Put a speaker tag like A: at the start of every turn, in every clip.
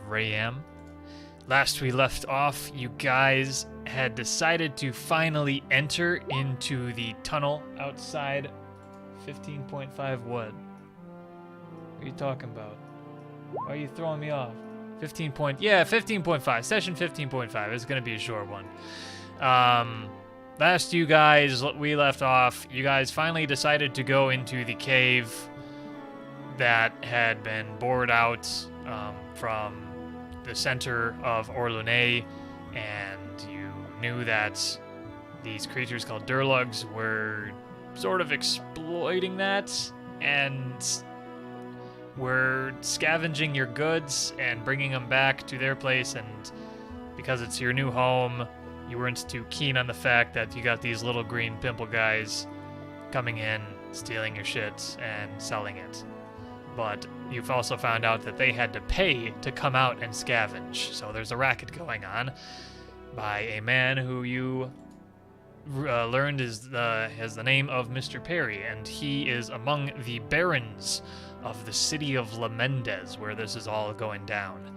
A: Reyam. Last we left off, you guys had decided to finally enter into the tunnel outside 15.5 what? What are you talking about? Why are you throwing me off? 15.5. Session 15.5 is going to be a short one. Last you guys, we left off, you guys finally decided to go into the cave that had been bored out from the center of Orlune, and you knew that these creatures called Dhergoloths were sort of exploiting that and were scavenging your goods and bringing them back to their place, and because it's your new home, you weren't too keen on the fact that you got these little green pimple guys coming in, stealing your shit and selling it. But you've also found out that they had to pay to come out and scavenge. So there's a racket going on by a man who you learned has the name of Mr. Perry, and he is among the barons of the city of Mendes, where this is all going down.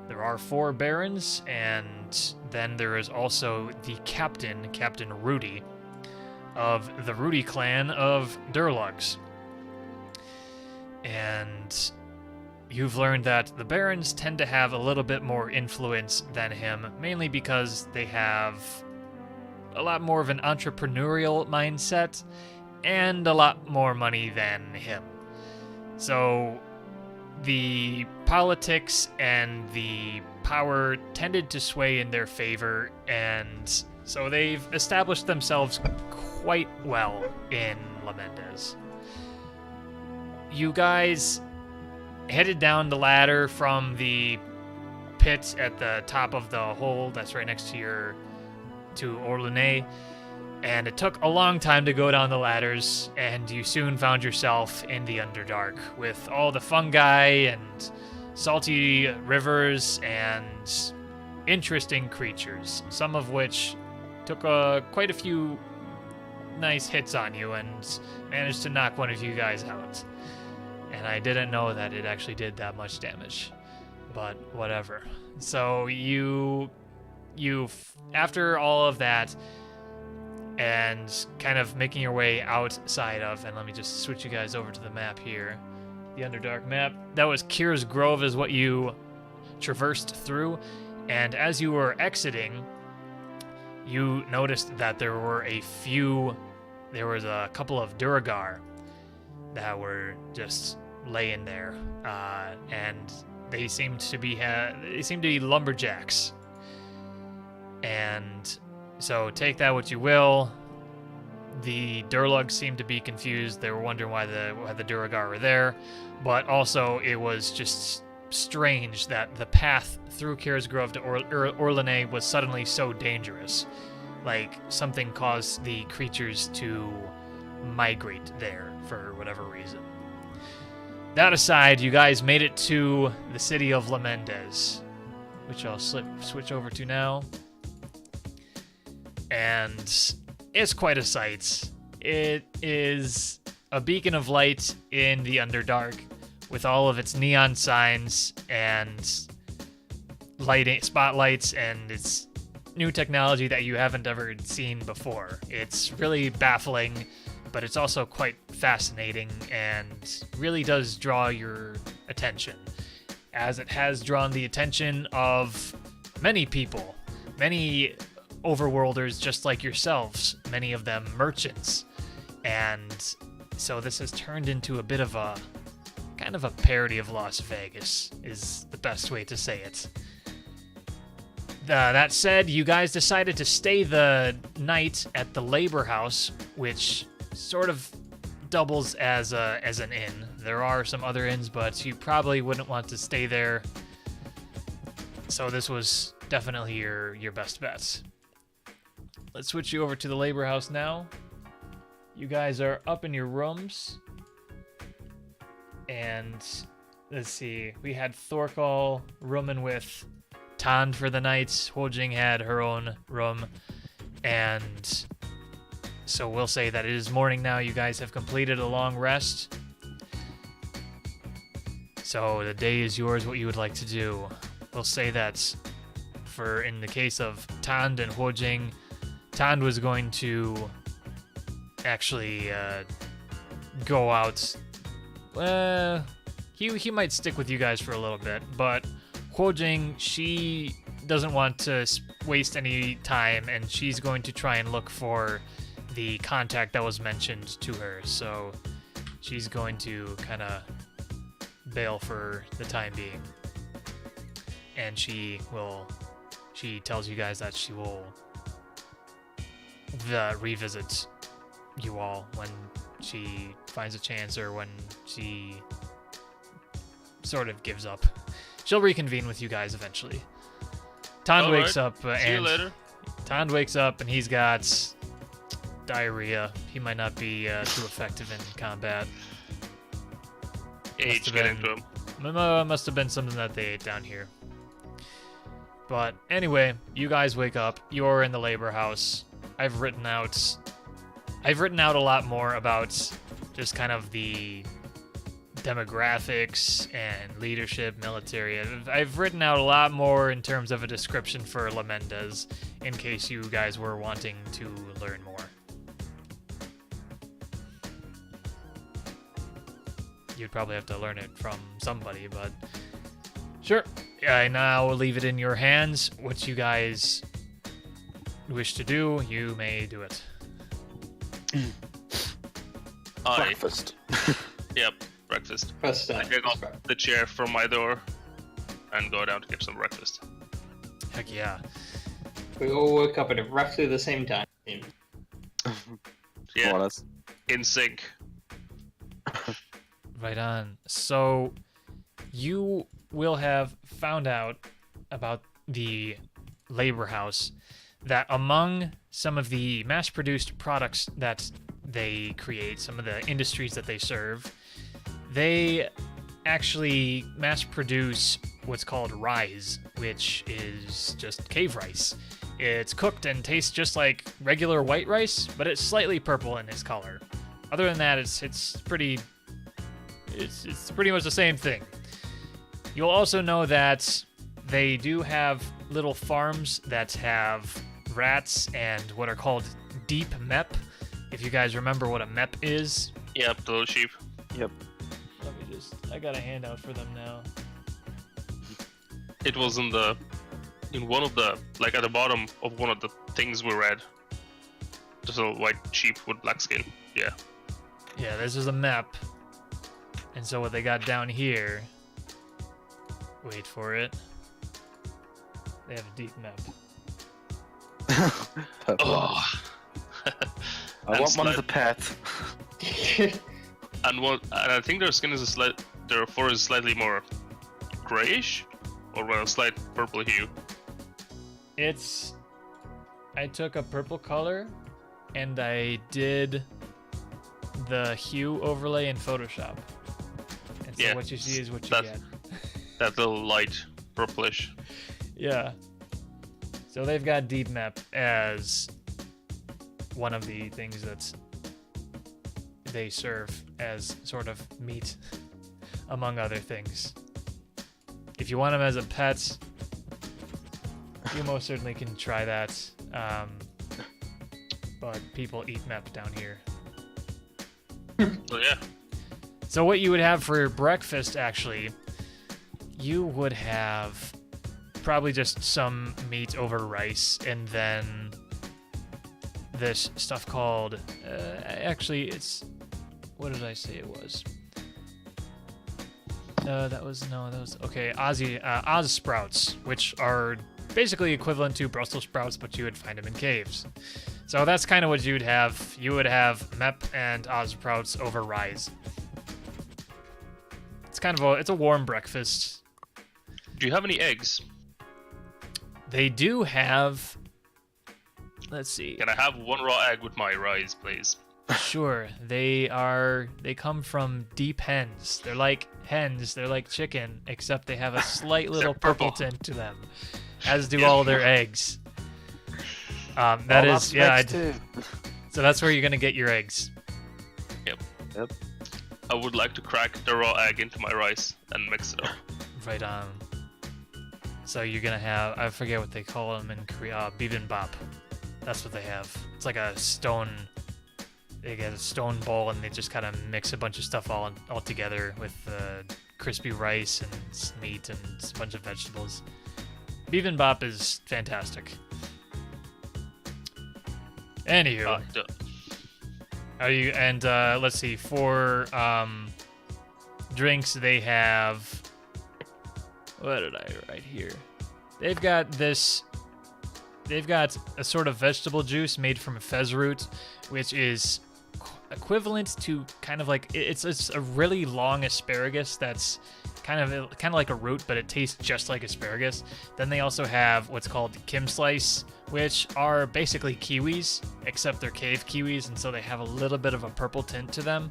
A: There are 4 barons, and then there is also the captain, Captain Rudy, of the Rudy clan of Dhergoloths. And you've learned that the barons tend to have a little bit more influence than him, mainly because they have a lot more of an entrepreneurial mindset and a lot more money than him. So the politics and the power tended to sway in their favor, and so they've established themselves quite well in Mendes. You guys headed down the ladder from the pit at the top of the hole that's right next to Orlune, and it took a long time to go down the ladders, and you soon found yourself in the Underdark with all the fungi and salty rivers and interesting creatures, some of which took quite a few nice hits on you and managed to knock one of you guys out. And I didn't know that it actually did that much damage, but whatever. So you after all of that, and kind of making your way outside of, and let me just switch you guys over to the map here, the Underdark map. That was Kyr's Grove is what you traversed through, and as you were exiting, you noticed that there was a couple of Duergar that were just laying there, and they seemed to be lumberjacks, and so take that what you will. The Dhergoloths seemed to be confused. They were wondering why the Duergar were there, but also it was just strange that the path through Kyr's Grove to Orlune was suddenly so dangerous. Like something caused the creatures to migrate there for whatever reason. That aside, you guys made it to the city of Mendes, which I'll switch over to now. And it's quite a sight. It is a beacon of light in the Underdark with all of its neon signs and lighting spotlights and its new technology that you haven't ever seen before. It's really baffling, but it's also quite fascinating and really does draw your attention, as it has drawn the attention of many people, many overworlders just like yourselves, many of them merchants. And so this has turned into a bit of a kind of a parody of Las Vegas is the best way to say it. That said, you guys decided to stay the night at the labor house, which sort of doubles as an inn. There are some other inns, but you probably wouldn't want to stay there. So this was definitely your best bet. Let's switch you over to the labor house now. You guys are up in your rooms. And let's see, we had Thorkal rooming with Tand for the night. Hojing had her own room. And so we'll say that it is morning now. You guys have completed a long rest. So the day is yours, what you would like to do. we'll say that in the case of Tand and Huojing, Tand was going to actually go out. He might stick with you guys for a little bit, but Huojing, she doesn't want to waste any time, and she's going to try and look for the contact that was mentioned to her. So she's going to kind of bail for the time being, and she tells you guys that she will revisit you all when she finds a chance, or when she sort of gives up. She'll reconvene with you guys eventually. Tand wakes up,
B: See you later.
A: Tand wakes up and he's got diarrhea. He might not be too effective in combat.
B: Age get into him.
A: Must have been something that they ate down here. But anyway, you guys wake up. You're in the labor house. I've written out a lot more about just kind of the demographics and leadership, military. I've written out a lot more in terms of a description for Mendes, in case you guys were wanting to learn more. You'd probably have to learn it from somebody, but sure. I now leave it in your hands. What you guys wish to do, you may do it.
C: Breakfast.
B: Yep, breakfast.
D: First
B: I take off the chair from my door and go down to get some breakfast.
A: Heck yeah.
D: We all woke up at roughly the same time.
B: Yeah,
C: More or less.
B: in sync.
A: Right on. So you will have found out about the labor house, that among some of the mass-produced products that they create, some of the industries that they serve, they actually mass-produce what's called rice, which is just cave rice. It's cooked and tastes just like regular white rice, but it's slightly purple in its color. Other than that, it's pretty much the same thing. You'll also know that they do have little farms that have rats and what are called deep mep. If you guys remember what a mep is.
B: Yep, the little sheep.
C: Yep.
A: I got a handout for them now.
B: It was in one of the, like at the bottom of one of the things we read. Just a white sheep with black skin. Yeah.
A: Yeah, this is a map. And so what they got down here, wait for it. They have a deep map.
B: Oh.
C: I want one as a pet.
B: And I think their skin is their fur is slightly more grayish, or a slight purple hue.
A: I took a purple color and I did the hue overlay in Photoshop. And so what you see is what you get.
B: That little light purplish.
A: Yeah. So they've got deep map as one of the things that they serve as sort of meat, among other things. If you want them as a pet, you most certainly can try that. But people eat mep down here.
B: Oh yeah.
A: So what you would have for breakfast, actually, you would have probably just some meat over rice, and then this stuff called, actually, it's, what did I say it was? Okay, Oz sprouts, which are basically equivalent to Brussels sprouts, but you would find them in caves. So that's kind of what you would have. You would have mep and Oz sprouts over rice. It's kind of it's a warm breakfast.
B: Do you have any eggs?
A: They do have, let's see.
B: Can I have one raw egg with my rice, please?
A: Sure. They come from deep hens. They're like hens, they're like chicken, except they have a slight little purple tint to them, as do all their eggs. That is, yeah. So that's where you're gonna get your eggs.
B: Yep. I would like to crack the raw egg into my rice and mix it up.
A: Right on. So you're gonna have, I forget what they call them in Korea, bibimbap. That's what they have. It's like a stone, they get a stone bowl and they just kind of mix a bunch of stuff all together with crispy rice and meat and a bunch of vegetables. Bibimbap is fantastic. Anywho, let's see, for drinks they have, what did I write here? They've got a sort of vegetable juice made from fez root, which is equivalent to kind of like, it's a really long asparagus that's kind of like a root, but it tastes just like asparagus. Then they also have what's called Kim Slice, which are basically kiwis, except they're cave kiwis, and so they have a little bit of a purple tint to them.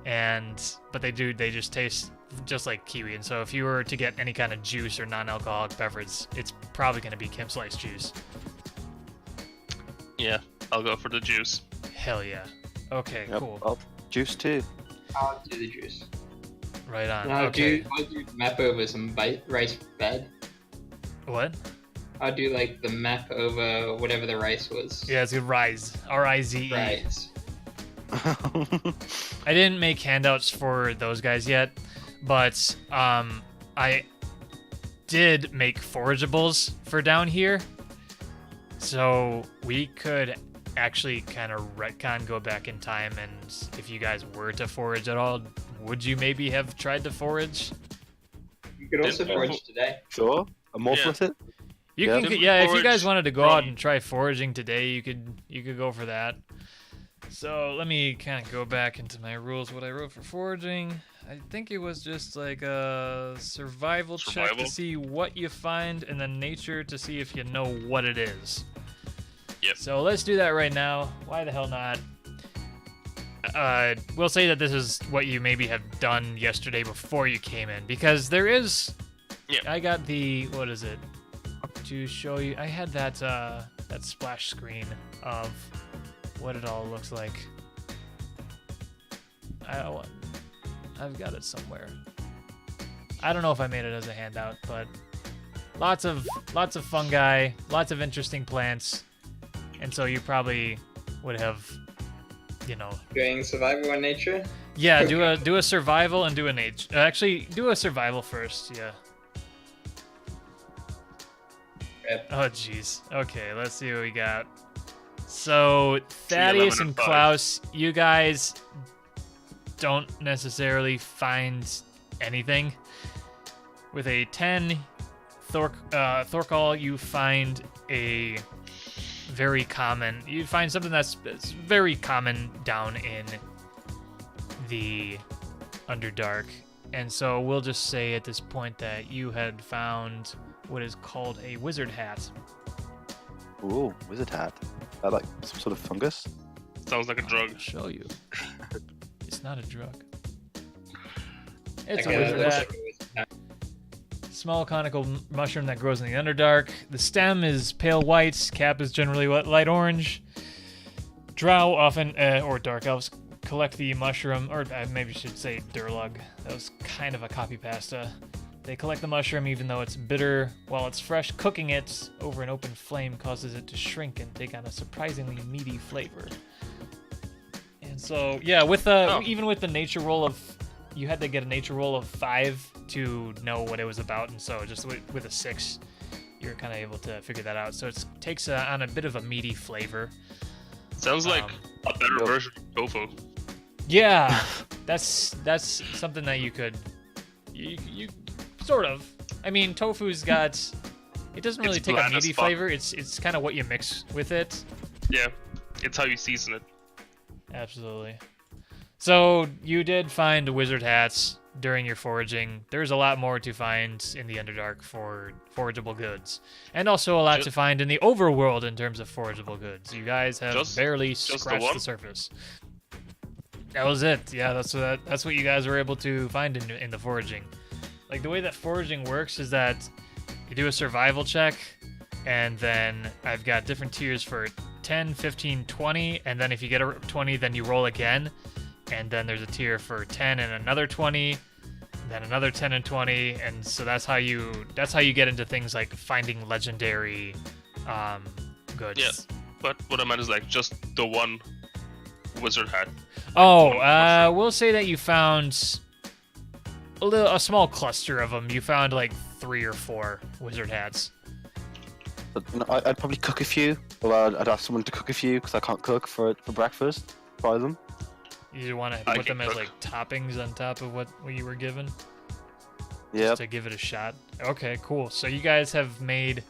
A: But they just taste just like kiwi. And so if you were to get any kind of juice or non-alcoholic beverage, it's probably going to be Kim Slice juice.
B: Yeah, I'll go for the juice.
A: Hell yeah. Okay,
C: Yep,
A: cool.
C: Juice too.
D: I'll do the juice.
A: Right on.
D: And I'll
A: Okay.
D: do map over some rice bed.
A: What?
D: I'll do like the map over whatever the rice was.
A: Yeah, it's good. Rise. R-I-Z-E.
D: Rice.
A: I didn't make handouts for those guys yet, but I did make forageables for down here. So we could actually kind of retcon, go back in time, and if you guys were to forage at all, would you maybe have tried to forage?
D: You could also forage today.
C: Sure. I'm all with it.
A: You
C: Yeah.
A: can, if you guys
B: Forage
A: wanted to go out
B: from-
A: and try foraging today, you could go for that. So let me kind of go back into my rules. What I wrote for foraging, I think it was just like a survival check to
B: Survival?
A: see what you find, and then nature to see if you know what it is.
B: Yep.
A: So let's do that right now. Why the hell not? We'll say that this is what you maybe have done yesterday before you came in, because there is.
B: Yeah.
A: I got the, what is it? To show you, I had that that splash screen of what it all looks like. I've got it somewhere. I don't know if I made it as a handout, but lots of fungi, lots of interesting plants, and so you probably would have,
D: Doing survival in nature.
A: yeah, do a survival and do a nature. Actually, do a survival first. Yeah.
D: Yep.
A: Oh jeez. Okay, let's see what we got. So Thaddeus
B: 11
A: and
B: and 5.
A: Klaus, you guys don't necessarily find anything. With a 10, Thorkal, you find a very common. You find something that's very common down in the Underdark, and so we'll just say at this point that you had found what is called a wizard hat.
C: Ooh, wizard hat. That like some sort of fungus?
B: Sounds like a drug.
A: I'll show you. It's not a drug. It's a
D: Okay, that
A: wizard
D: looks
A: hat.
D: like a wizard hat.
A: Small conical mushroom that grows in the Underdark. The stem is pale white. Cap is generally light orange. Drow often, or dark elves, collect the mushroom, or I maybe should say Durlug. That was kind of a copy pasta. They collect the mushroom even though it's bitter. While it's fresh, cooking it over an open flame causes it to shrink and take on a surprisingly meaty flavor. And so, yeah, with even with the nature roll of, you had to get a nature roll of 5 to know what it was about, and so just with a 6, you're kind of able to figure that out. So it takes on a bit of a meaty flavor.
B: Sounds like a better
C: Yep.
B: version of tofu.
A: Yeah, that's something that you could, you sort of. I mean, tofu's got, it doesn't really
B: It's
A: take a
B: bland as
A: meaty
B: fuck.
A: flavor. It's kind of what you mix with it.
B: Yeah, it's how you season it.
A: Absolutely. So you did find wizard hats during your foraging. There's a lot more to find in the Underdark for forageable goods, and also a lot to find in the overworld in terms of forageable goods. You guys have barely
B: the
A: scratched
B: one?
A: the surface. That was it. Yeah, that's what you guys were able to find in the foraging. Like, the way that foraging works is that you do a survival check, and then I've got different tiers for 10, 15, 20, and then if you get a 20, then you roll again, and then there's a tier for 10 and another 20, then another 10 and 20, and so that's how you get into things like finding legendary goods.
B: Yeah, but what I meant is like just the one wizard hat.
A: Oh, we'll say that you found a small cluster of them. You found like 3 or 4 wizard hats.
C: But, I'd probably cook a few, or I'd ask someone to cook a few because I can't cook for breakfast. Buy them.
A: You want to
B: I
A: put
B: can
A: them as
B: cook.
A: like toppings on top of what you were given?
C: Yeah.
A: Just to give it a shot. Okay, cool. So you guys have made...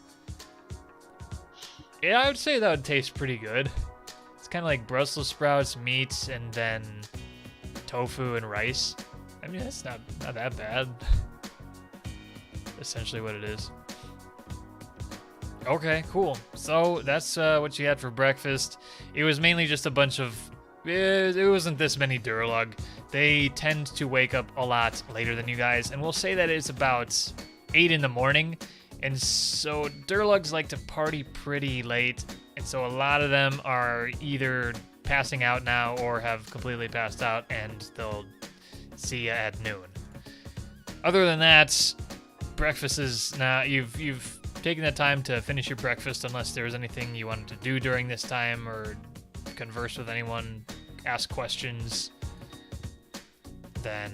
A: Yeah, I would say that would taste pretty good. It's kind of like Brussels sprouts, meat, and then tofu and rice. I mean, that's not that bad. Essentially what it is. Okay, cool. So that's what you had for breakfast. It was mainly just a bunch of... It wasn't this many Durlug. They tend to wake up a lot later than you guys, and we'll say that it's about 8 in the morning. And so Durlugs like to party pretty late, and so a lot of them are either passing out now or have completely passed out, and they'll see you at noon. Other than that, breakfast is now you've taken the time to finish your breakfast, unless there's anything you wanted to do during this time or converse with anyone, ask questions. Then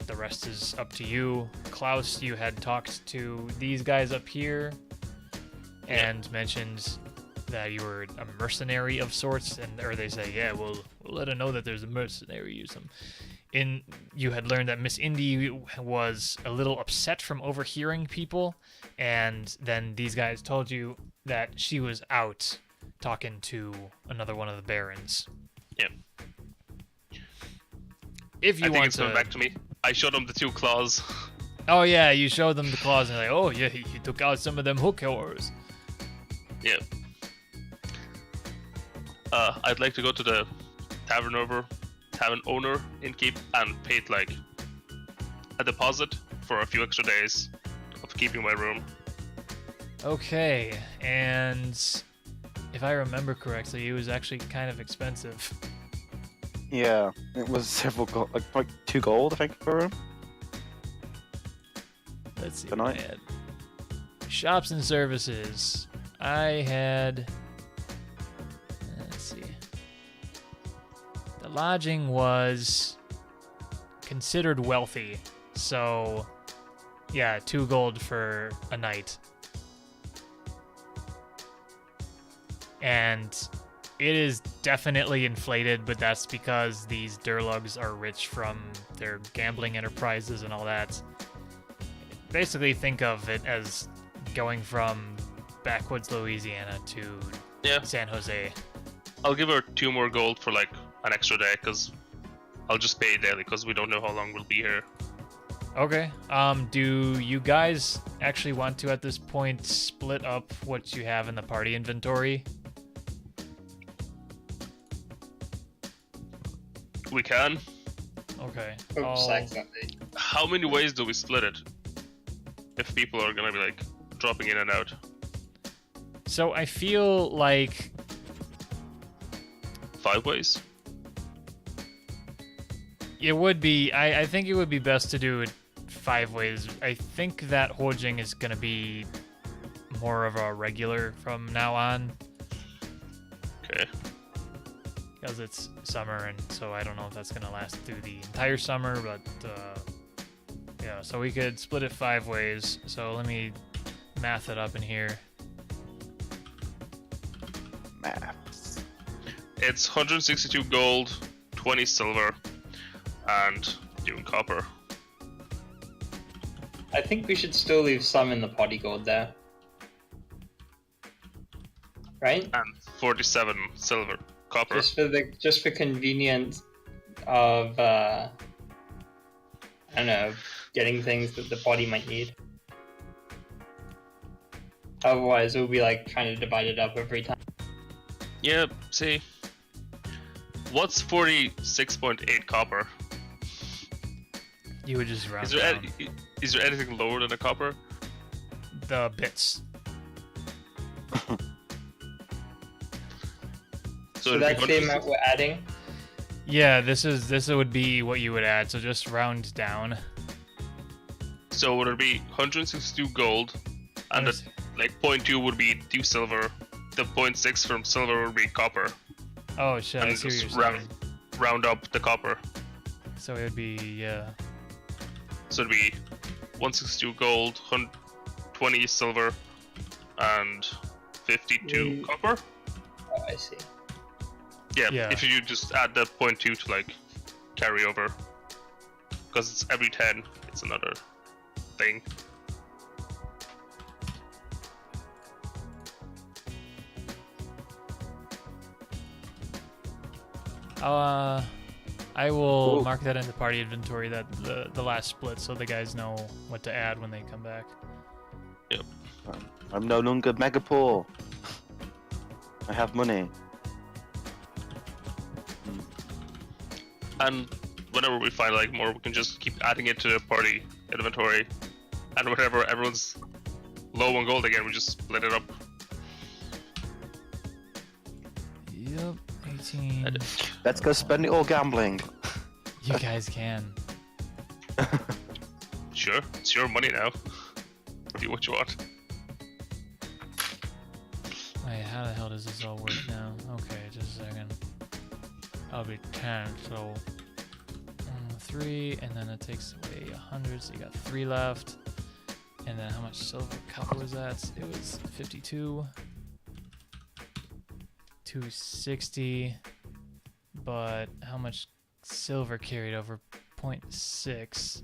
A: the rest is up to you. Klaus, you had talked to these guys up here and mentioned that you were a mercenary of sorts, or they say, yeah, we'll let her know that there's a mercenary or something. You had learned that Miss Indy was a little upset from overhearing people, and then these guys told you that she was out talking to another one of the barons.
B: Yep.
A: If you
B: I think
A: want
B: it's coming back to me. I showed them the 2 claws.
A: Oh yeah, you showed them the claws and they're like, oh yeah, he took out some of them hook horrors.
B: Yeah. I'd like to go to the tavern owner in Keep and paid like a deposit for a few extra days of keeping my room.
A: Okay, and if I remember correctly, it was actually kind of expensive.
C: Yeah, it was several gold, like 2 gold, I think, per room.
A: Let's see
C: Good
A: what I
C: night.
A: had. Shops and services. I had... Let's see. The lodging was considered wealthy, so yeah, 2 gold for a night. And it is definitely inflated, but that's because these Durlugs are rich from their gambling enterprises and all that. Basically, think of it as going from backwoods Louisiana to
B: Yeah.
A: San Jose.
B: I'll give her 2 more gold for like an extra day, because I'll just pay daily, because we don't know how long we'll be here.
A: Okay. Do you guys actually want to, at this point, split up what you have in the party inventory?
B: We can.
A: Okay.
D: Oops,
A: I'll-
D: accidentally.
B: How many ways do we split it? If people are gonna be like dropping in and out.
A: So I feel like
B: 5 ways?
A: it would be... I think it would be best to do it 5 ways. I think that Hojing is going to be more of a regular from now on,
B: Okay.
A: because it's summer, and so I don't know if that's going to last through the entire summer, but yeah, so we could split it 5 ways. So let me math it up in here.
C: Maths.
B: It's 162 gold, 20 silver, and Dune copper.
D: I think we should still leave some in the potty gold there. Right?
B: And 47 silver. Copper.
D: Just for convenience of I don't know, getting things that the body might need. Otherwise we'll be like trying to divide it up every time.
B: Yeah, see. What's 46.8 copper?
A: You would just round
B: Is there,
A: down
B: is there anything lower than a copper?
A: the bits.
D: So
B: it'd be
D: that's the
B: 100
D: amount we're adding.
A: Yeah, this would be what you would add, so just round down.
B: So it'll be 162 gold, and the, like 0.2 would be 2 silver. The 0.6 from silver would be copper.
A: Oh shit! I
B: And
A: see what
B: just
A: you're saying.
B: round up the copper.
A: So it would be
B: So it'd be 162 gold, 20 silver, and 52 copper.
D: Oh, I see.
B: Yeah, if you just add the 0.2 to like carry over, because it's every 10, it's another thing.
A: I will
C: Ooh.
A: mark that in the party inventory, that the last split, so the guys know what to add when they come back.
B: Yep.
C: I'm no longer mega poor. I have money.
B: And whenever we find like more, we can just keep adding it to the party inventory, and whenever everyone's low on gold again, we just split it up.
A: Yep, 18.
C: Let's go spend it all gambling.
A: You guys can.
B: Sure, it's your money now. Do what you want.
A: Wait, how the hell does this all work now? Okay, just a second. I'll be 10, so 3, and then it takes away 100, so you got 3 left. And then how much silver copper was that? It was 52. 260. But how much silver carried over? 0.6.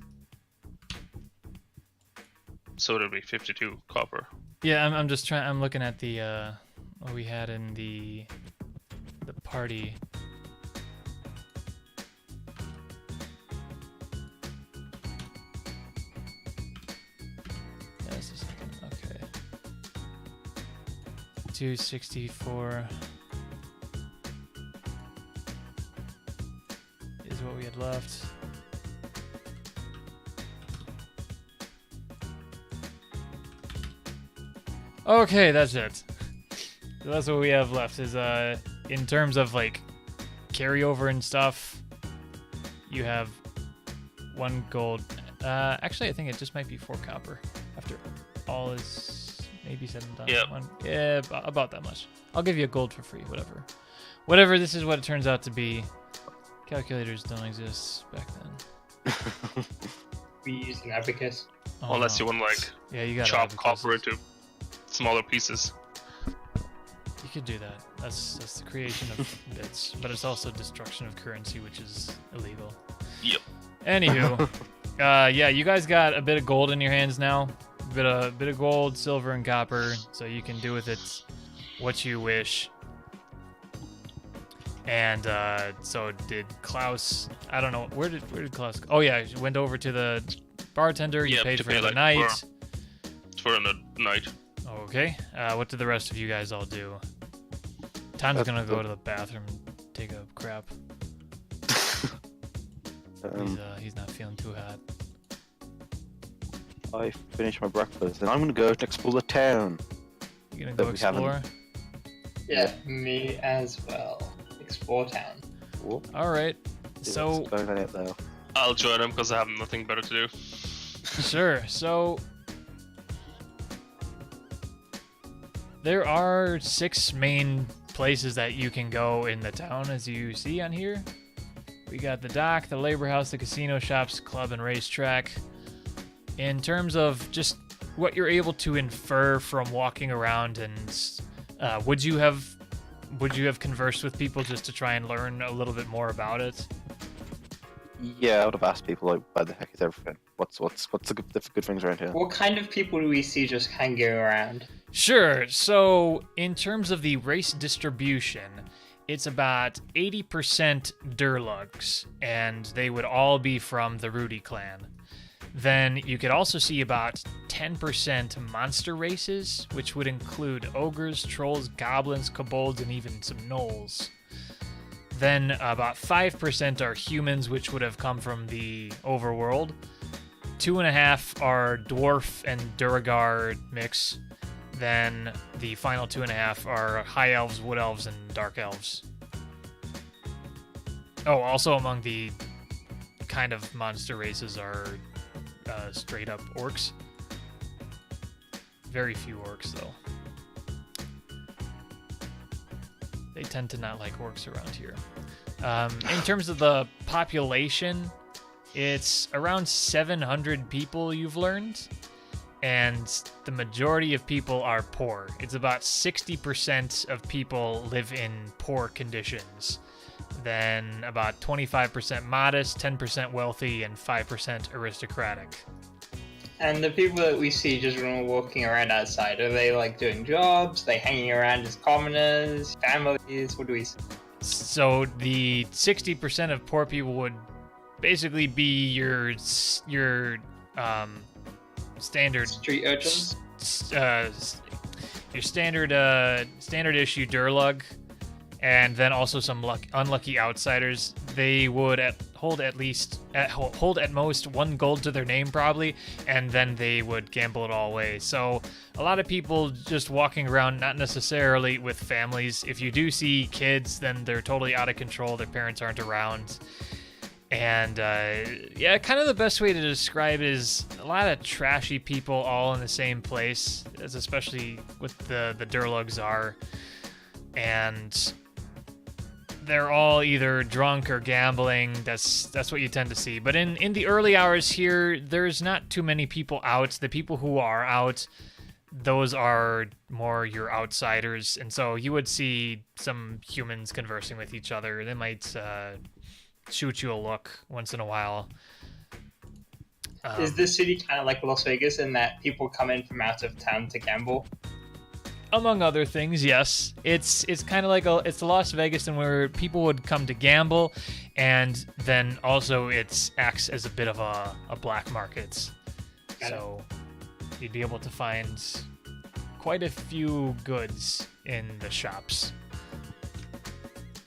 B: So it'll be 52 copper.
A: Yeah, I'm just trying. I'm looking at the what we had in the party. Yeah, just a second. Okay. 264 is what we had left. Okay, that's it. So that's what we have left is in terms of like carryover and stuff, you have 1 gold. Actually I think it just might be 4 copper after all is maybe said and done.
B: Yep.
A: About that much. I'll give you a gold for free, whatever. This is what it turns out to be. Calculators don't exist back then.
D: We use an abacus.
A: Oh,
B: Unless
A: no.
B: you want to like
A: Yeah, you got
B: chop copper into smaller pieces.
A: You could do that. That's the creation of bits, but it's also destruction of currency, which is illegal.
B: Yep.
A: Anywho, yeah, you guys got a bit of gold in your hands now. A bit of gold, silver, and copper, so you can do with it what you wish. And so did Klaus. I don't know where did Klaus go? Oh yeah, he went over to the bartender. You
B: Yep,
A: paid
B: to
A: for
B: pay,
A: the
B: like,
A: night.
B: For a night.
A: Okay. What did the rest of you guys all do? Tom's gonna go to the bathroom and take a crap. He's not feeling too hot.
C: I finished my breakfast and I'm gonna go to explore the town.
A: You gonna
C: That
A: go
C: we haven't-
A: explore?
D: Yeah, me as well. Explore town.
C: Whoop.
A: All right.
C: Yeah,
A: So
C: it's going on out there.
B: I'll join them because I have nothing better to do.
A: sure. So there are 6 main places that you can go in the town, as you see on here. We got the dock, the labor house, the casino, shops, club, and racetrack. In terms of just what you're able to infer from walking around, and would you have conversed with people just to try and learn a little bit more about it?
C: Yeah, I would have asked people like, why the heck is everything? What's the good things around here?
D: What kind of people do we see just hanging around?
A: Sure. So, in terms of the race distribution, it's about 80% Dhergoloths, and they would all be from the Rudy clan. Then you could also see about 10% monster races, which would include ogres, trolls, goblins, kobolds, and even some gnolls. Then about 5% are humans, which would have come from the overworld. 2.5 are dwarf and Duergar mix. Then the final 2.5 are high elves, wood elves, and dark elves. Oh, also among the kind of monster races are straight up orcs. Very few orcs, though. They tend to not like orcs around here. In terms of the population, it's around 700 people, you've learned. And the majority of people are poor. It's about 60% of people live in poor conditions. Then about 25% modest, 10% wealthy, and 5% aristocratic.
D: And the people that we see just walking around outside, are they like doing jobs? Are they hanging around as commoners, families? What do we see?
A: So the 60% of poor people would basically be your standard
D: Street urchins?
A: Your standard issue Durlug, and then also some unlucky outsiders. They would hold at most 1 gold to their name probably, and then they would gamble it all away. So a lot of people just walking around, not necessarily with families. If you do see kids, then they're totally out of control. Their parents aren't around. And yeah, kind of the best way to describe it is a lot of trashy people all in the same place, as especially with the Durlugs are. And they're all either drunk or gambling. That's what you tend to see. But in the early hours here, there's not too many people out. The people who are out, those are more your outsiders. And so you would see some humans conversing with each other. They might shoot you a look once in a while.
D: Is this city kind of like Las Vegas in that people come in from out of town to gamble?
A: Among other things, yes. It's kind of like it's Las Vegas, and where people would come to gamble, and then also it acts as a bit of a black market. So you'd be able to find quite a few goods in the shops.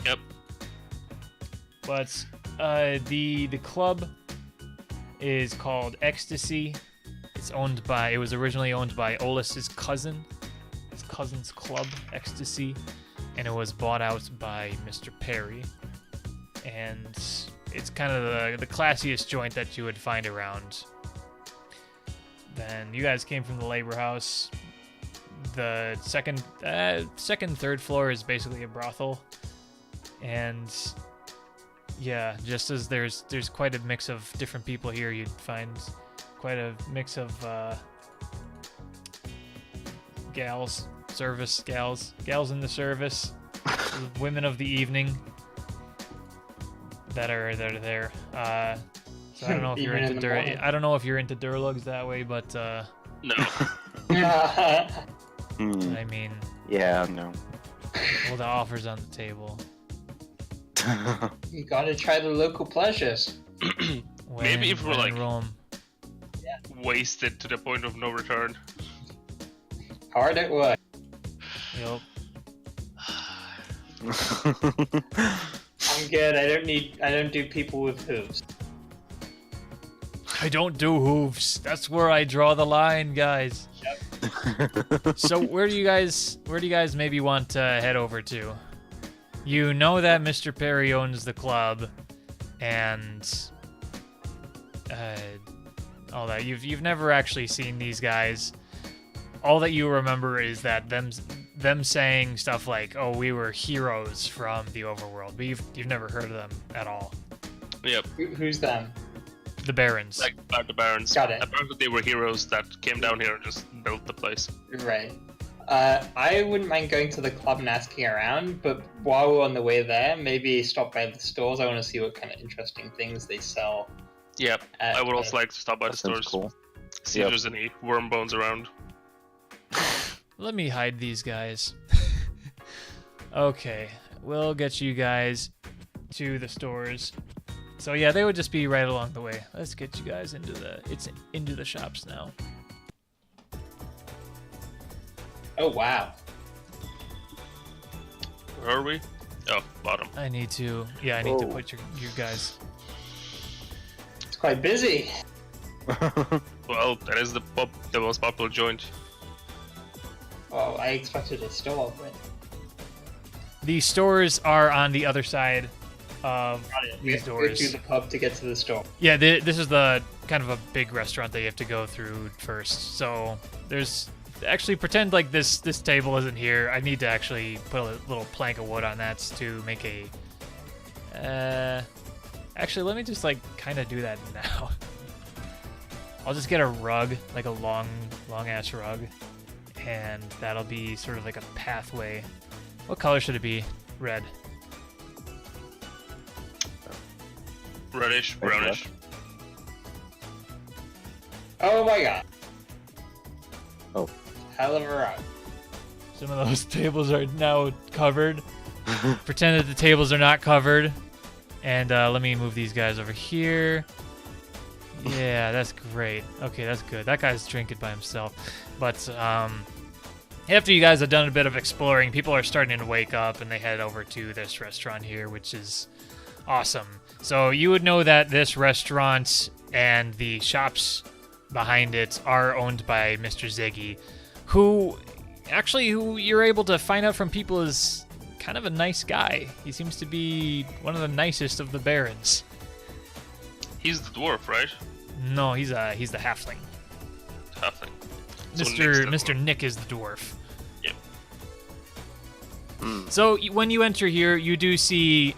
B: Yep.
A: But the club is called Ecstasy. It was originally owned by Olus's cousin. His cousin's club, Ecstasy, and it was bought out by Mr. Perry. And it's kind of the classiest joint that you would find around. Then you guys came from the labor house. The second, third floor is basically a brothel, and yeah, just as there's quite a mix of different people here, you'd find quite a mix of gals in the service, women of the evening that are there. So I don't know if you're into I don't know if you're into Durlugs that way, but
B: No.
A: I mean,
C: Yeah, no.
A: well, the offer's on the table.
D: You gotta try the local pleasures.
B: Maybe if we're
A: when
B: like
A: in Rome.
B: wasted to the point of no return.
D: Hard at work.
A: Yep.
D: I'm good. I don't do people with hooves.
A: I don't do hooves. That's where I draw the line, guys.
D: Yep.
A: So where do you guys maybe want to head over to? You know that Mr. Perry owns the club, and all that. You've never actually seen these guys. All that you remember is that them saying stuff like, "Oh, we were heroes from the overworld," but you've never heard of them at all.
B: Yep.
D: Who's them?
A: The Barons.
B: Like the Barons.
D: Got it.
B: Apparently they were heroes that came down here and just built the place.
D: Right. I wouldn't mind going to the club and asking around, but while we're on the way there, maybe stop by the stores. I want to see what kind of interesting things they sell.
B: Yep. I would also like to stop by the
C: That sounds
B: stores.
C: cool.
B: See if there's any worm bones around.
A: Let me hide these guys. Okay, we'll get you guys to the stores. So yeah, they would just be right along the way. Let's get you guys into the shops now.
D: Oh wow.
B: Where are we? Oh, bottom.
A: I need to
C: Whoa.
A: put you guys.
D: It's quite busy.
B: Well, that is the most popular joint.
D: Well, I expected a store, but
A: The stores are on the other side of
D: We
A: these
D: have to go
A: doors.
D: through the pub to get to the store.
A: Yeah, this is the kind of a big restaurant that you have to go through first. So there's actually pretend like this table isn't here. I need to actually put a little plank of wood on that to make a. Actually, let me just like kind of do that now. I'll just get a rug, like a long ass rug, and that'll be sort of like a pathway. What color should it be? Red.
B: Reddish, brownish.
D: Oh my god.
C: Oh.
D: Hell of a rug.
A: Some of those tables are now covered. Pretend that the tables are not covered. And let me move these guys over here. Yeah, that's great. Okay, that's good. That guy's drinking by himself. But after you guys have done a bit of exploring, people are starting to wake up and they head over to this restaurant here, which is awesome. So you would know that this restaurant and the shops behind it are owned by Mr. Ziggy, who you're able to find out from people is kind of a nice guy. He seems to be one of the nicest of the barons.
B: He's the dwarf, right?
A: No, he's the halfling.
B: Halfling. So Nick's the
A: Mr.
B: dwarf.
A: Nick is the dwarf.
B: Yep.
A: So when you enter here, you do see.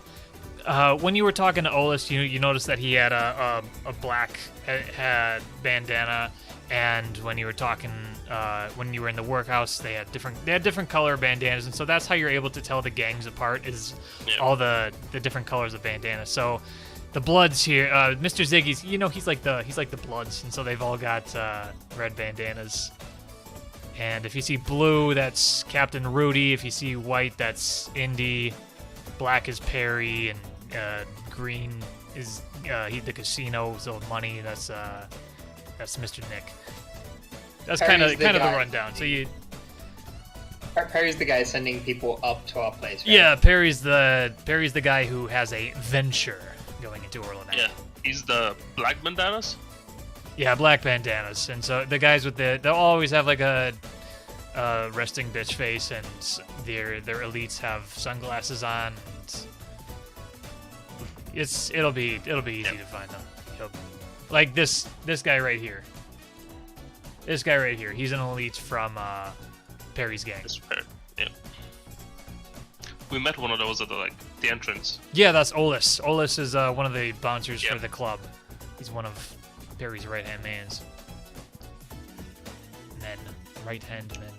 A: When you were talking to Olus, you noticed that he had a black had bandana, and when you were talking, when you were in the workhouse, they had different color bandanas, and so that's how you're able to tell the gangs apart is all the different colors of bandanas. So the Bloods here, Mr. Ziggy's, he's like the Bloods, and so they've all got red bandanas. And if you see blue, that's Captain Rudy. If you see white, that's Indy. Black is Perry, and green is the casino, so money. That's Mr. Nick. That's kind of the rundown. So
D: Perry's the guy sending people up to our place, right?
A: Yeah, Perry's the guy who has a venture going into Orlando.
B: Yeah, he's the black bandanas.
A: Yeah, black bandanas, and so the guys with they'll always have like a resting bitch face, and their elites have sunglasses on. And it'll be easy to find them. Like this guy right here. This guy right here, he's an elite from Perry's gang.
B: Yeah. We met one of those at the entrance.
A: Yeah, that's Olus. Olus is one of the bouncers
B: Yep.
A: for the club. He's one of Perry's right-hand mans. And then right-hand men.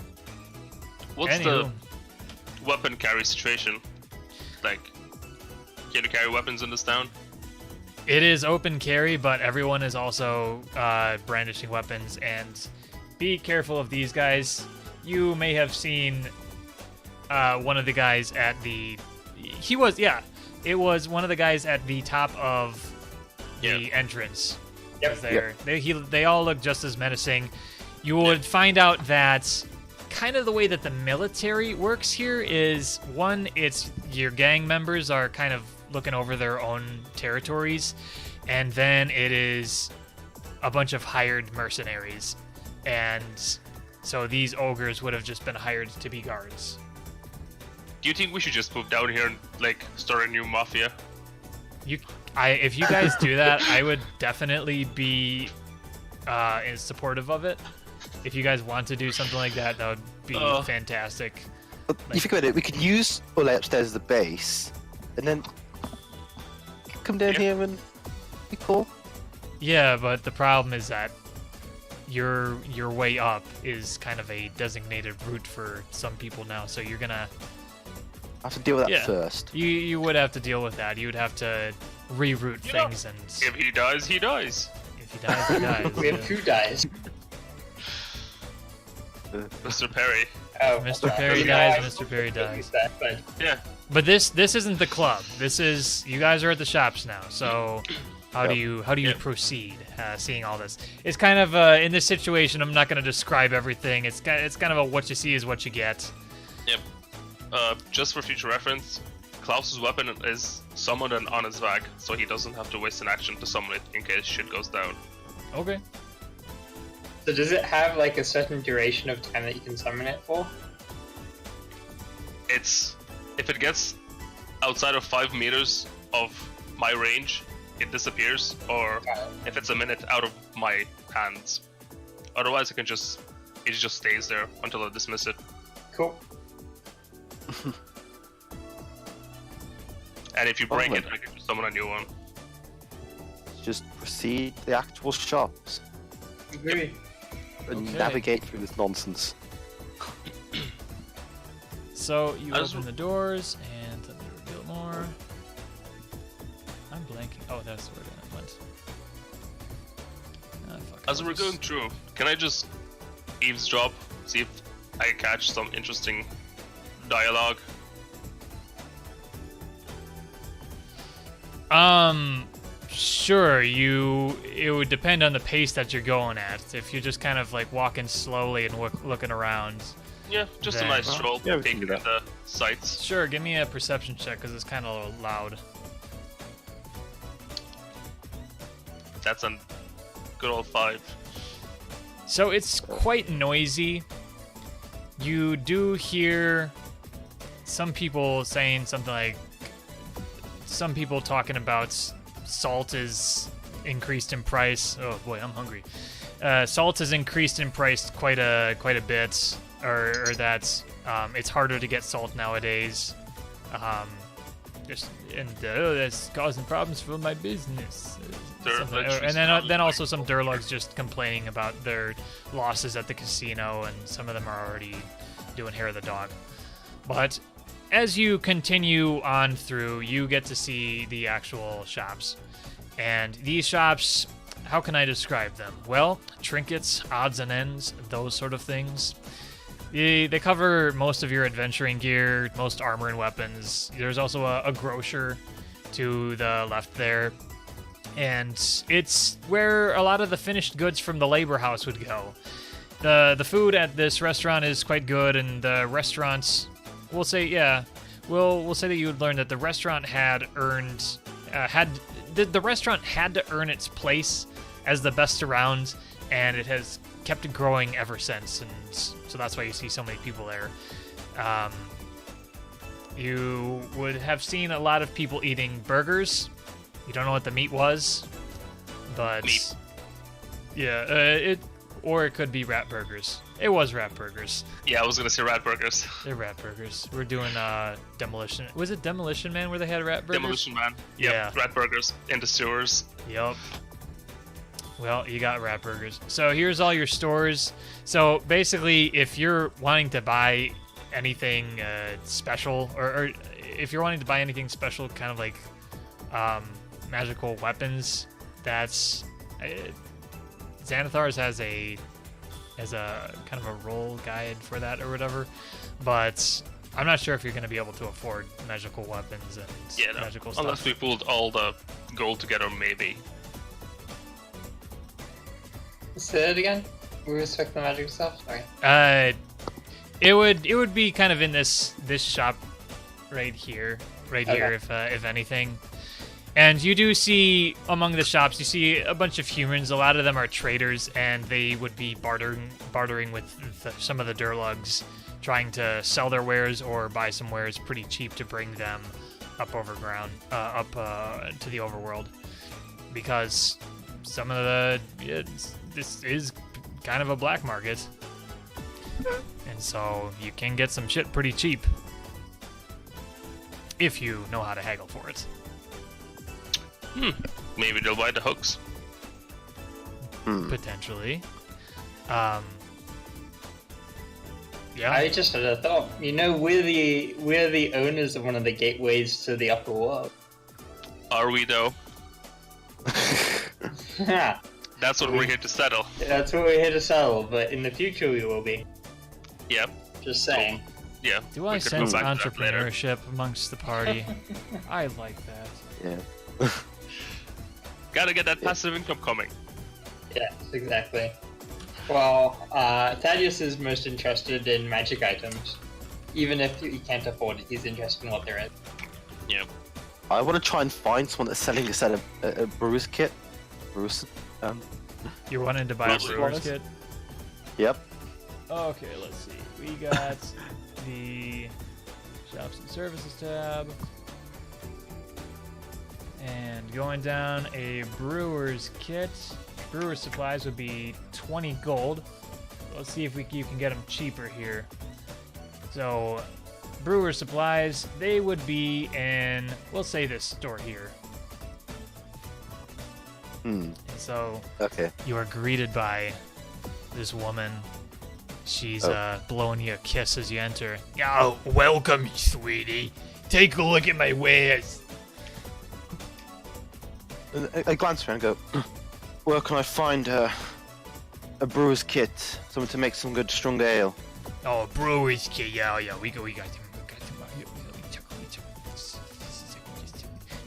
B: What's the weapon carry situation? Like, can you carry weapons in this town?
A: It is open carry, but everyone is also brandishing weapons. And be careful of these guys. You may have seen one of the guys at the... It was one of the guys at the top of the entrance.
D: Yep.
A: They all look just as menacing. You would find out that kind of the way that the military works here is, one, it's your gang members are kind of looking over their own territories, and then it is a bunch of hired mercenaries. And so these ogres would have just been hired to be guards.
B: Do you think we should just move down here and start a new mafia?
A: If you guys do that, I would definitely be supportive of it. If you guys want to do something like that, that would be fantastic.
C: But you think about it, we could use Ole upstairs as the base, and then come down here and be cool.
A: Yeah, but the problem is that your way up is kind of a designated route for some people now, so you're gonna
C: I have to deal with that first.
A: You would have to deal with that. You would have to reroute things, and
B: If he dies, he dies.
A: if he dies, he dies.
D: We have 2 dies.
B: Mr. Perry.
D: Oh,
A: Mr. Perry dies, Mr. Perry dies.
D: But
B: Yeah.
A: But this isn't the club. This is, you guys are at the shops now. So how do you proceed? Seeing all this, it's kind of in this situation. I'm not going to describe everything. It's kind of a what you see is what you get.
B: Yep. Just for future reference, Klaus's weapon is summoned and on his back, so he doesn't have to waste an action to summon it in case shit goes down.
A: Okay.
D: so does it have a certain duration of time that you can summon it for?
B: If it gets outside of 5 meters of my range, it disappears, or if it's a minute out of my hands. Otherwise, it just stays there until I dismiss it.
D: Cool.
B: And if you break it, I can just summon a new one.
C: Just proceed to the actual shops
D: Agree.
C: and
A: Okay.
C: navigate through this nonsense.
A: So you
B: I just-
A: open the doors and let me reveal more. I'm blanking. Oh, that's where it went. Ah, fuck,
B: As
A: I'll
B: we're
A: just-
B: going through, can I just eavesdrop, see if I catch some interesting dialogue?
A: Sure. It would depend on the pace that you're going at. If you're just kind of like walking slowly and looking around.
B: Yeah, just a
A: Then-
B: nice stroll,
C: yeah, we can
B: taking
C: do
B: in the sights.
A: Sure, give me a perception check because it's kind of loud.
B: That's a good old 5.
A: So it's quite noisy. You do hear some people saying something like, some people talking about salt is increased in price. Oh boy, I'm hungry. Salt is increased in price quite a bit, or that it's harder to get salt nowadays. That's causing problems for my business. And then also some Durlugs just complaining about their losses at the casino, and some of them are already doing hair of the dog. But as you continue on through, you get to see the actual shops. And these shops, how can I describe them? Well, trinkets, odds and ends, those sort of things. They cover most of your adventuring gear, most armor and weapons. There's also a grocer to the left there. And it's where a lot of the finished goods from the labor house would go. The food at this restaurant is quite good, and the restaurants, we'll say that you would learn that the restaurant had earned, the restaurant had to earn its place as the best around, and it has kept growing ever since, and so that's why you see so many people there. You would have seen a lot of people eating burgers. You don't know what the meat was, but
B: Meat.
A: yeah, or it could be rat burgers. It was rat burgers.
B: Yeah, I was gonna say rat burgers.
A: They're rat burgers. We're doing Demolition. Was it Demolition Man where they had rat burgers?
B: Demolition Man. Yep,
A: Yeah.
B: rat burgers in the sewers.
A: Yup. Well, you got rat burgers. So here's all your stores. So basically, if you're wanting to buy anything special, or if you're wanting to buy anything special, kind of like magical weapons, that's Xanathar's has a kind of a roll guide for that or whatever. But I'm not sure if you're going to be able to afford magical weapons and magical stuff.
B: Unless we pulled all the gold together, maybe.
D: Say it again. We respect the magic stuff. Sorry.
A: It would be kind of in this shop right here, here, if anything. And you do see among the shops, you see a bunch of humans. A lot of them are traders, and they would be bartering with some of the Durlugs, trying to sell their wares or buy some wares pretty cheap to bring them up to the overworld, because some of this is kind of a black market, and so you can get some shit pretty cheap if you know how to haggle for it.
B: Maybe they'll buy the hooks.
A: Potentially. Yeah.
D: I just had a thought. You know, we're the owners of one of the gateways to the upper world.
B: Are we though?
D: Yeah,
B: That's what we're here to settle.
D: that's what we're here to settle. But in the future, we will be.
B: Yep.
D: Just saying.
B: Yeah.
A: Do
B: we
A: I
B: could
A: sense
B: move back to that later.
A: entrepreneurship amongst the party? I like that.
C: Yeah.
B: Gotta get that passive income coming.
D: Yes, exactly. Well, Thaddeus is most interested in magic items. Even if he can't afford it, he's interested in what there is.
B: Yeah.
C: I want to try and find someone that's selling a set of a brewer's kit. Brewer's,
A: You're wanting to buy a
B: Probably
A: brewer's
C: was.
A: kit?
C: Yep.
A: Okay, let's see. We got the shops and services tab. And going down a brewer's kit. Brewer's supplies would be 20 gold. Let's see if you can get them cheaper here. So, brewer's supplies, they would be in, we'll say this store here.
C: Hmm.
A: So,
C: Okay.
A: you are greeted by this woman. She's blowing you a kiss as you enter. Oh, welcome, sweetie. Take a look at my wares.
C: And I glance around and go, where can I find a brewer's kit? Someone to make some good strong ale.
A: Oh, brewer's kit. Yeah, we got him.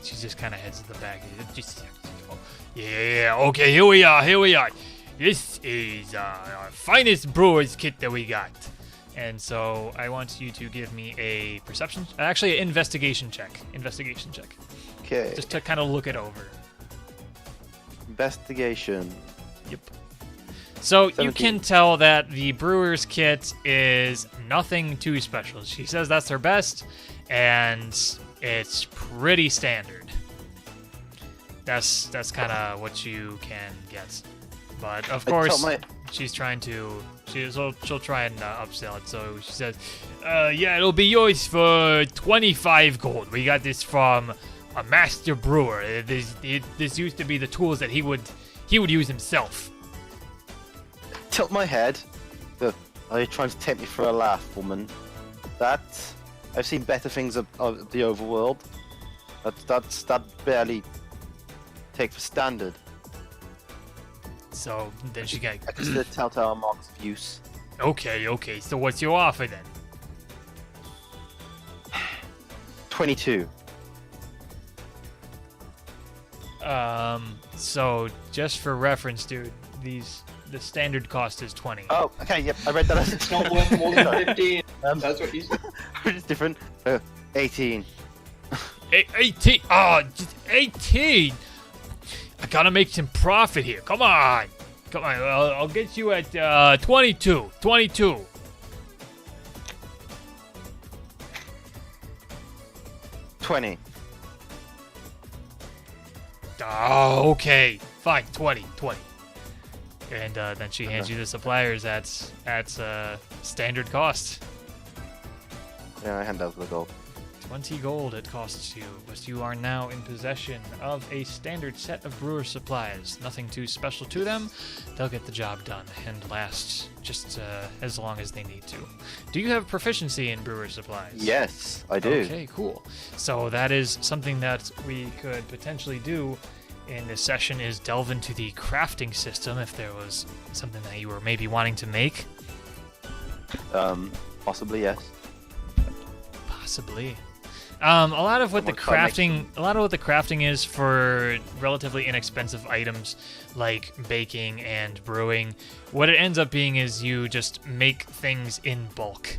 A: She just kind of heads to the back. Yeah. Okay, here we are. This is our finest brewer's kit that we got. And so I want you to give me a perception, actually an investigation check.
C: Okay.
A: Just to kind of look it over.
C: Investigation.
A: Yep. So you
C: 17.
A: can tell that the brewer's kit is nothing too special. She says that's her best, and it's pretty standard. That's kind of what you can get. But of course, she's trying to. She'll try and upsell it. So she says, "Yeah, it'll be yours for 25 gold. We got this from a master brewer. This used to be the tools that he would use himself."
C: Tilt my head. Are you trying to tempt me for a laugh, woman? I've seen better things of the overworld. That barely take for standard.
A: So then she got.
C: I consider telltale marks of use.
A: Okay. So what's your offer then?
C: 22.
A: So just for reference, dude, the standard cost is 20.
C: Oh, okay, yep, I read that.
D: It's not worth more than 15. That's what you said.
C: It's different. 18.
A: 18. Oh, just 18. I gotta make some profit here. Come on. I'll get you at 22.
C: 20.
A: Oh, okay. Fine. 20. And then she hands you the suppliers at standard cost.
C: Yeah, I hand over the gold.
A: 20 gold it costs you, but you are now in possession of a standard set of brewer supplies. Nothing too special to them. They'll get the job done and last just as long as they need to. Do you have proficiency in brewer supplies?
C: Yes, I do.
A: Okay, cool. So that is something that we could potentially do in this session, is delve into the crafting system if there was something that you were maybe wanting to make.
C: Possibly, yes.
A: Possibly. A lot of what the crafting is for relatively inexpensive items like baking and brewing, what it ends up being is you just make things in bulk,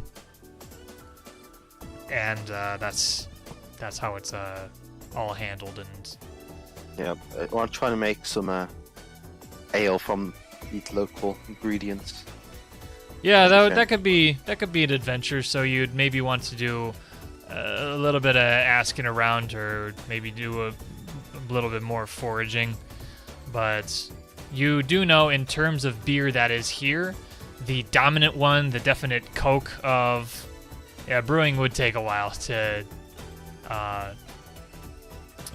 A: and that's how it's all handled. And
C: Yeah, I'm trying to make some ale from these local ingredients.
A: yeah, that could be an adventure. So you'd maybe want to do a little bit of asking around, or maybe do a little bit more foraging. But you do know, in terms of beer that is here, the dominant one, the definite Coke of brewing would take a while to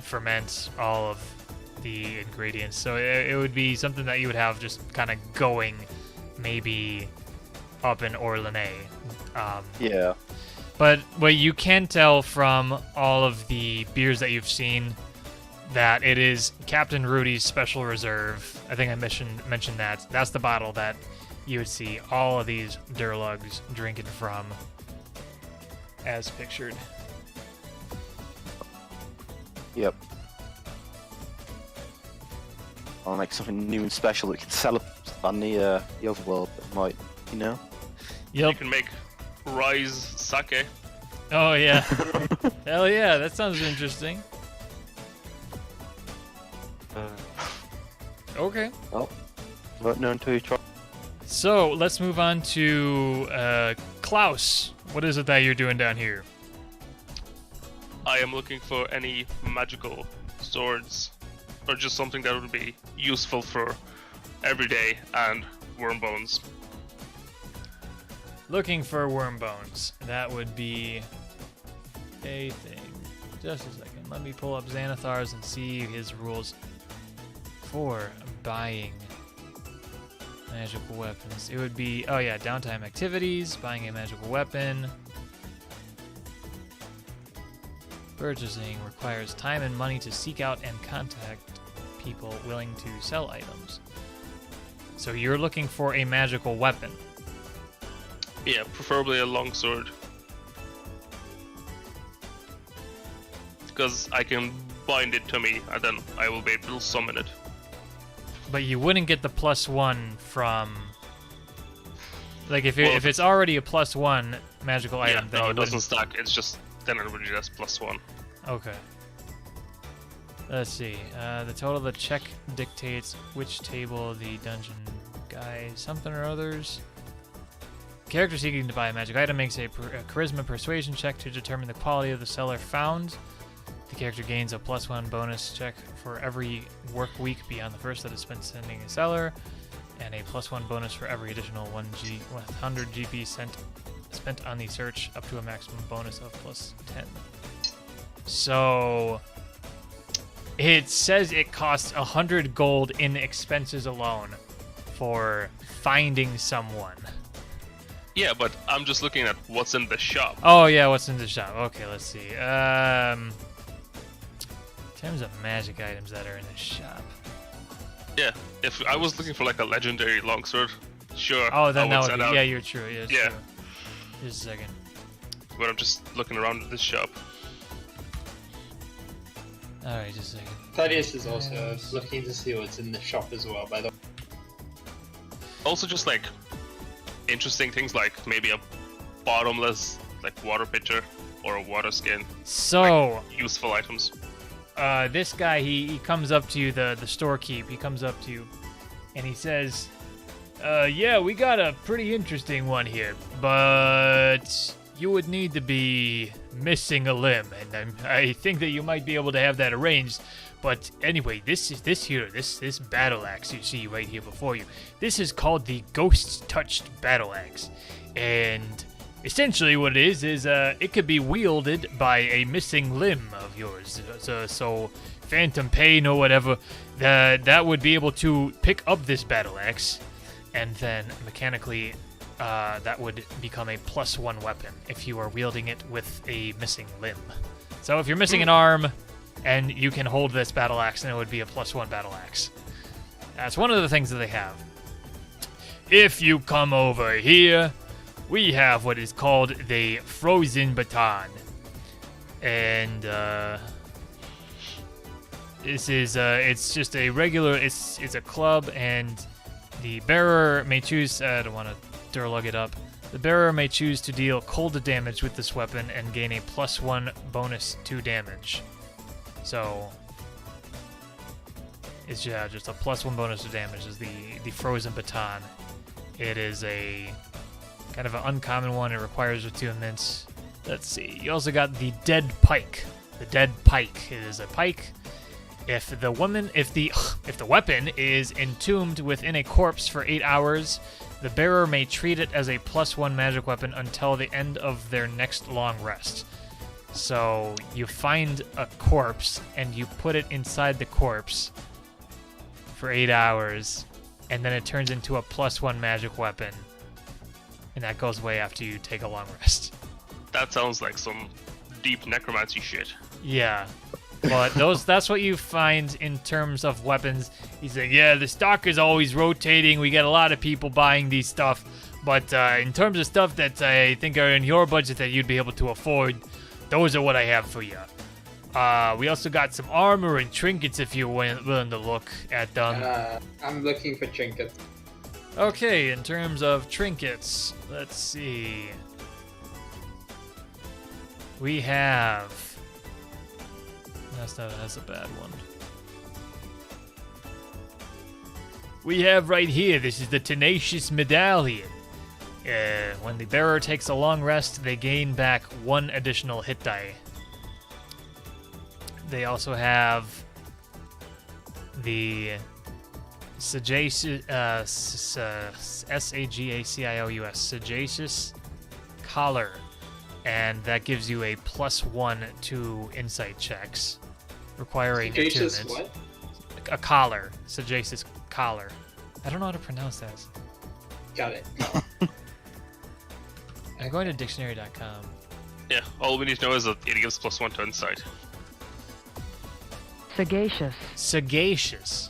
A: ferment all of the ingredients. So it would be something that you would have just kind of going maybe up in Orleans.
C: Yeah.
A: But what you can tell from all of the beers that you've seen, that it is Captain Rudy's Special Reserve. I think I mentioned that. That's the bottle that you would see all of these Dhergoloths drinking from, as pictured.
C: Yep. I'll make something new and special that we can sell on the overworld that might,
B: You
A: Yep.
B: can make Rise sake.
A: Oh, yeah. Hell yeah, that sounds interesting. Okay.
C: Well, not known until you try.
A: So, let's move on to Klaus. What is it that you're doing down here?
B: I am looking for any magical swords, or just something that would be useful for every day, and worm bones.
A: Looking for worm bones. That would be a thing. Just a second. Let me pull up Xanathar's and see his rules for buying magical weapons. It would be, oh yeah, downtime activities, buying a magical weapon. Purchasing requires time and money to seek out and contact people willing to sell items. So you're looking for a magical weapon.
B: Yeah, preferably a longsword. Because I can bind it to me, and then I will be able to summon it.
A: But you wouldn't get the +1 from... Like, if it's already a +1 magical item, then
B: no,
A: you
B: it doesn't
A: wouldn't...
B: stack. It's just, then it would be just +1.
A: Okay. Let's see. The total of the check dictates which table the dungeon guy something or others. Character seeking to buy a magic item makes a charisma persuasion check to determine the quality of the seller found. The character gains a +1 bonus check for every work week beyond the first that is spent sending a seller, and a +1 bonus for every additional 100 GP spent on the search, up to a maximum bonus of +10. So it says it costs 100 gold in expenses alone for finding someone.
B: Yeah, but I'm just looking at what's in the shop.
A: Oh yeah, what's in the shop? Okay, let's see. In terms of magic items that are in the shop.
B: Yeah, if I was looking for like a legendary longsword, sure.
A: Oh, then
B: I
A: that
B: set
A: would be.
B: out.
A: Yeah, you're true. Yeah,
B: Yeah.
A: true. Just a second.
B: But I'm just looking around this shop.
A: All right, just a second.
D: Thaddeus is also looking to see what's in the shop as well, by the way.
B: Also, just like interesting things like maybe a bottomless like water pitcher or a water skin.
A: So,
B: Useful items.
A: this guy, he comes up to you, the storekeep. He comes up to you, and he says, yeah, we got a pretty interesting one here, but you would need to be missing a limb, and I think that you might be able to have that arranged. But anyway, this battle axe you see right here before you, this is called the Ghost-Touched Battle Axe, and essentially what it is it could be wielded by a missing limb of yours. So Phantom Pain or whatever, that would be able to pick up this battle axe, and then mechanically that would become a +1 weapon if you are wielding it with a missing limb. So if you're missing an arm, and you can hold this battle axe, and it would be a +1 battle axe. That's one of the things that they have. If you come over here, we have what is called the Frozen Baton. And this is it's just a regular, it's a club, and the bearer may choose, I don't want to lug it up. The bearer may choose to deal cold damage with this weapon and gain a +1 bonus to damage. So it's just a +1 bonus to damage is the Frozen Baton. It is a kind of an uncommon one. It requires attunements. Let's see. You also got the Dead Pike. The Dead Pike. It is a pike. If the weapon is entombed within a corpse for 8 hours, the bearer may treat it as a +1 magic weapon until the end of their next long rest. So you find a corpse and you put it inside the corpse for 8 hours, and then it turns into a +1 magic weapon, and that goes away after you take a long rest.
B: That sounds like some deep necromancy shit.
A: Yeah, but that's what you find in terms of weapons. He's like, yeah, the stock is always rotating. We get a lot of people buying these stuff, but in terms of stuff that I think are in your budget that you'd be able to afford, those are what I have for you. We also got some armor and trinkets if you're willing to look at them.
D: I'm looking for trinkets.
A: Okay, in terms of trinkets, let's see. We have... That's a bad one. We have right here, this is the Tenacious Medallion. When the bearer takes a long rest, they gain back 1 additional hit die. They also have the Sagacious, Sagacious, Sagacious Collar, and that gives you a +1 to insight checks, requiring
D: Sagacious
A: attunement.
D: what?
A: A collar, Sagacious Collar. I don't know how to pronounce that.
D: Got it.
A: I'm going to dictionary.com.
B: Yeah, all we need to know is that it gives +1 to insight.
E: Sagacious.
A: Sagacious.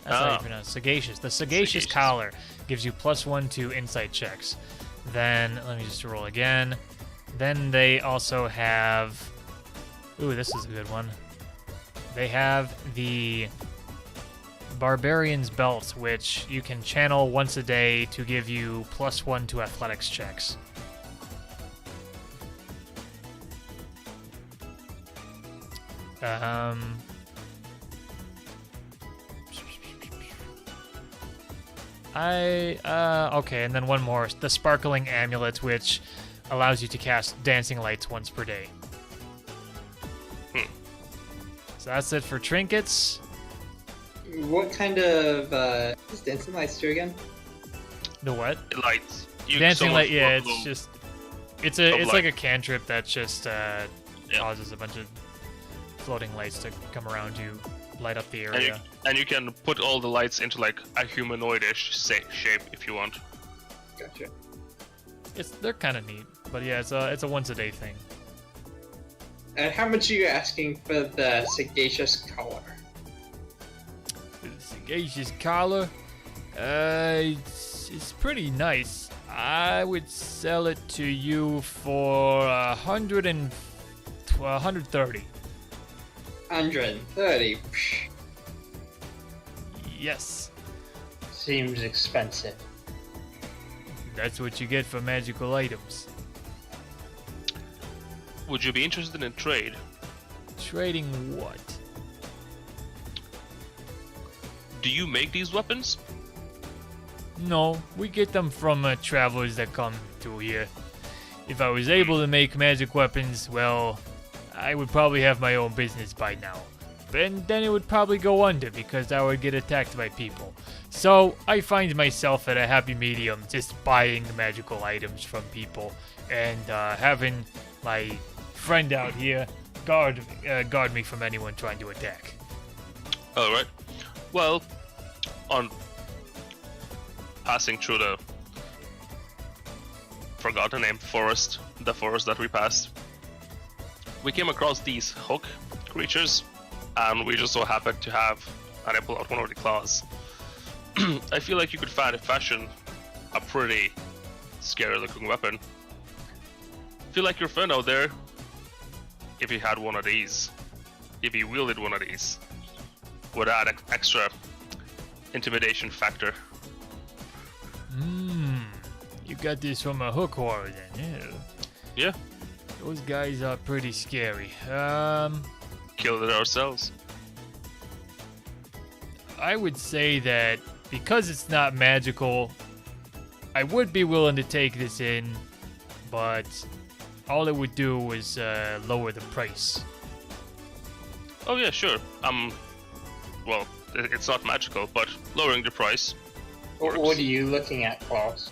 A: That's how you pronounce it. Sagacious. The Sagacious Collar gives you +1 to insight checks. Then, let me just roll again. Then they also have... Ooh, this is a good one. They have the Barbarian's Belt, which you can channel once a day to give you +1 to athletics checks. Okay, and then one more. The Sparkling Amulet, which allows you to cast Dancing Lights once per day. So that's it for trinkets.
D: What kind of does Dancing Lights do again?
A: The what?
B: Lights.
A: Dancing Light, yeah, it's
B: flow
A: just...
B: of
A: It's
B: light.
A: like a cantrip that just causes a bunch of floating lights to come around you, light up the area.
B: And you can put all the lights into like a humanoidish shape if you want.
D: Gotcha.
A: They're kind of neat, but yeah, it's a once a day thing.
D: And how much are you asking for the Sagacious Collar?
A: The Sagacious Collar, it's pretty nice. I would sell it to you for 130.
D: 130. Psh,
A: Yes,
D: seems expensive.
A: that's what you get for magical items.
B: Would you be interested in trade?
A: Trading what?
B: Do you make these weapons?
A: No, we get them from travelers that come through here. If I was able to make magic weapons, well, I would probably have my own business by now. And then it would probably go under because I would get attacked by people. So I find myself at a happy medium just buying magical items from people and having my friend out here guard me from anyone trying to attack.
B: Alright. Well, on passing through the forgotten name forest, the forest that we passed, we came across these hook creatures, and we just so happened to have, and I pull out one of the claws. I feel like you could fashion a pretty scary looking weapon. Feel like your friend out there, if he had one of these, if he wielded one of these, would add an extra intimidation factor.
A: You got this from a hook horror then, yeah.
B: Yeah,
A: Those guys are pretty scary.
B: killed it ourselves.
A: I would say that because it's not magical, I would be willing to take this in, but all it would do was lower the price.
B: Oh yeah, sure. Well, it's not magical, but lowering the price works.
D: What are you looking at, Klaus?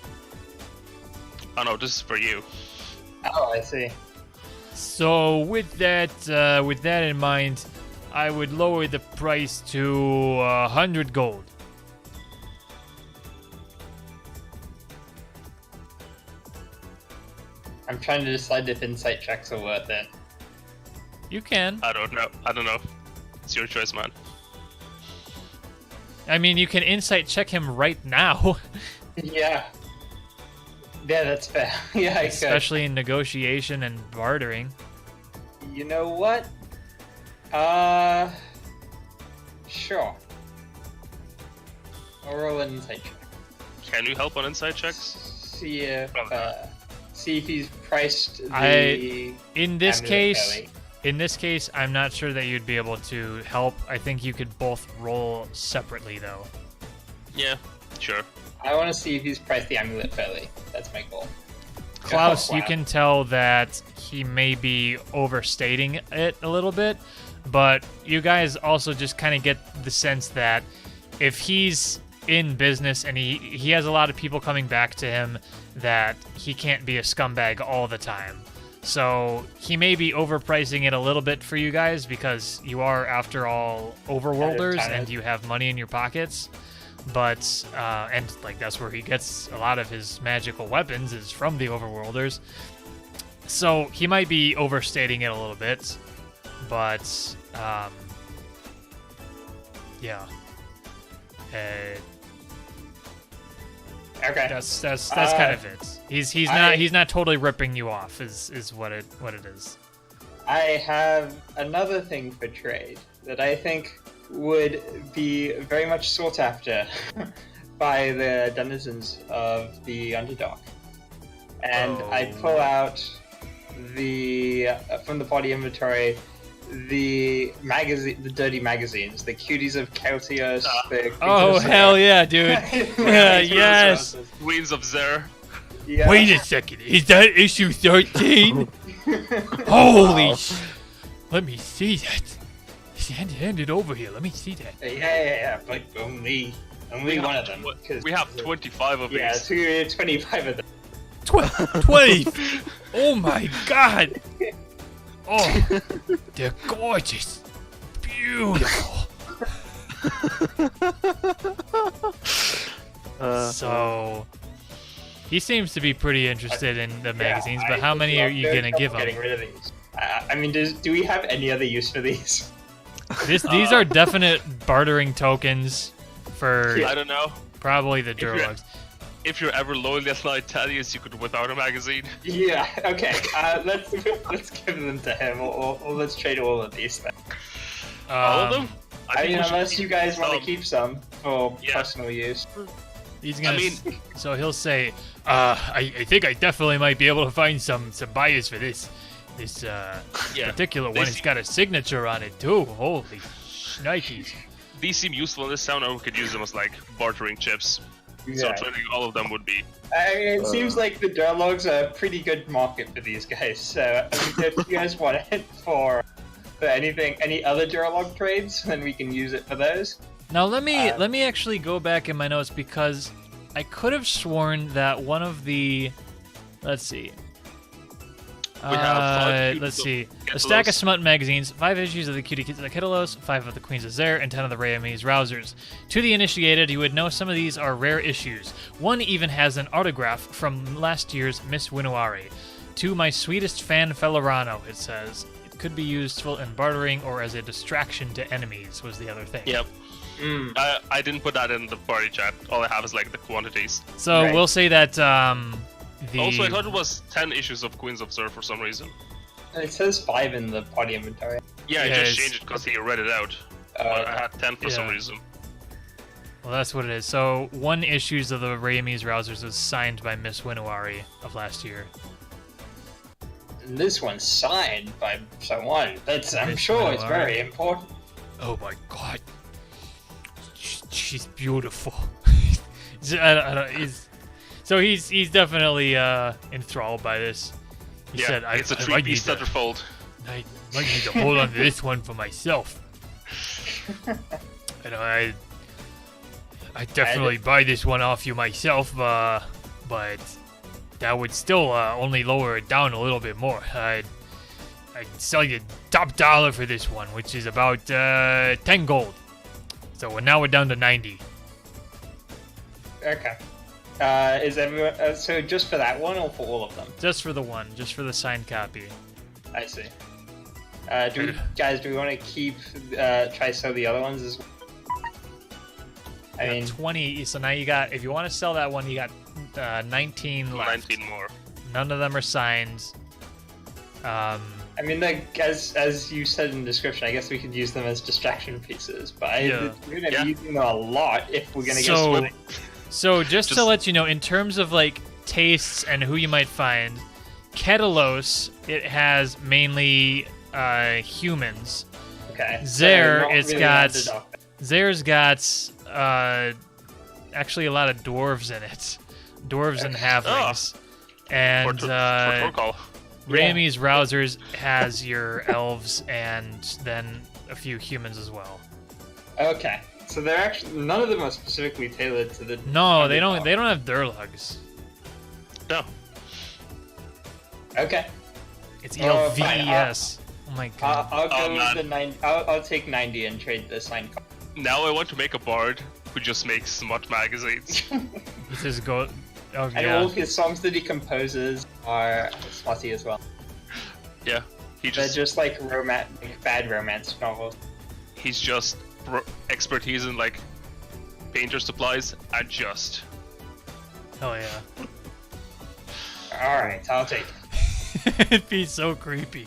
B: Oh no, this is for you.
D: Oh, I see.
A: So with that in mind, I would lower the price to 100 gold.
D: I'm trying to decide if insight checks are worth it.
A: You can.
B: I don't know. It's your choice, man.
A: I mean, you can insight check him right now,
D: Yeah. Yeah, that's fair. Yeah, I could.
A: especially in negotiation and bartering.
D: You know what? Sure. I'll roll an insight check.
B: Can you help on inside checks?
D: See if
B: Probably not.
D: see if he's priced the
A: In this
D: amulet
A: case,
D: belly.
A: I'm not sure that you'd be able to help. I think you could both roll separately, though.
B: Yeah, sure.
D: I want to see if he's priced the amulet fairly. That's my goal.
A: Klaus,
D: Oh, wow.
A: you can tell that he may be overstating it a little bit, but you guys also just kind of get the sense that if he's in business and he has a lot of people coming back to him, that he can't be a scumbag all the time. So he may be overpricing it a little bit for you guys because you are, after all, overworlders and you have money in your pockets. But, and like that's where he gets a lot of his magical weapons is from the overworlders. So he might be overstating it a little bit, but, yeah.
D: Okay.
A: That's kind of it. He's not totally ripping you off is what it is.
D: I have another thing for trade that I think would be very much sought after by the denizens of the Underdark. And I pull out from the body inventory the dirty magazines, the Cuties of Keltios.
A: Oh hell yeah, dude! Yes.
B: Queens of Zer.
D: Yeah.
A: Wait a second, is that issue 13? Holy sh! Let me see that. Hand it over here. Let me see that.
D: Yeah. But only one of them.
B: We have 25 of these.
D: Yeah, 25 of them.
A: 20. Oh my god. Oh, they're gorgeous. Beautiful. So, he seems to be pretty interested in the magazines, but how many are you going to give him?
D: Getting rid of these. I mean, do we have any other use for these?
A: These are definite bartering tokens for,
B: I don't know.
A: Probably the Dhergoloths.
B: If you're ever loyal as Thaddeus, you could whip out a magazine.
D: Yeah, okay. Let's give them to him, or let's trade all of these then.
B: All of them?
D: I mean, unless you guys want to keep some for personal use.
A: He's gonna. So he'll say, I think I definitely might be able to find some buyers for this. This particular one has got a signature on it too. Holy shnikes.
B: These seem useful in this town, or we could use them as like bartering chips. So trading all of them would be.
D: It seems like the Dhergoloths are a pretty good market for these guys. So I mean, if you guys want it for any other Dhergoloth trades, then we can use it for those.
A: Now let me actually go back in my notes because I could have sworn that one of the, let's see. Let's see. A stack of smut magazines, 5 issues of the Cutie Kids of the Kiddalos, 5 of the Queens of Zer, and 10 of the Reyamese Rousers. To the initiated, you would know some of these are rare issues. One even has an autograph from last year's Miss Winuari. To my sweetest fan Fellerano, it says. It could be useful in bartering or as a distraction to enemies, was the other thing.
B: Yep. I didn't put that in the party chat. All I have is like the quantities.
A: So we'll say that
B: Also, I thought it was 10 issues of Queens of Zer for some reason.
D: It says 5 in the party inventory.
B: Yeah, I just changed it because he read it out. But I had 10 for some reason.
A: Well, that's what it is. So, 1 issues of the Reyamese Rousers was signed by Miss Winuari of last year.
D: And this one's signed by someone. I'm sure it's very important.
A: Oh my god. She's beautiful. So he's definitely enthralled by this. He said,
B: it's a 3-piece centerfold.
A: I might need to hold on to this one for myself. And I definitely buy this one off you myself, but that would still only lower it down a little bit more. I'd sell you top dollar for this one, which is about 10 gold. So now we're down to 90.
D: Okay. Is everyone so just for that one or for all of them?
A: Just for the one, just for the signed copy.
D: I see. Do we want to keep try sell the other ones as well? I mean
A: 20. So now you got, if you want to sell that one, you got 19 left.
B: 19 more.
A: None of them are signed.
D: I mean, like, as you said in the description, I guess we could use them as distraction pieces, but we're going to be using them a lot if we're going to get split.
A: So just to let you know, in terms of like tastes and who you might find, Kedalos, it has mainly humans.
D: Okay.
A: Zer, Zer's got actually a lot of dwarves in it. Dwarves and halflings. And
B: for Thorkal.
A: Reyam's Rousers has your elves and then a few humans as well.
D: Okay, so they're actually none of them are specifically tailored to the.
A: No, they don't. They don't have Dhergoloths.
B: No.
D: Okay.
A: It's
D: Oh, fine,
A: ELVES. Oh my god.
D: I'll go
B: Oh,
D: with
B: man.
D: the 90. I'll take 90 and trade the sign card.
B: Now I want to make a bard who just makes smut magazines.
A: This is go. Oh
D: And
A: yeah.
D: all of his songs that he composes are slutty as well.
B: Yeah,
D: They're just like bad romance novels.
B: he's just expertise in like painter supplies and just.
A: Hell yeah.
D: All right, I'll take it.
A: It'd be so creepy.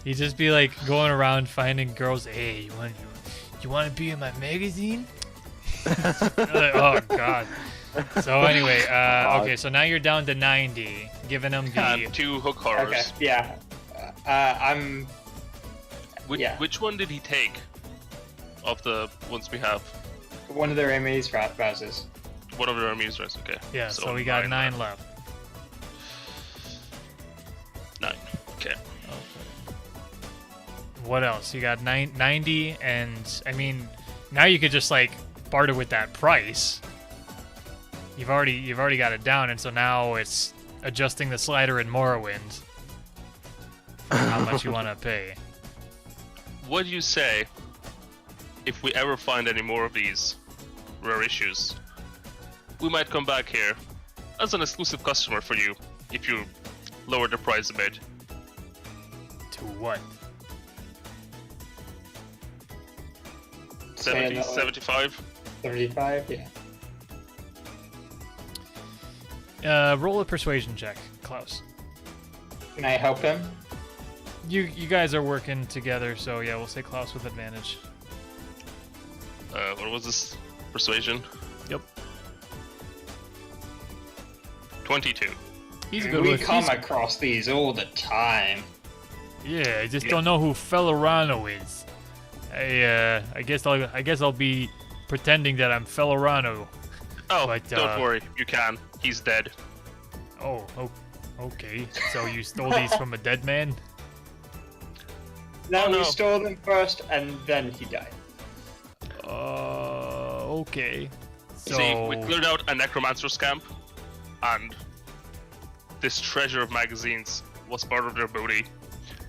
A: He'd just be like going around finding girls. Hey, you want to be in my magazine? Like, oh god. So anyway, okay. So now you're down to 90, giving him the.
B: And 2 hook horrors.
D: Okay, yeah. I'm. yeah.
B: Which one did he take? Of the ones we have,
D: One of the Remy's Rousers.
B: one of the armies, right? Okay.
A: Yeah. So we got 9 left.
B: 9. Okay.
A: What else? You got 90, and I mean, now you could just like barter with that price. You've already got it down, and so now it's adjusting the slider in Morrowind. For how much you want to pay?
B: What do you say if we ever find any more of these rare issues? We might come back here as an exclusive customer for you if you lower the price a bit.
A: To what?
B: 70,
D: that way.
B: 75?
D: 35, yeah.
A: Roll a persuasion check, Klaus.
D: Can I help him?
A: You guys are working together, so yeah, we'll say Klaus with advantage.
B: What was this? Persuasion?
A: Yep.
B: 22.
A: He's good
D: We
A: with.
D: come across these all the time.
A: Yeah, I just
B: Yeah.
A: don't know who Felorano is. I guess I'll be pretending that I'm Felorano.
B: Oh,
A: But,
B: don't worry, you can. He's dead.
A: Oh, okay. So you stole these from a dead man?
D: No,
B: Oh, no.
D: we stole them first, and then he died.
A: Okay. So
B: See, we cleared out a necromancer's camp, and this treasure of magazines was part of their booty.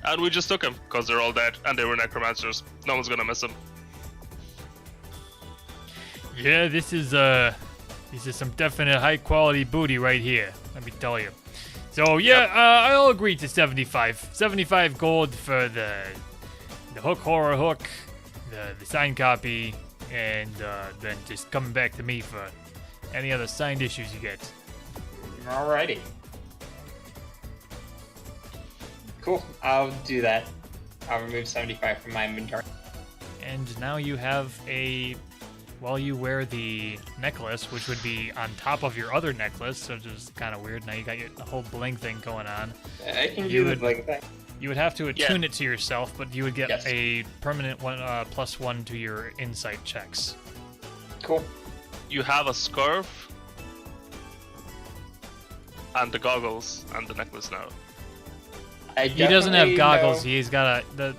B: And we just took them, because they're all dead, and they were necromancers. No one's gonna miss them.
A: yeah, this is some definite high quality booty right here. Let me tell you. So yeah, I'll agree to 75. 75 gold for the hook horror hook, the signed copy, and then just coming back to me for any other signed issues you get.
D: Alrighty. Cool, I'll do that. I'll remove 75 from my inventory.
A: And now you have you wear the necklace, which would be on top of your other necklace, so just kind of weird. Now you got the whole bling thing going on.
D: I can
A: You
D: do
A: would-
D: the bling thing.
A: You would have to attune it to yourself, but you would get
D: Yes.
A: a permanent one, +1 to your insight checks.
D: Cool.
B: You have a scarf, and the goggles, and the necklace now.
A: He doesn't have
D: definitely
A: goggles.
D: know-
A: He's got the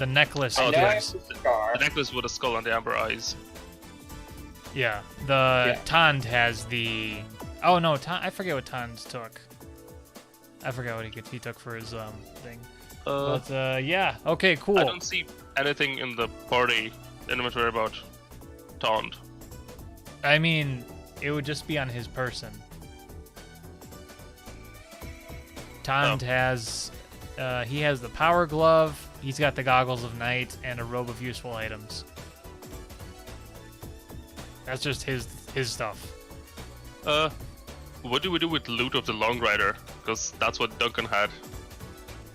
A: necklace.
D: I
B: Oh,
D: know I
A: gives-
D: have the scar.
B: The necklace with a skull and the amber eyes.
A: Yeah, the
D: Yeah.
A: Tand has the. Oh no, I forget what Tand took. I forgot what he took for his thing. But yeah, okay, cool.
B: I don't see anything in the party inventory about Taunt.
A: I mean, it would just be on his person. Tand has, he has the power glove. He's got the goggles of night and a robe of useful items. That's just his stuff.
B: What do we do with loot of the Long Rider? Because that's what Duncan had.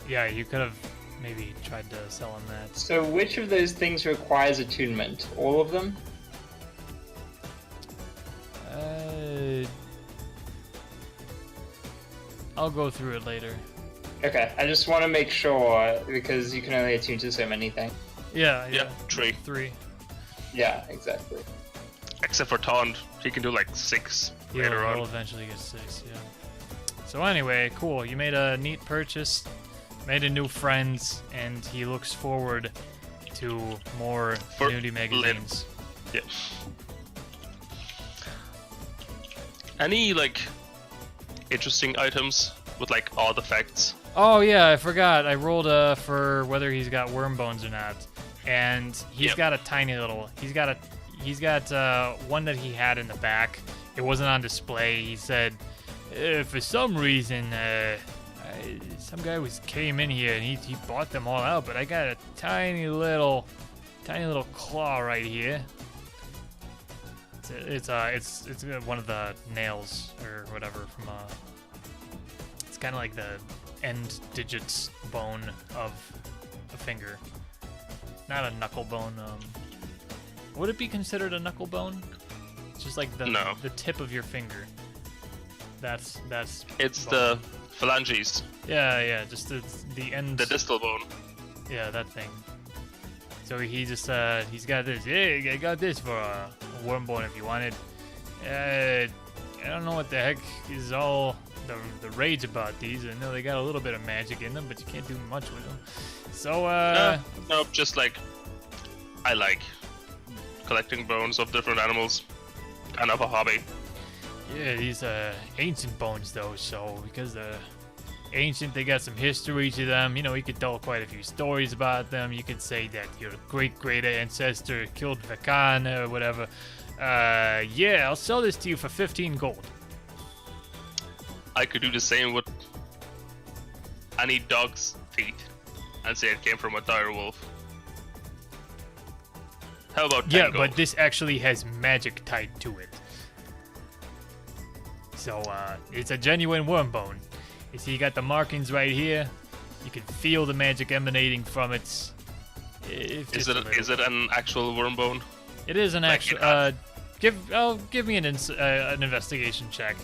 A: Yeah, you could have maybe tried to sell him that.
D: So which of those things requires attunement? All of them?
A: I'll go through it later.
D: Okay, I just want to make sure, because you can only attune to so many things.
A: Yeah,
B: Yeah, 3.
A: 3.
D: Yeah, exactly.
B: Except for Taunt, he can do like 6
A: He'll
B: later on.
A: eventually get 6, yeah. So anyway, cool. You made a neat purchase, made a new friend, and he looks forward to more nudie magazines.
B: Yeah. Any like interesting items with like odd effects?
A: Oh yeah, I forgot. I rolled for whether he's got worm bones or not, and he's got a tiny little. He's got one that he had in the back. It wasn't on display. He said, for some reason, some guy came in here and he bought them all out, but I got a tiny little claw right here. It's one of the nails or whatever from it's kind of like the end digits bone of a finger, not a knuckle bone. Would it be considered a knuckle bone? It's just like the tip of your finger. That's
B: It's
A: bone.
B: the phalanges.
A: Yeah, just the end.
B: The distal bone.
A: Yeah, that thing. So he just he's got this. Hey, I got this for a worm bone if you want it. I don't know what the heck is all the rage about these. I know they got a little bit of magic in them, but you can't do much with them. So
B: no, just like I like collecting bones of different animals. Kind of a hobby.
A: Yeah, these ancient bones though. So because ancient, they got some history to them. You know, you could tell quite a few stories about them. You could say that your great ancestor killed Vakan or whatever. Yeah, I'll sell this to you for 15 gold.
B: I could do the same with any dog's teeth and say it came from a dire wolf. How about 10
A: Yeah,
B: gold?
A: but this actually has magic tied to it. So, it's a genuine worm bone. You see, you got the markings right here. You can feel the magic emanating from it.
B: Is it an actual worm bone?
A: It is an
B: Like
A: actual.
B: it
A: Give me an investigation check.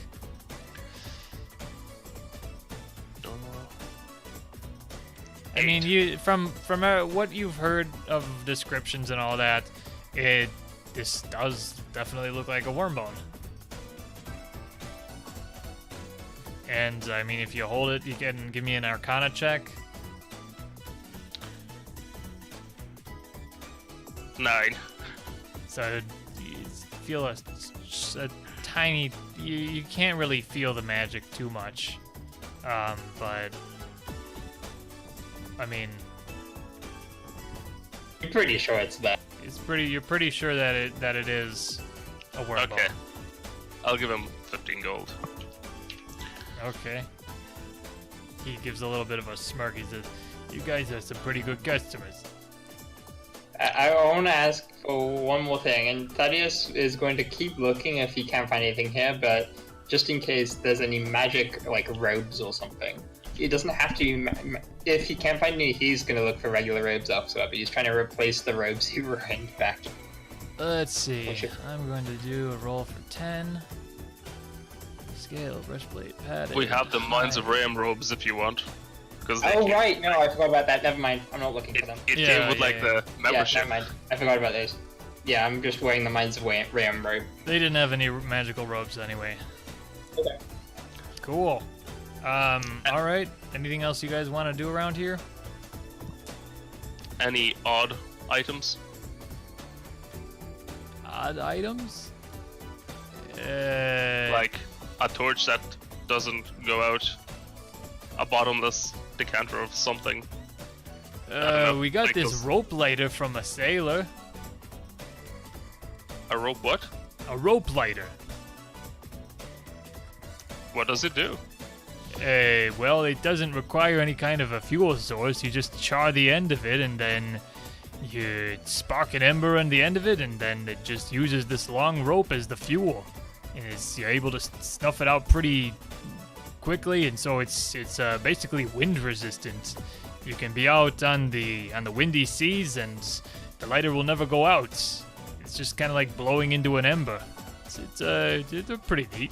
A: I mean, you from what you've heard of descriptions and all that, this does definitely look like a worm bone. And I mean, if you hold it, you can give me an Arcana check.
B: 9.
A: So you feel a tiny. You can't really feel the magic too much, but I mean,
D: I'm pretty sure it's that.
A: You're pretty sure that it is a worm bone.
B: Okay. I'll give him 15 gold.
A: Okay. He gives a little bit of a smirk. He says, "You guys are some pretty good customers."
D: I want to ask for one more thing, and Thaddeus is going to keep looking if he can't find anything here, but just in case there's any magic, like robes or something. It doesn't have to be... if he can't find any, he's going to look for regular robes elsewhere, but he's trying to replace the robes he were in back.
A: Let's see. I'm going to do a roll for 10. Scale, breastplate, padding.
B: We have the Mines of Reyam robes if you want.
D: Oh, right. No, I forgot about that. Never mind. I'm not looking for them.
B: It came with the membership.
D: Yeah, never mind. I forgot about those. Yeah, I'm just wearing the Mines of Reyam robe.
A: They didn't have any magical robes anyway.
D: Okay.
A: Cool. All right. Anything else you guys want to do around here?
B: Any odd items?
A: Odd items?
B: Like a torch that doesn't go out. A bottomless decanter of something.
A: We got
B: like
A: this
B: those-
A: rope lighter from a sailor.
B: A rope what?
A: A rope lighter.
B: What does it do?
A: Well, it doesn't require any kind of a fuel source. You just char the end of it, and then you spark an ember on the end of it, and then it just uses this long rope as the fuel. And you're able to snuff it out pretty quickly, and so it's basically wind resistant. You can be out on the windy seas, and the lighter will never go out. It's just kind of like blowing into an ember. It's pretty neat.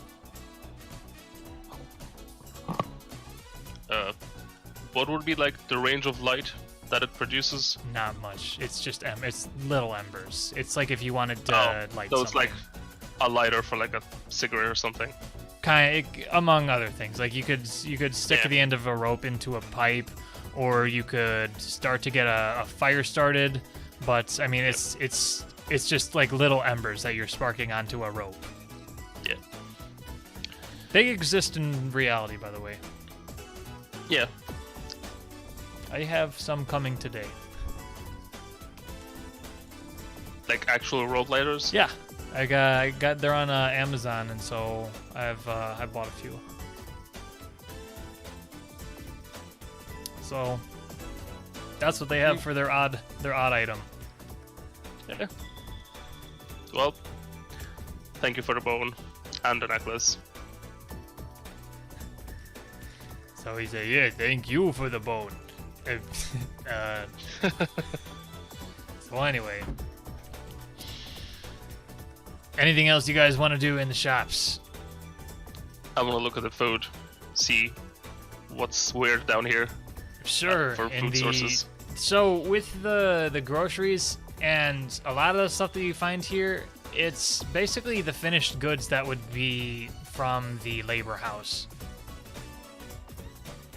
B: What would be like the range of light that it produces?
A: Not much. It's just it's little embers. It's like if you wanted to light
B: so it's
A: something.
B: like a lighter for like a cigarette or something.
A: among other things. Like you could stick the end of a rope into a pipe, or you could start to get a fire started. But I mean, it's just like little embers that you're sparking onto a rope.
B: Yeah.
A: They exist in reality, by the way.
B: Yeah.
A: I have some coming today.
B: Like actual rope lighters?
A: Yeah, I got they're on Amazon, and so I bought a few. So that's what they have for their odd item.
B: Yeah. Well, thank you for the bone and the necklace.
A: So he said, "Yeah, thank you for the bone." So anyway, anything else you guys want to do in the shops?
B: I want to look at the food, see what's weird down here.
A: Sure.
B: For food sources.
A: So with the groceries and a lot of the stuff that you find here, it's basically the finished goods that would be from the labor house.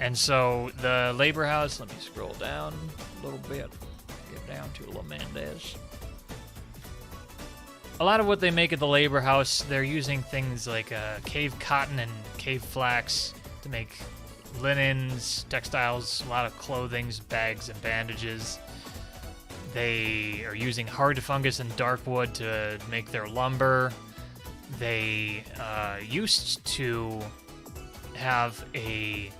A: And so the labor house, let me scroll down a little bit, get down to La Mendes. A lot of what they make at the labor house, they're using things like cave cotton and cave flax to make linens, textiles, a lot of clothing, bags, and bandages. They are using hard fungus and dark wood to make their lumber. They used to have a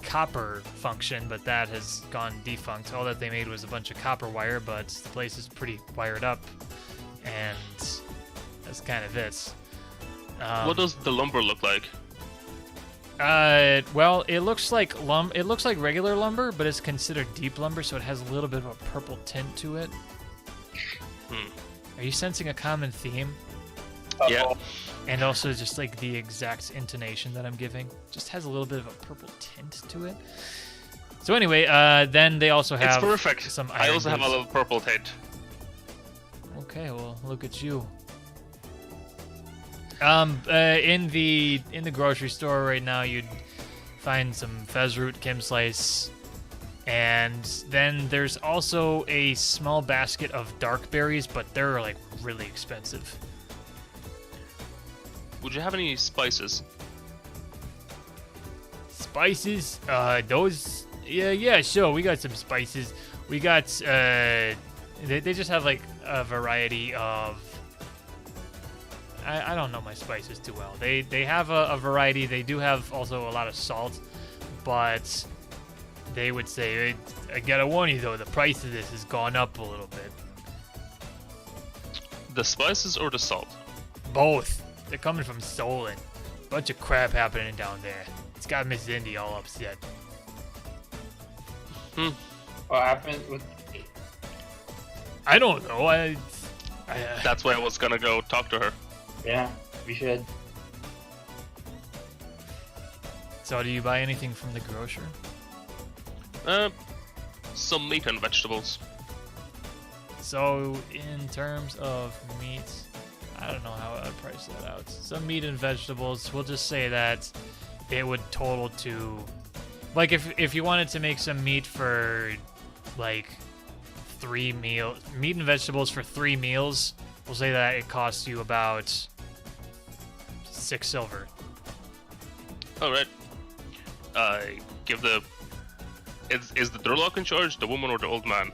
A: copper function, but that has gone defunct. All that they made was a bunch of copper wire, but the place is pretty wired up, and that's kind of it.
B: What does the lumber look like?
A: Well, it looks like It looks like regular lumber, but it's considered deep lumber, so it has a little bit of a purple tint to it. Are you sensing a common theme?
B: Yeah.
A: And also just like the exact intonation that I'm giving. Just has a little bit of a purple tint to it. So anyway, then they also have
B: It's perfect.
A: some
B: I
A: iron
B: also have a
A: goods.
B: little purple tint.
A: Okay, well, look at you. In the grocery store right now, you'd find some fez root, kim slice, and then there's also a small basket of dark berries, but they're like really expensive.
B: Would you have any spices?
A: Spices? Those? Yeah, sure. We got some spices. We got, they just have like a variety of. I don't know my spices too well. They have a variety. They do have also a lot of salt, but they would say, I gotta warn you though, the price of this has gone up a little bit.
B: The spices or the salt?
A: Both. They're coming from Solen. Bunch of crap happening down there. It's got Miss Indy all upset.
D: What happened with?
A: I don't know. I
B: That's why I was gonna go talk to her.
D: Yeah, we should.
A: So do you buy anything from the grocer?
B: Some meat and vegetables.
A: So in terms of meat, I don't know how I'd price that out. Some meat and vegetables, we'll just say that it would total to, like if you wanted to make some meat for like meat and vegetables for 3 meals, we'll say that it costs you about 6 silver.
B: Alright. Give the... Is the Dhergoloth in charge, the woman or the old man?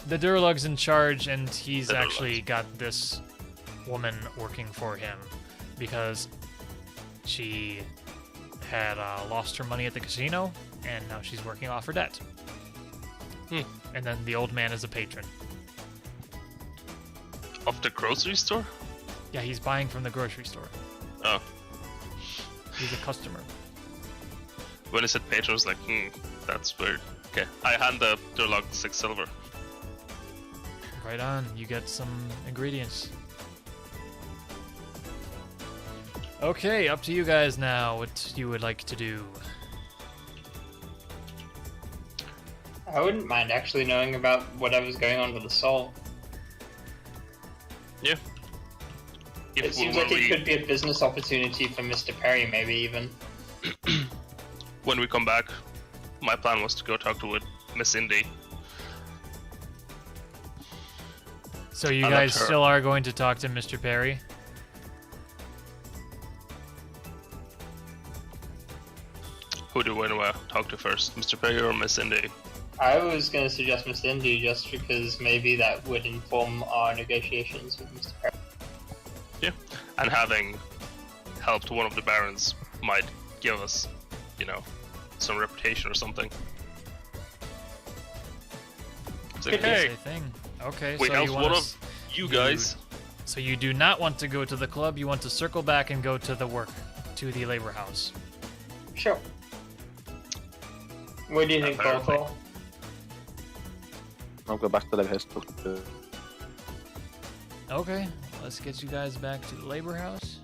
A: The Dhergoloth's in charge, and he's
B: The
A: actually
B: Dhergoloth.
A: got this woman working for him because she had lost her money at the casino, and now she's working off her debt. And then the old man is a patron.
B: Of the grocery store?
A: Yeah, he's buying from the grocery store.
B: Oh.
A: He's a customer.
B: When I said patron, I was like, that's weird. Okay, I hand the Dhergoloth 6 silver.
A: Right on, you get some ingredients. Okay, up to you guys now, what you would like to do.
D: I wouldn't mind actually knowing about whatever's going on with the soul.
B: Yeah.
D: It seems like it could be a business opportunity for Mr. Perry, maybe even.
B: When we come back, my plan was to go talk to Miss Indy.
A: So you guys still are going to talk to Mr. Perry?
B: Who do we want to talk to first, Mr. Perry or Miss Indy?
D: I was going to suggest Miss Indy just because maybe that would inform our negotiations with Mr. Perry.
B: Yeah, and having helped one of the barons might give us, some reputation or something. It's like, hey,
A: Okay,
B: we
A: so
B: helped
A: you
B: one of you guys.
A: So you do not want to go to the club. You want to circle back and go to the labor house.
D: Sure. What do you think, Thorkal?
C: I'll go back to the labor house.
A: Okay, let's get you guys back to the labor house.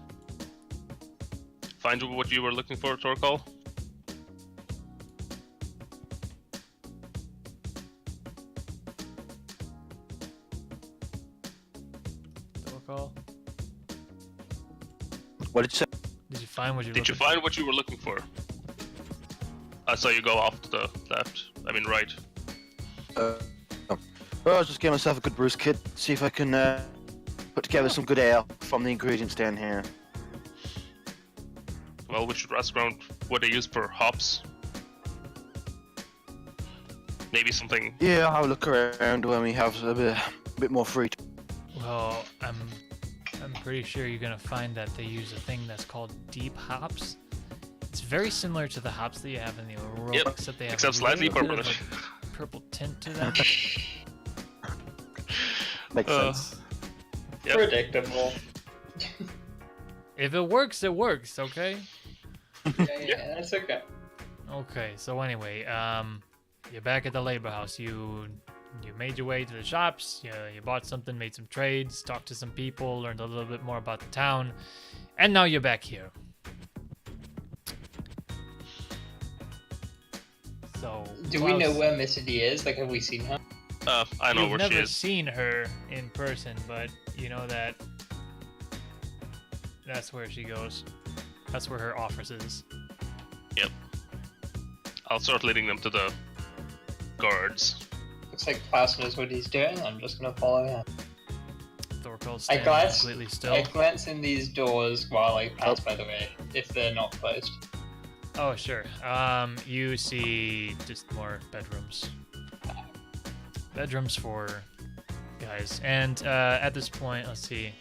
B: Find what you were looking for, Thorkal.
A: Thorkal,
C: What did you say?
A: did you find what you?
B: Did you find what you were looking for? I saw you go off to the left. I mean, right.
C: Well, I'll just get myself a good brews kit, see if I can put together some good ale from the ingredients down here.
B: Well, we should ask around what they use for hops. Maybe something.
C: Yeah, I'll look around when we have a bit more free time.
A: Well, I'm pretty sure you're gonna find that they use a thing that's called deep hops. It's very similar to the hops that you have in the overworld,
B: Yep,
A: except they have
B: except
A: a
B: slightly
A: little bit of
B: purplish.
A: a purple tint to them.
C: Makes sense.
B: Yep.
D: Predictable.
A: If it works, it works. Okay.
D: Yeah, that's okay.
A: Okay. So anyway, you're back at the labor house. You made your way to the shops. You bought something, made some trades, talked to some people, learned a little bit more about the town, and now you're back here. So,
D: Do we know where Miss Indy is? Like, have we seen her?
B: I know
A: You've
B: where she
A: never
B: is.
A: seen her in person, but you know that that's where she goes. That's where her office is.
B: Yep. I'll start leading them to the guards.
D: Looks like Klaus knows what he's doing. I'm just gonna follow him.
A: Thorkal's
D: I
A: standing completely still.
D: glance in these doors while I pass, by the way, if they're not closed.
A: Oh, sure. You see just more bedrooms. Bedrooms for guys. And at this point, let's see.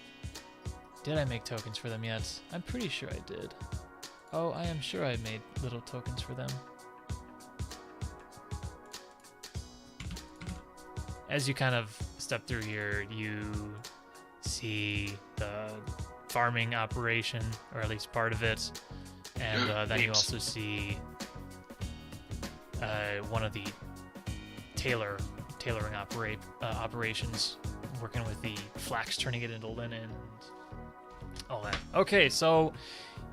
A: Did I make tokens for them yet? I'm pretty sure I did. Oh, I am sure I made little tokens for them. As you kind of step through here, you see the farming operation, or at least part of it. And then you also see one of the tailoring operations, working with the flax, turning it into linen, and all that. Okay, so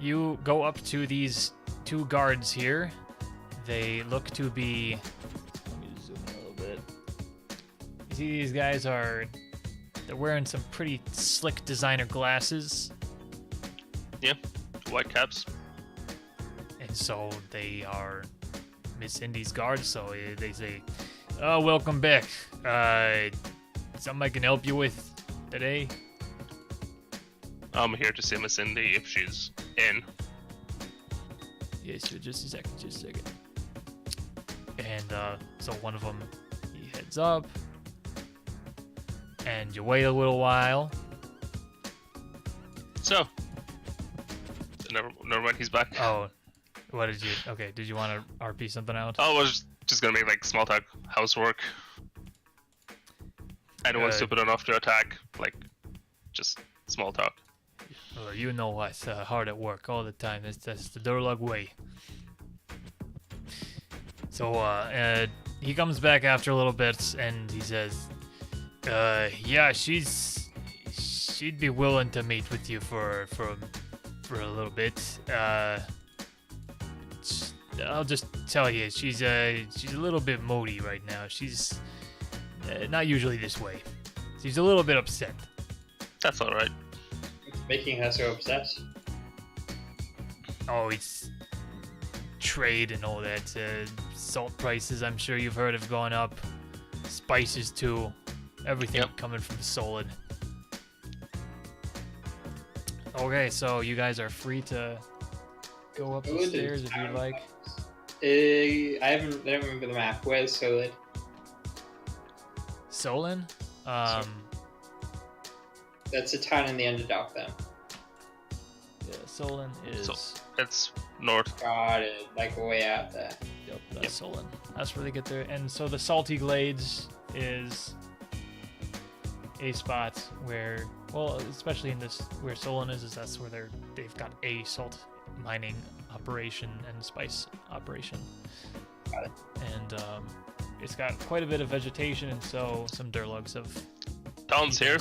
A: you go up to these two guards here. They look to be. Let me zoom in a little bit. You see, these guys they're wearing some pretty slick designer glasses.
B: Yeah, white caps.
A: And so they are Miss Indy's guards, so they say, "Oh, welcome back. Something I can help you with today?"
B: I'm here to see Miss Indy if she's in.
A: Yes, sir, just a second. And so one of them, he heads up, and you wait a little while.
B: So, never mind, he's back.
A: Oh, what did you? Okay, did you want to RP something out?
B: I was just gonna make like small talk housework. Anyone stupid enough to attack, like, just small talk.
A: Well, you know what's hard at work all the time. That's the Dhergoloth way. So he comes back after a little bit and he says, "Yeah, she'd be willing to meet with you for a little bit. I'll just tell you, she's a little bit moody right now. She's not usually this way. She's a little bit upset."
B: That's all right.
D: making her so upset?
A: Oh, it's trade and all that. Salt prices, I'm sure you've heard, have gone up. Spices too. Everything coming from Solen. Okay, so you guys are free to go up the stairs if you'd like.
D: I don't remember the map. Where's Solen?
A: Solen?
D: That's a town in the Underdark then.
A: Yeah, Solen is...
B: So it's north.
D: Got it, like way out there.
A: Yep, that's Solen. That's where they get there. And so the Salty Glades is a spot where, well, especially in this, where Solen is that's where they've got a salt mining operation and spice operation.
D: Got it.
A: And it's got quite a bit of vegetation, and so some Dhergoloths have...
B: Tom's here.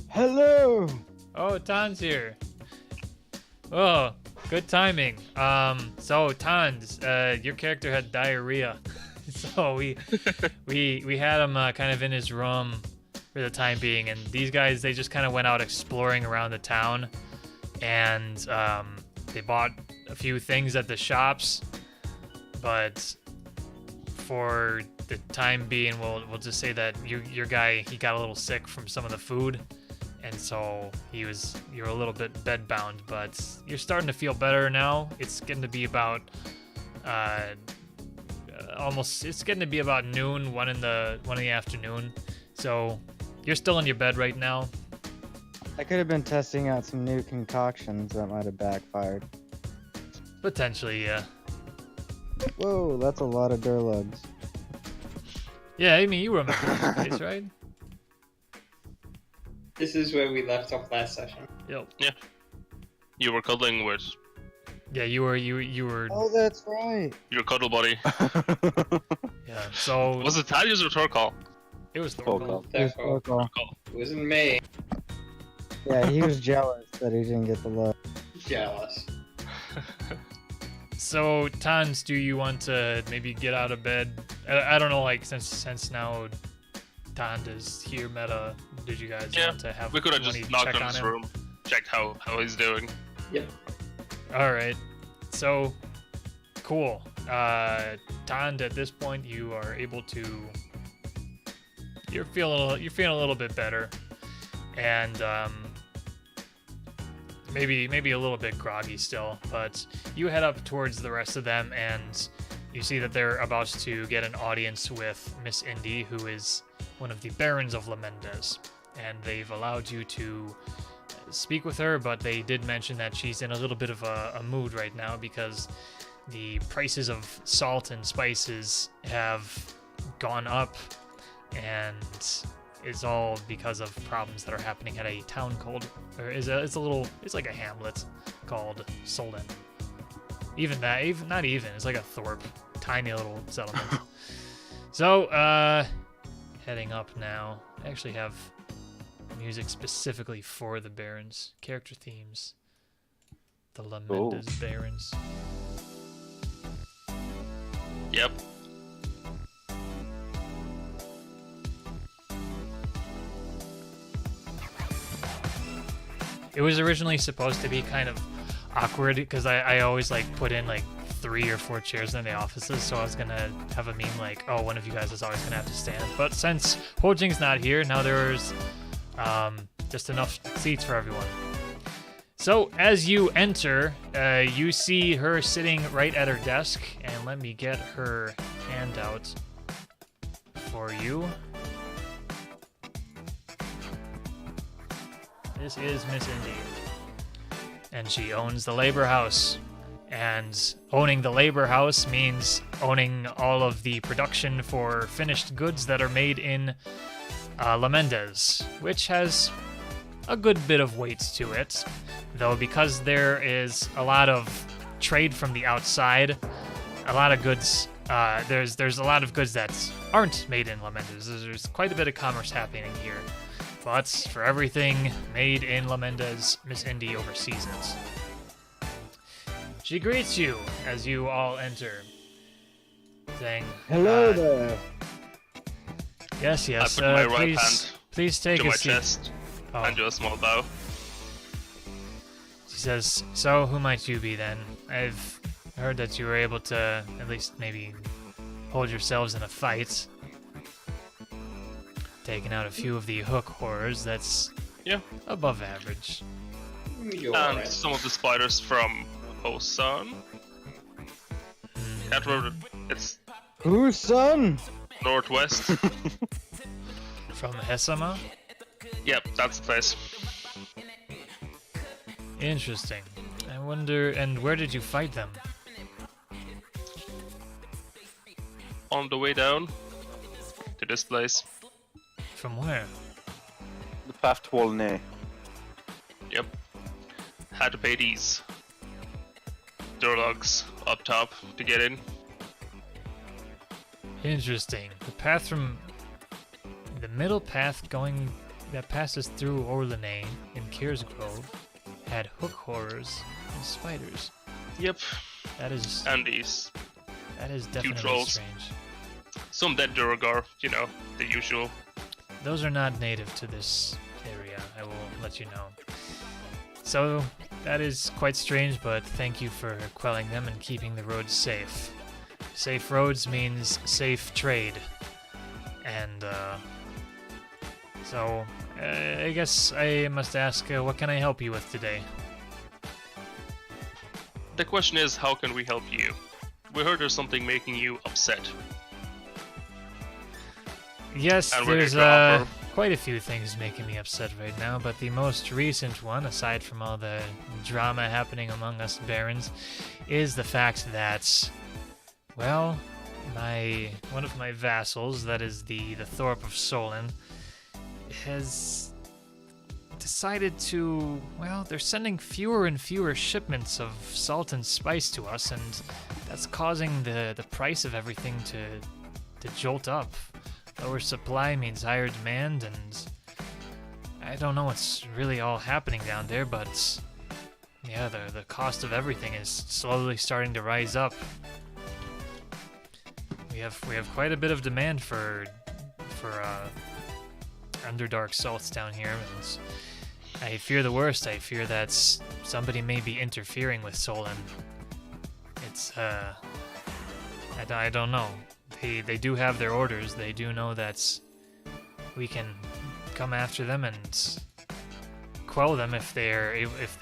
E: Hello!
A: Oh, Tan's here. Oh, good timing. So Tans, your character had diarrhea, so we had him kind of in his room for the time being, and these guys, they just kind of went out exploring around the town, and they bought a few things at the shops, but for the time being, we'll just say that your guy, he got a little sick from some of the food. And so you're a little bit bedbound, but you're starting to feel better now. It's getting to be about it's getting to be about noon, one in the afternoon. So you're still in your bed right now.
E: I could have been testing out some new concoctions that might have backfired.
A: Potentially, yeah.
E: Whoa, that's a lot of Dhergoloths.
A: Yeah, I mean, you remember this place, right?
D: This is where we left off last session.
A: Yep.
B: Yeah. You were cuddling with
A: Yeah, you were.
E: Oh, that's right.
B: your cuddle buddy.
A: Yeah. So
B: Was it Thaddeus or Thorkal?
A: it was
C: Thorkal.
A: Thorkal.
E: It was
D: Therefore,
E: Thorkal.
D: it wasn't me.
E: Yeah, he was jealous that he didn't get the love.
D: Jealous.
A: So Tans, do you want to maybe get out of bed? I don't know, like since now Tand is here, meta. Did you guys want to have?
B: We could have
A: want
B: just
A: to
B: knocked
A: check
B: on his
A: him?
B: room, checked how he's doing.
D: Yep.
A: All right. So cool. Tand, at this point, you are able to. You're feeling a little bit better, and maybe a little bit groggy still. But you head up towards the rest of them, and you see that they're about to get an audience with Miss Indy, who is one of the barons of Mendes, and they've allowed you to speak with her, but they did mention that she's in a little bit of a mood right now because the prices of salt and spices have gone up, and it's all because of problems that are happening at a town called, it's like a hamlet called Solen. It's like a thorp, tiny little settlement. So, heading up now. I actually have music specifically for the Barons. Character themes. The Mendes Barons.
B: Yep.
A: It was originally supposed to be kind of awkward because I always like put in like 3 or 4 chairs in the offices, so I was gonna have a meme like, oh, one of you guys is always gonna have to stand. But since Hojing's not here, now there's just enough seats for everyone. So as you enter, you see her sitting right at her desk, and let me get her handout for you. This is Miss Indy, and she owns the Labor House. And owning the Labor House means owning all of the production for finished goods that are made in Mendes, which has a good bit of weight to it. Though because there is a lot of trade from the outside, a lot of goods, there's a lot of goods that aren't made in Mendes. There's quite a bit of commerce happening here. But for everything made in Mendes, Miss Indy oversees it. She greets you as you all enter, saying,
E: Hello there.
A: Yes,
B: I put my right hand
A: please take
B: to
A: a
B: my
A: seat.
B: chest
A: Oh.
B: and do a small bow.
A: She says, "So, who might you be then? I've heard that you were able to at least maybe hold yourselves in a fight. Taking out a few of the hook horrors, that's
B: Yeah.
A: above average."
D: You're
B: And
D: right.
B: some of the spiders from Hosan. Can't remember. It's
E: Whose son?
B: northwest.
A: From Hesama?
B: Yep, that's the place.
A: Interesting. I wonder, and where did you fight them?
B: On the way down to this place.
A: From where?
C: The path to Olney.
B: Yep. Had to pay these Durlogs up top to get in.
A: Interesting. The path from the middle path going that passes through Orlene in Kiersgrove had hook horrors and spiders.
B: Yep.
A: That is
B: And these.
A: definitely
B: trolls.
A: strange.
B: Some dead Durgar, you know, the usual.
A: Those are not native to this area, I will let you know. So, that is quite strange, but thank you for quelling them and keeping the roads safe. Safe roads means safe trade. And, so, I guess I must ask, what can I help you with today?
B: The question is, how can we help you? We heard there's something making you upset.
A: Yes,
B: And we're
A: there's
B: here to offer.
A: quite a few things making me upset right now, but the most recent one, aside from all the drama happening among us barons, is the fact that, well, one of my vassals, that is the Thorpe of Solen, has decided to, well, they're sending fewer and fewer shipments of salt and spice to us, and that's causing the price of everything to jolt up. Lower supply means higher demand, and I don't know what's really all happening down there, but yeah, the cost of everything is slowly starting to rise up. We have quite a bit of demand for Underdark salts down here, and I fear the worst. I fear that somebody may be interfering with Solen. It's I don't know. They do have their orders. They do know that we can come after them and quell them if they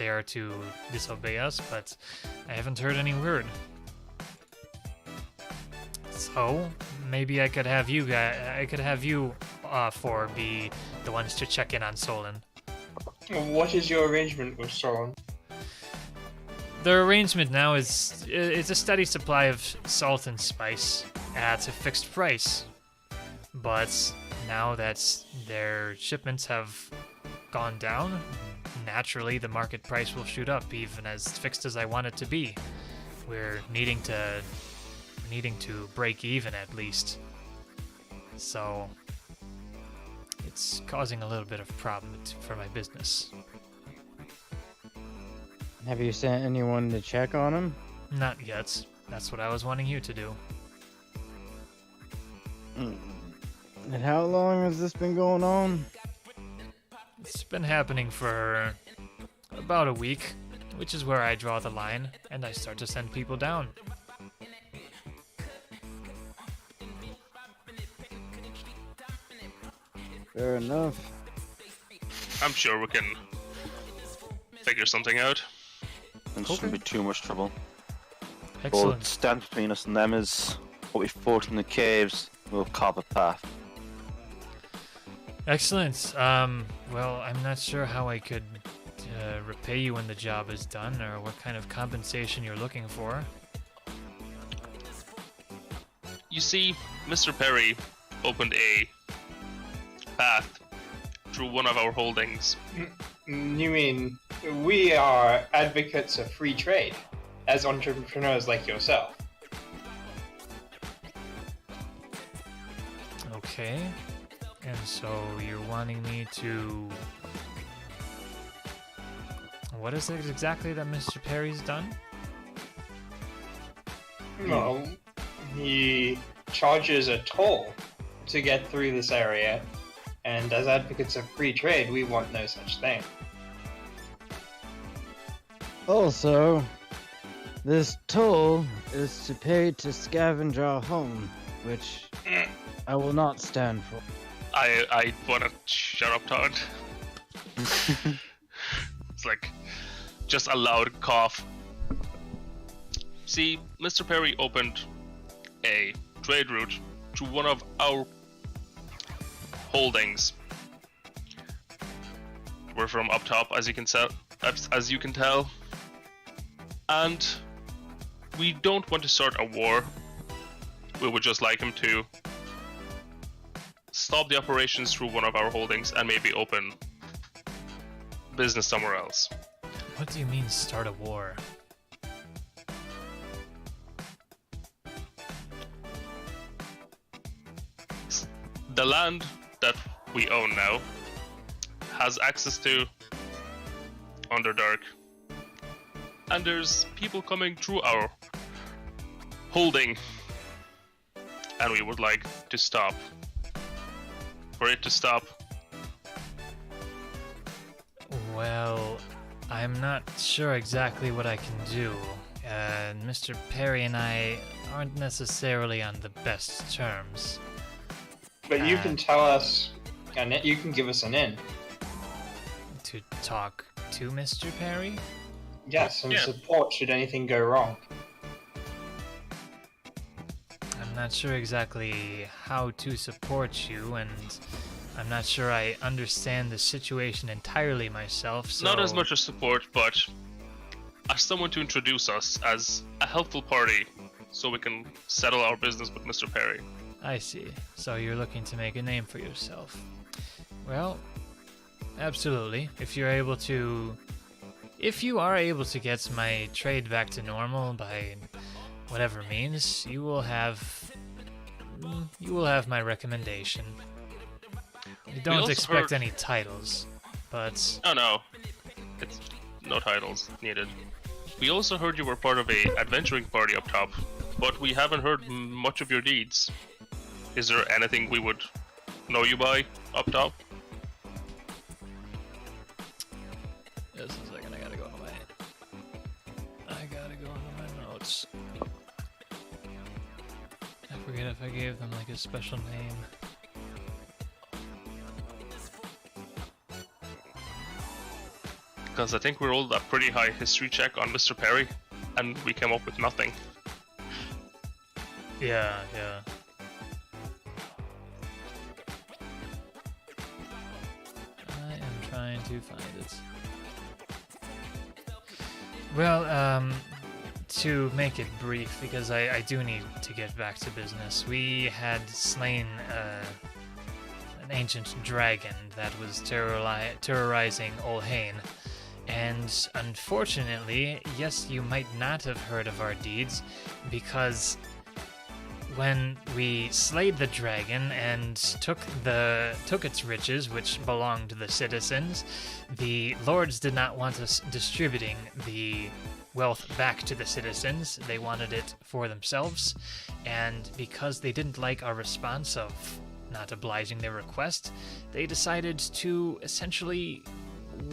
A: are to disobey us, but I haven't heard any word. So maybe I could have you four be the ones to check in on Solen.
D: What is your arrangement with Solen?
A: The arrangement now is it's a steady supply of salt and spice at a fixed price. But now that their shipments have gone down, naturally the market price will shoot up, even as fixed as I want it to be. We're needing to break even at least. So it's causing a little bit of problem for my business.
E: Have you sent anyone to check on him?
A: Not yet. That's what I was wanting you to do.
E: And how long has this been going on?
A: It's been happening for about a week, which is where I draw the line, and I start to send people down.
E: Fair enough.
B: I'm sure we can figure something out.
C: And it shouldn't be too much trouble. All
A: Excellent.
C: that stands between us and them is what we fought in the caves. We'll carve a path.
A: Excellent. Well, I'm not sure how I could repay you when the job is done, or what kind of compensation you're looking for.
B: You see, Mr. Perry opened a path through one of our holdings.
D: You mean we are advocates of free trade as entrepreneurs like yourself?
A: Okay. And so you're wanting me to... What is it exactly that Mr. Perry's done?
D: Well, he charges a toll to get through this area, and as advocates of free trade, we want no such thing.
E: Also, this toll is to pay to scavenge our home, which I will not stand for.
B: I wanna shut up, Todd. It's like just a loud cough. See, Mr. Perry opened a trade route to one of our holdings. We're from up top, as you can tell, and we don't want to start a war. We would just like him to stop the operations through one of our holdings and maybe open business somewhere else.
A: What do you mean, start a war?
B: The land that we own now has access to Underdark, and there's people coming through our holding, and we would like to stop. For it to stop.
A: Well, I'm not sure exactly what I can do. Mr. Perry and I aren't necessarily on the best terms.
D: But you can tell us, and you can give us an in.
A: To talk to Mr. Perry?
D: Yes, and
B: Yeah.
D: support should anything go wrong.
A: I'm not sure exactly how to support you, and I'm not sure I understand the situation entirely myself, so...
B: Not as much as support, but as someone to introduce us as a helpful party so we can settle our business with Mr. Perry.
A: I see. So you're looking to make a name for yourself. Well, absolutely. If you are able to get my trade back to normal by whatever means, you will have my recommendation. I don't
B: also
A: expect
B: heard-
A: any titles, but
B: Oh no, it's no titles needed. We also heard you were part of a adventuring party up top, but we haven't heard much of your deeds. Is there anything we would know you by up top?
A: just a second, I gotta go into my notes. I forget if I gave them like a special name.
B: Because I think we rolled a pretty high history check on Mr. Perry, and we came up with nothing.
A: Yeah. I am trying to find it. Well, to make it brief, because I do need to get back to business, we had slain an ancient dragon that was terrorizing Olhain. And unfortunately, yes, you might not have heard of our deeds, because when we slayed the dragon and took its riches, which belonged to the citizens, the lords did not want us distributing the wealth back to the citizens. They wanted it for themselves, and because they didn't like our response of not obliging their request, they decided to essentially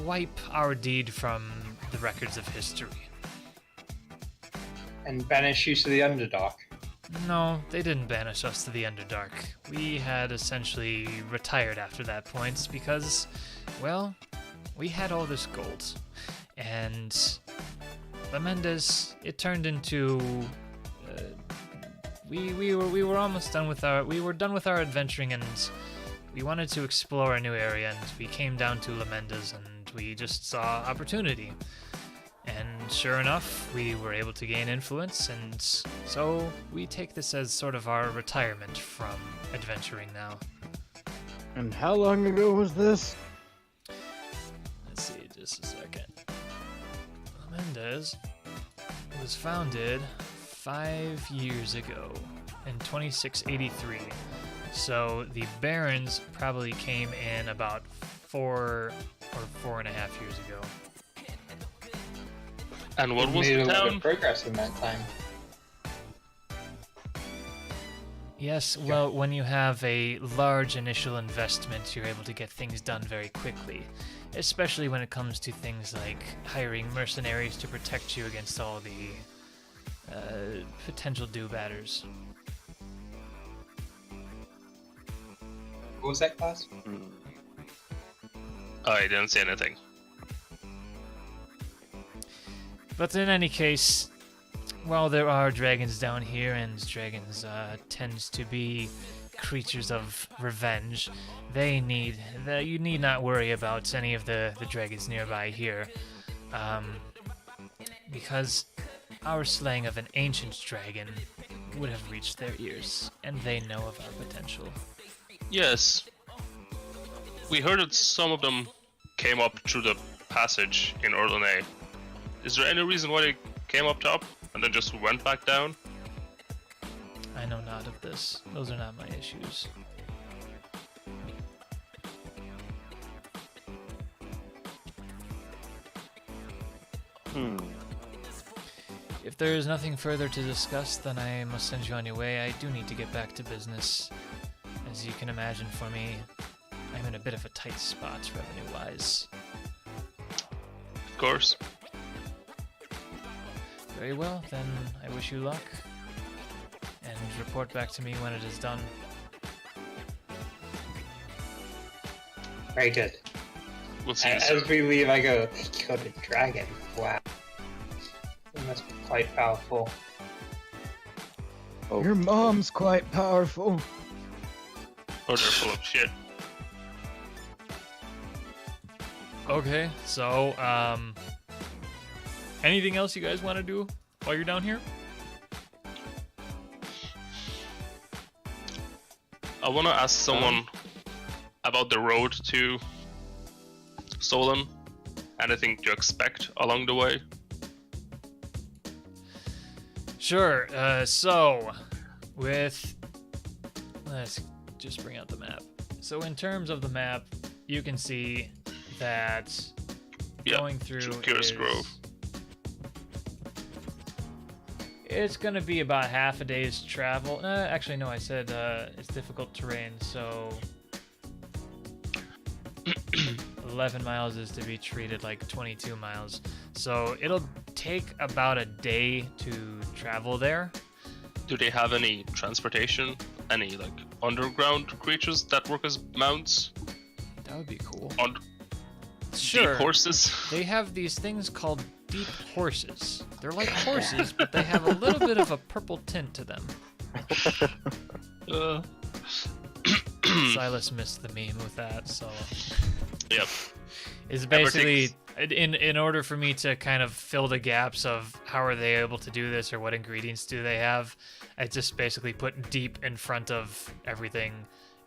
A: wipe our deed from the records of history.
D: And banish you to the Underdark.
A: No, they didn't banish us to the Underdark. We had essentially retired after that point because, well, we had all this gold. And the Mendes, it turned into... we were almost done with our adventuring, and we wanted to explore a new area, and we came down to Mendes, and we just saw opportunity. And sure enough, we were able to gain influence, and so we take this as sort of our retirement from adventuring now.
E: And how long ago was this?
A: Let's see, just a second. Mendes was founded 5 years ago in 2683. So the Barons probably came in about 4 or 4.5 years ago.
B: And what was
D: made
B: the
D: a lot
B: town?
D: of progress in that time.
A: Yes, well, when you have a large initial investment, you're able to get things done very quickly. especially when it comes to things like hiring mercenaries to protect you against all the potential do-batters.
D: What was that, Klaus?
B: I didn't say anything.
A: But in any case, while there are dragons down here, and dragons tends to be creatures of revenge, you need not worry about any of the dragons nearby here, because our slaying of an ancient dragon would have reached their ears, and they know of our potential.
B: Yes. We heard that some of them came up through the passage in Orlane. Is there any reason why they came up top and then just went back down?
A: I know not of this. Those are not my issues. If there is nothing further to discuss, then I must send you on your way. I do need to get back to business. As you can imagine, for me, I'm in a bit of a tight spot revenue-wise.
B: Of course.
A: Very well, then I wish you luck. And report back to me when it is done.
D: Very good.
B: We'll see.
D: As we leave, I go, they killed a dragon. Wow. It must be quite powerful.
C: Oh.
E: Your mom's quite powerful.
B: Or they're full of shit.
A: Okay, so, anything else you guys want to do while you're down here?
B: I want to ask someone about the road to Solen. Anything to expect along the way?
A: Sure, so, let's just bring out the map. So in terms of the map, you can see that going through
B: Curious Grove.
A: It's gonna be about half a day's travel. Actually, no, I said it's difficult terrain, so 11 miles is to be treated like 22 miles. So it'll take about a day to travel there.
B: Do they have any transportation? Any like underground creatures that work as mounts?
A: That would be cool.
B: Deep horses?
A: They have these things called deep horses. They're like horses, but they have a little bit of a purple tint to them. Silas missed the meme with that, so...
B: Yep.
A: It's basically, in order for me to kind of fill the gaps of how are they able to do this or what ingredients do they have, I just basically put deep in front of everything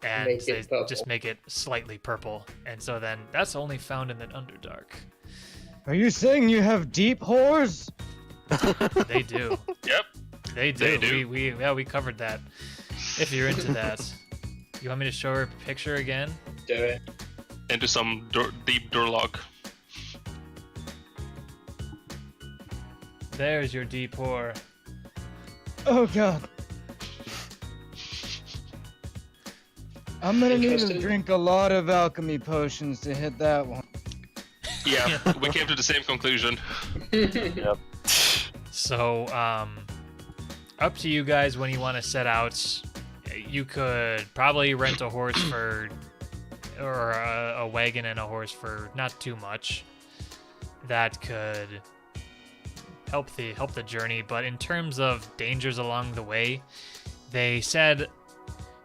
A: and they just make it slightly purple. And so then that's only found in the Underdark.
E: Are you saying you have deep whores?
A: They do.
B: Yep.
A: They do.
B: They do.
A: We covered that. If you're into that. You want me to show her a picture again?
D: Do it.
B: Into some deep Durlock.
A: There's your deep whore.
E: Oh god. I'm gonna need to
D: Interesting.
E: drink a lot of alchemy potions to hit that one.
B: Yeah, we came to the same conclusion.
C: Yep.
A: So, up to you guys when you want to set out. You could probably rent a horse for, or a wagon and a horse for not too much. That could help the journey. But in terms of dangers along the way, they said,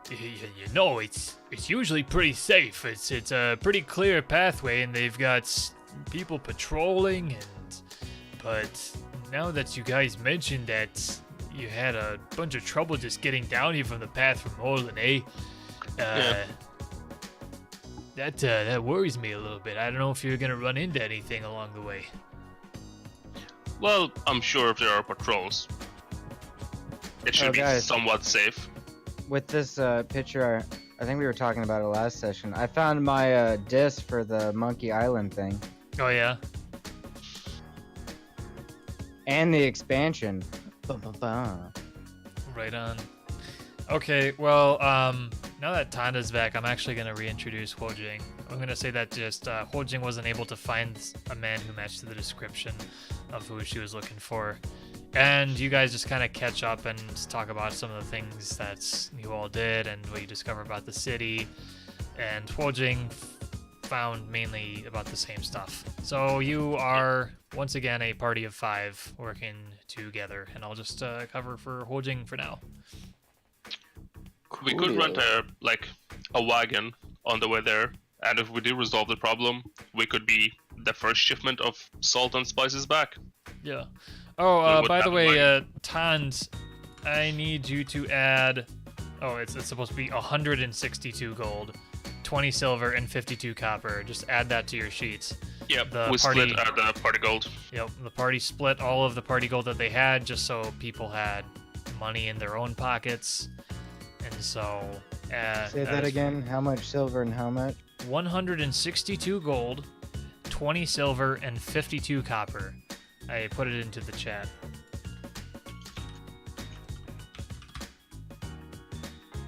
A: you know, it's usually pretty safe. It's a pretty clear pathway, and they've got people patrolling. But now that you guys mentioned that you had a bunch of trouble just getting down here from the path from Orlane, that worries me a little bit. I don't know if you're gonna run into anything along the way.
B: Well, I'm sure if there are patrols, it should be
E: guys.
B: somewhat safe.
E: With this picture, I think we were talking about it last session. I found my disc for the Monkey Island thing.
A: Oh yeah.
E: And the expansion. Bum, bum, bum.
A: Right on. Okay, well, now that Tanda's back, I'm actually going to reintroduce Hojing. I'm going to say that just Hojing wasn't able to find a man who matched the description of who she was looking for. And you guys just kind of catch up and talk about some of the things that you all did and what you discovered about the city. And Hojing found mainly about the same stuff. So you are, once again, a party of 5 working together. And I'll just cover for Hojing for now.
B: We could rent a wagon on the way there, and if we did resolve the problem, we could be the first shipment of salt and spices back.
A: Yeah. Oh,
B: With
A: by the
B: that
A: way, Tans, I need you to add. Oh, it's supposed to be 162 gold, 20 silver, and 52 copper. Just add that to your sheets.
B: Yep,
A: The
B: we
A: party-
B: split the party gold.
A: Yep, the party split all of the party gold that they had, just so people had money in their own pockets. And so,
E: Say that again. How much silver and how much?
A: 162 gold, 20 silver, and 52 copper. I put it into the chat.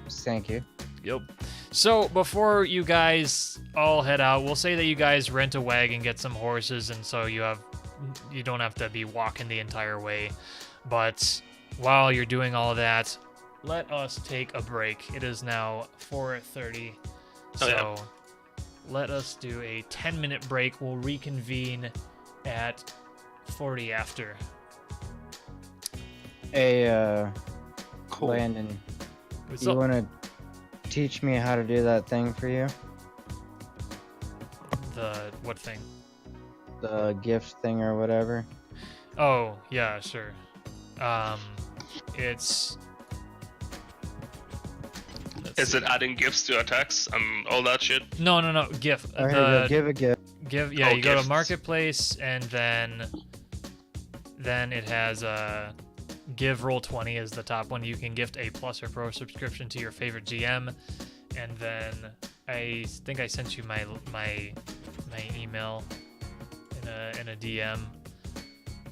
E: Thank you.
A: Yep. So before you guys all head out, we'll say that you guys rent a wagon, get some horses, and so you don't have to be walking the entire way. But while you're doing all of that, let us take a break. It is now 4:30, so
B: yeah.
A: let us do a 10-minute break. We'll reconvene at 40 after.
E: Hey,
C: Cool.
E: Landon,
A: What's
E: you
A: up?
E: want to teach me how to do that thing for you?
A: The what thing?
E: The gift thing or whatever?
A: Oh, yeah, sure. It's... let's
B: Is
A: see.
B: it adding gifts to attacks and all that shit?
A: No, GIF.
E: Oh, here you go. Give a gift.
A: Yeah,
B: Oh,
A: you go to
B: gifts.
A: Marketplace, and then it has Give Roll 20 is the top one. You can gift a Plus or Pro subscription to your favorite GM, and then I think I sent you my email in a DM,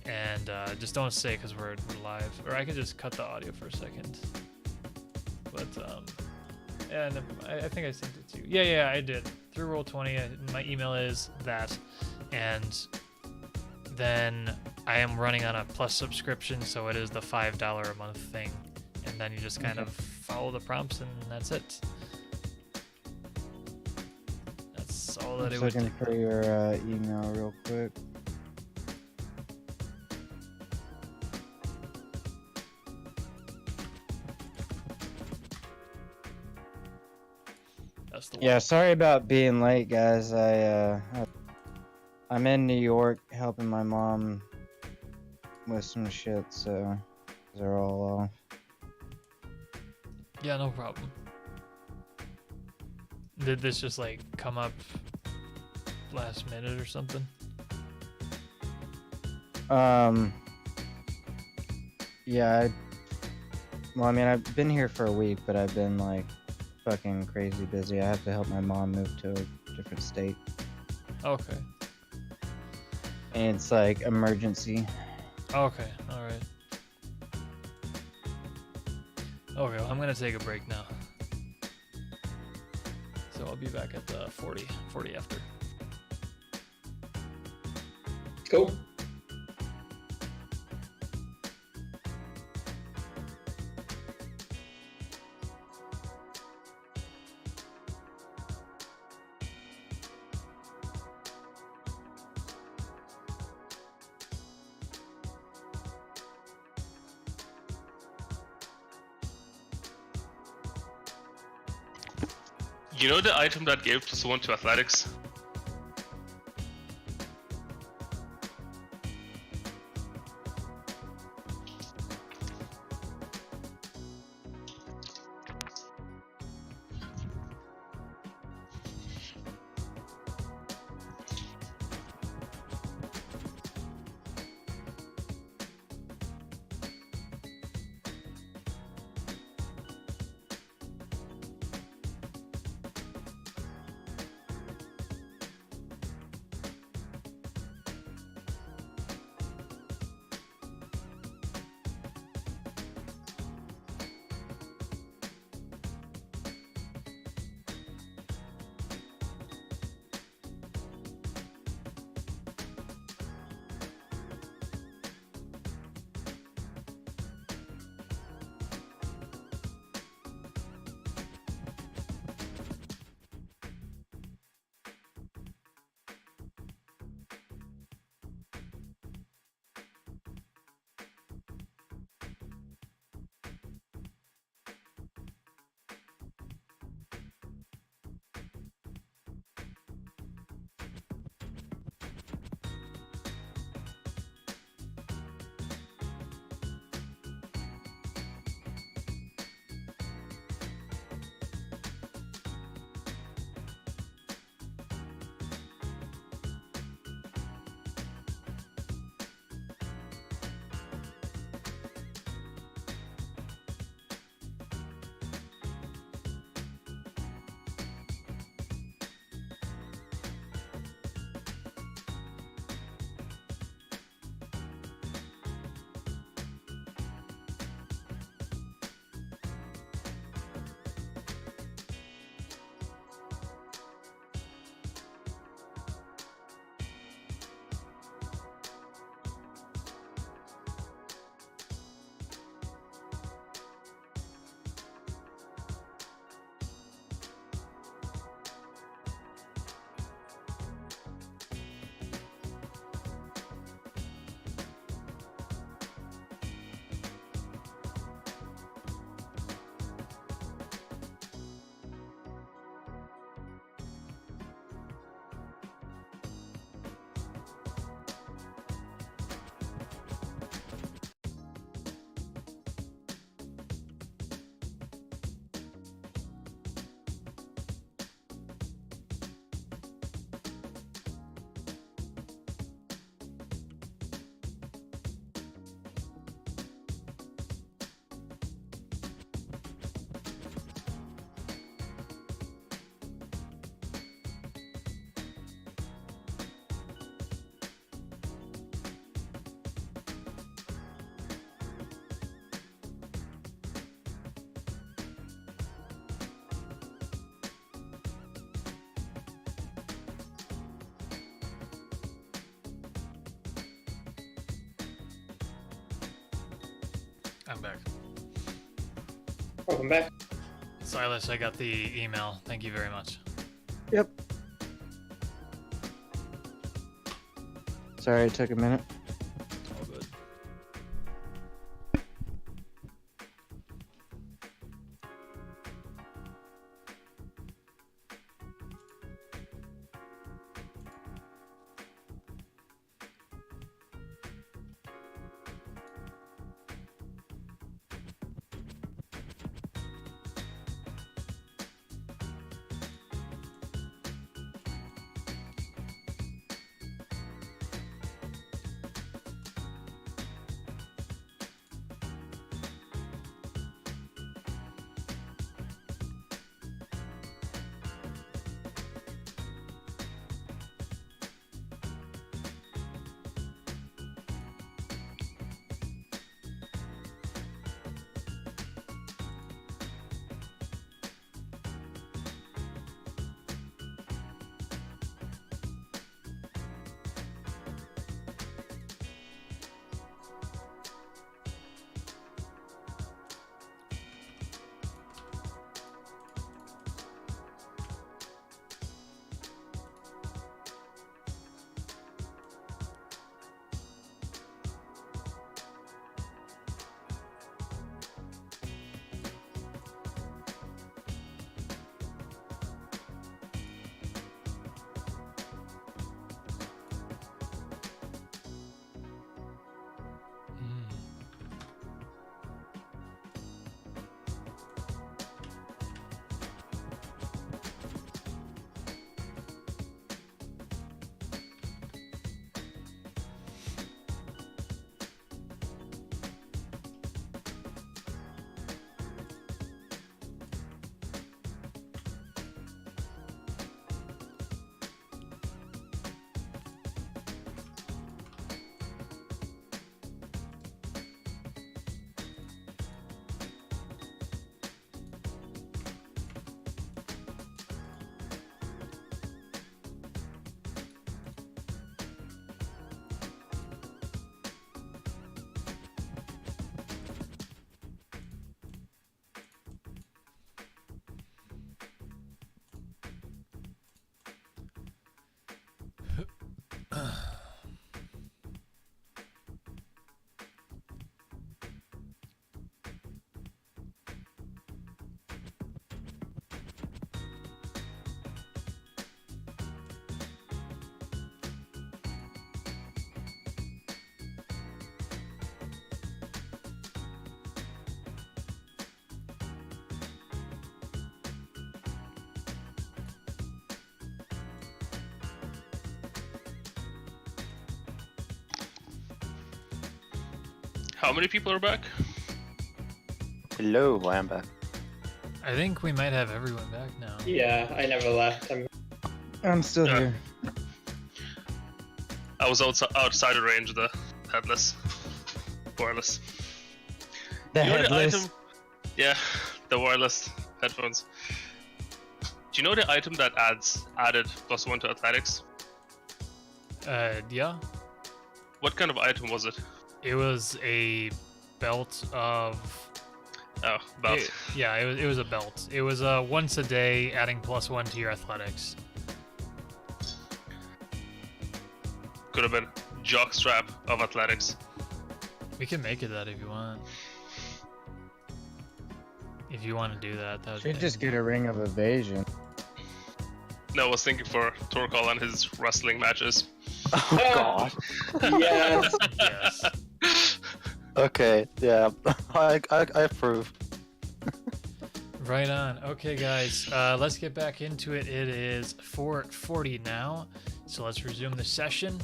A: and just don't say because we're live, or I can just cut the audio for a second. But yeah, never mind. I think I sent it to you. Yeah, I did. Through Roll 20, my email is that, and then I am running on a Plus subscription, so it is the $5 a month thing, and then you just kind of follow the prompts, and that's it. That's all that
E: I'm
A: it
E: just
A: would
E: looking
A: take.
E: for your email real quick.
A: That's the one.
E: Yeah, sorry about being late, guys. I'm in New York helping my mom with some shit, so they're all off.
A: Yeah, no problem. Did this just like come up last minute or something?
E: Yeah, well, I mean, I've been here for a week, but I've been like fucking crazy busy. I have to help my mom move to a different state,
A: Okay.
E: and it's like emergency.
A: Okay, alright. Okay, well, I'm gonna take a break now. So I'll be back at the 40 after.
D: Cool.
B: You know the item that gave +1 to athletics?
A: I'm back.
D: Welcome back.
A: Silas, I got the email. Thank you very much.
E: Yep. Sorry it took a minute.
A: All good.
B: How many people are back?
C: Hello, I am back.
A: I think we might have everyone back now.
D: Yeah, I never left.
E: I'm still
B: Yeah.
E: here.
B: I was outside the range of the headless, wireless.
E: The
B: You know
E: headless.
B: the item? Yeah, the wireless headphones. Do you know the item that added +1 to athletics?
A: Yeah.
B: What kind of item was it?
A: It was a belt of.
B: Oh, belt.
A: It was a belt. It was once a day, adding +1 to your athletics.
B: Could have been jockstrap of athletics.
A: We can make it that if you want. If you want to do that, that would
E: Should
A: be-
E: just get a ring of evasion.
B: No, I was thinking for Thorkal and his wrestling matches.
C: Oh god.
D: Yes.
A: Yes.
C: Okay, yeah, I approve.
A: Right on. Okay, guys, let's get back into it. It is 4:40 now, so let's resume the session.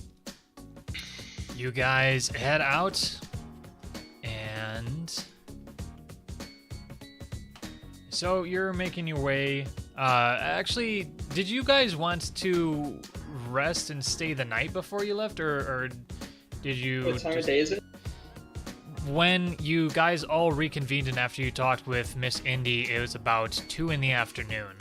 A: You guys head out, and so you're making your way. Actually, did you guys want to rest and stay the night before you left, or did you?
D: What time of day is it?
A: When you guys all reconvened and after you talked with Miss Indy, it was about 2 in the afternoon.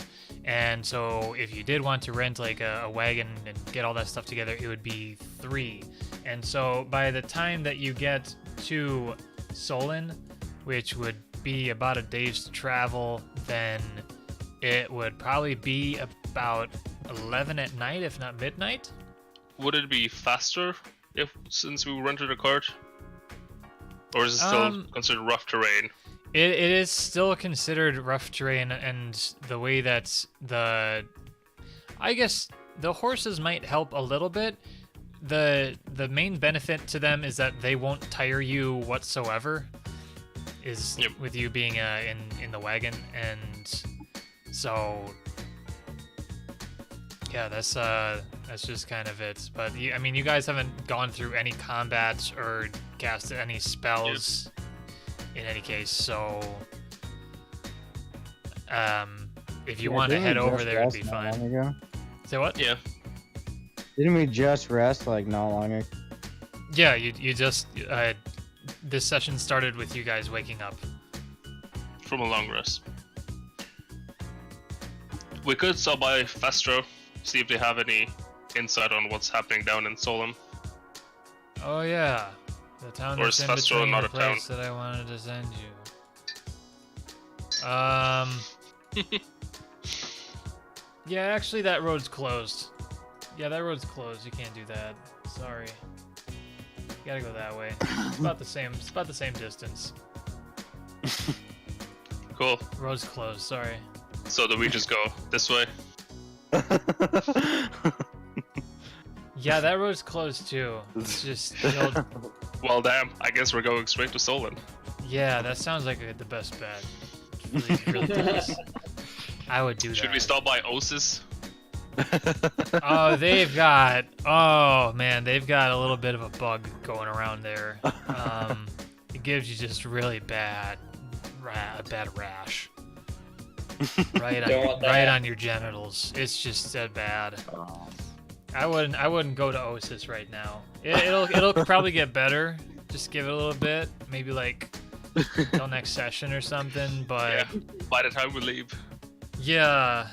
A: And so if you did want to rent like a wagon and get all that stuff together, it would be 3. And so by the time that you get to Solen, which would be about a day's travel, then it would probably be about 11 at night, if not midnight.
B: Would it be faster since we rented a cart? Or is it still considered rough terrain?
A: It is still considered rough terrain, and the way that I guess the horses might help a little bit. The main benefit to them is that they won't tire you whatsoever. With you being in the wagon, and so yeah, that's just kind of it. But I mean, you guys haven't gone through any combats or casted any spells in any case, so if you want to head over there, it'd be fine. Say what?
B: Yeah.
E: Didn't we just rest like not long ago?
A: Yeah, you just this session started with you guys waking up
B: from a long rest. We could stop by Festro, see if they have any insight on what's happening down in Solen.
A: Oh yeah, the town
B: or
A: that's
B: is
A: in
B: Festro
A: between
B: not
A: the
B: a town?
A: place that I wanted to send you. Yeah, actually that road's closed. Yeah, that road's closed. You can't do that. Sorry. You gotta go that way. It's about the same. It's about the same distance.
B: Cool.
A: Road's closed. Sorry.
B: So do we just go this way?
A: Yeah, that road's closed too. It's just.
B: Well, damn. I guess we're going straight to Solen.
A: Yeah, that sounds like the best bet. Really, really does. I would do that.
B: Should we stop by Osis?
A: Oh, they've got. Oh man, they've got a little bit of a bug going around there. It gives you just really bad rash. Right on your genitals. It's just that bad. I wouldn't go to Osis right now. It'll probably get better. Just give it a little bit, maybe like till next session or something. But
B: yeah, by the time we leave.
A: Yeah,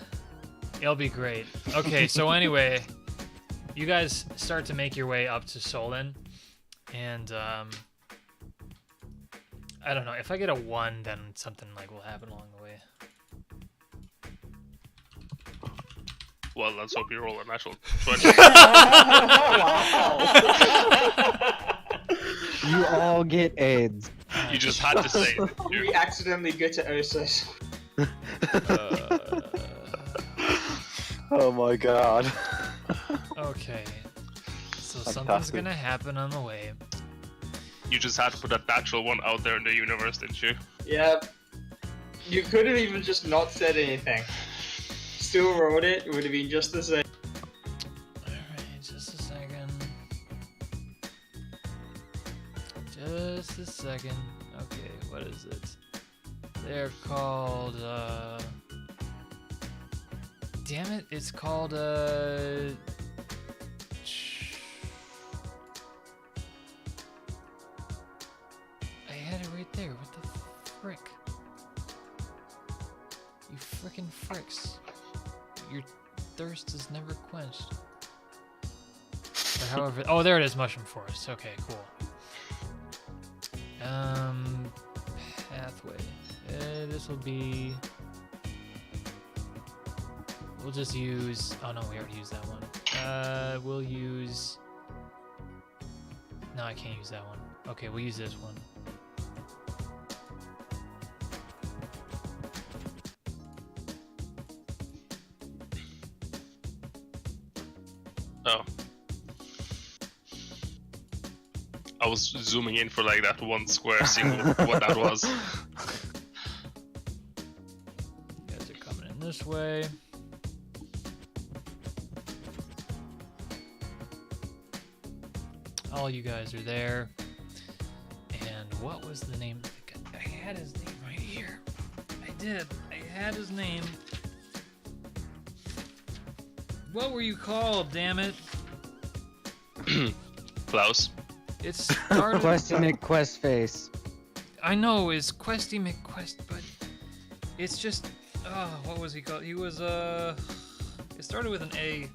A: it'll be great. Okay, so anyway, you guys start to make your way up to Solen, and I don't know, if I get a 1, then something like will happen along the way.
B: Well, let's hope you roll a natural 20.
E: You all get AIDS.
B: You just had to say it.
D: We accidentally go to Osis.
C: Oh my god.
A: Okay, so something's gonna happen on the way.
B: You just had to put that natural one out there in the universe, didn't you?
D: Yep. You could have even just not said anything. Still rolled it, it would have been just the same.
A: Alright, just a second. Just a second. Okay, what is it? They're called, damn it, it's called, I had it right there, what the frick? You frickin' fricks. Your thirst is never quenched. Or however, oh, there it is, Mushroom Forest. Okay, cool. Pathway. This will be. We'll just use. Oh no, we already used that one. We'll use. No, I can't use that one. Okay, we'll use this one.
B: Oh. I was zooming in for like that one square, seeing what that was.
A: You guys are coming in this way. All you guys are there. And what was the name of the guy? I had his name right here. I did. I had his name. What were you called, damn it?
B: Klaus.
A: It started.
E: Questy McQuest face.
A: I know, it's Questy McQuest, but it's just. What was he called? He was, it started with an A.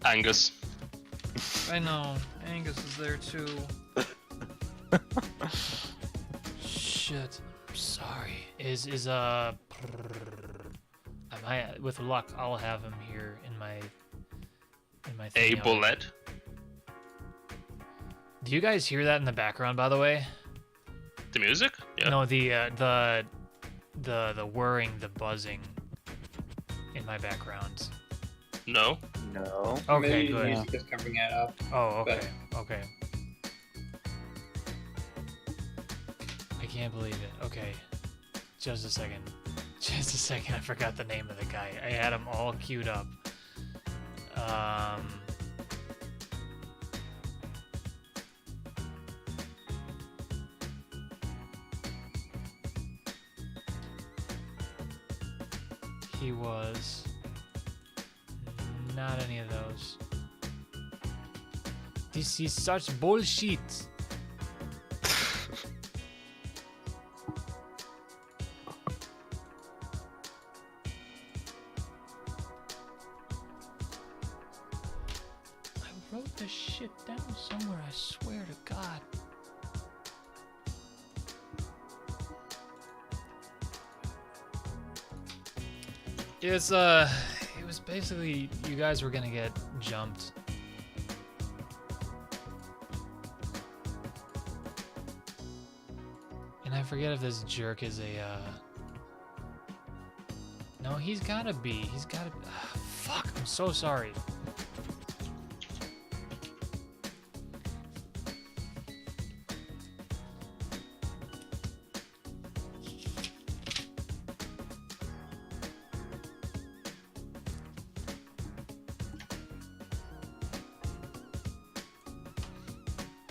B: Angus.
A: I know, Angus is there too. shit. I'm sorry. With luck, I'll have him here in my
B: A
A: thing.
B: bullet.
A: Do you guys hear that in the background, by the way?
B: The music? Yeah.
A: No, the whirring, the buzzing in my background.
B: No.
C: No.
A: Okay,
D: Maybe
A: good.
D: music is covering it up.
A: Oh, okay, okay. I can't believe it. Okay, just a second. Just a second. I forgot the name of the guy. I had him all queued up. He was not any of those. This is such bullshit. I wrote this shit down somewhere, I swear to God. It was basically you guys were gonna get jumped. And I forget if this jerk is a, No, he's gotta be. He's gotta be. Fuck, I'm so sorry.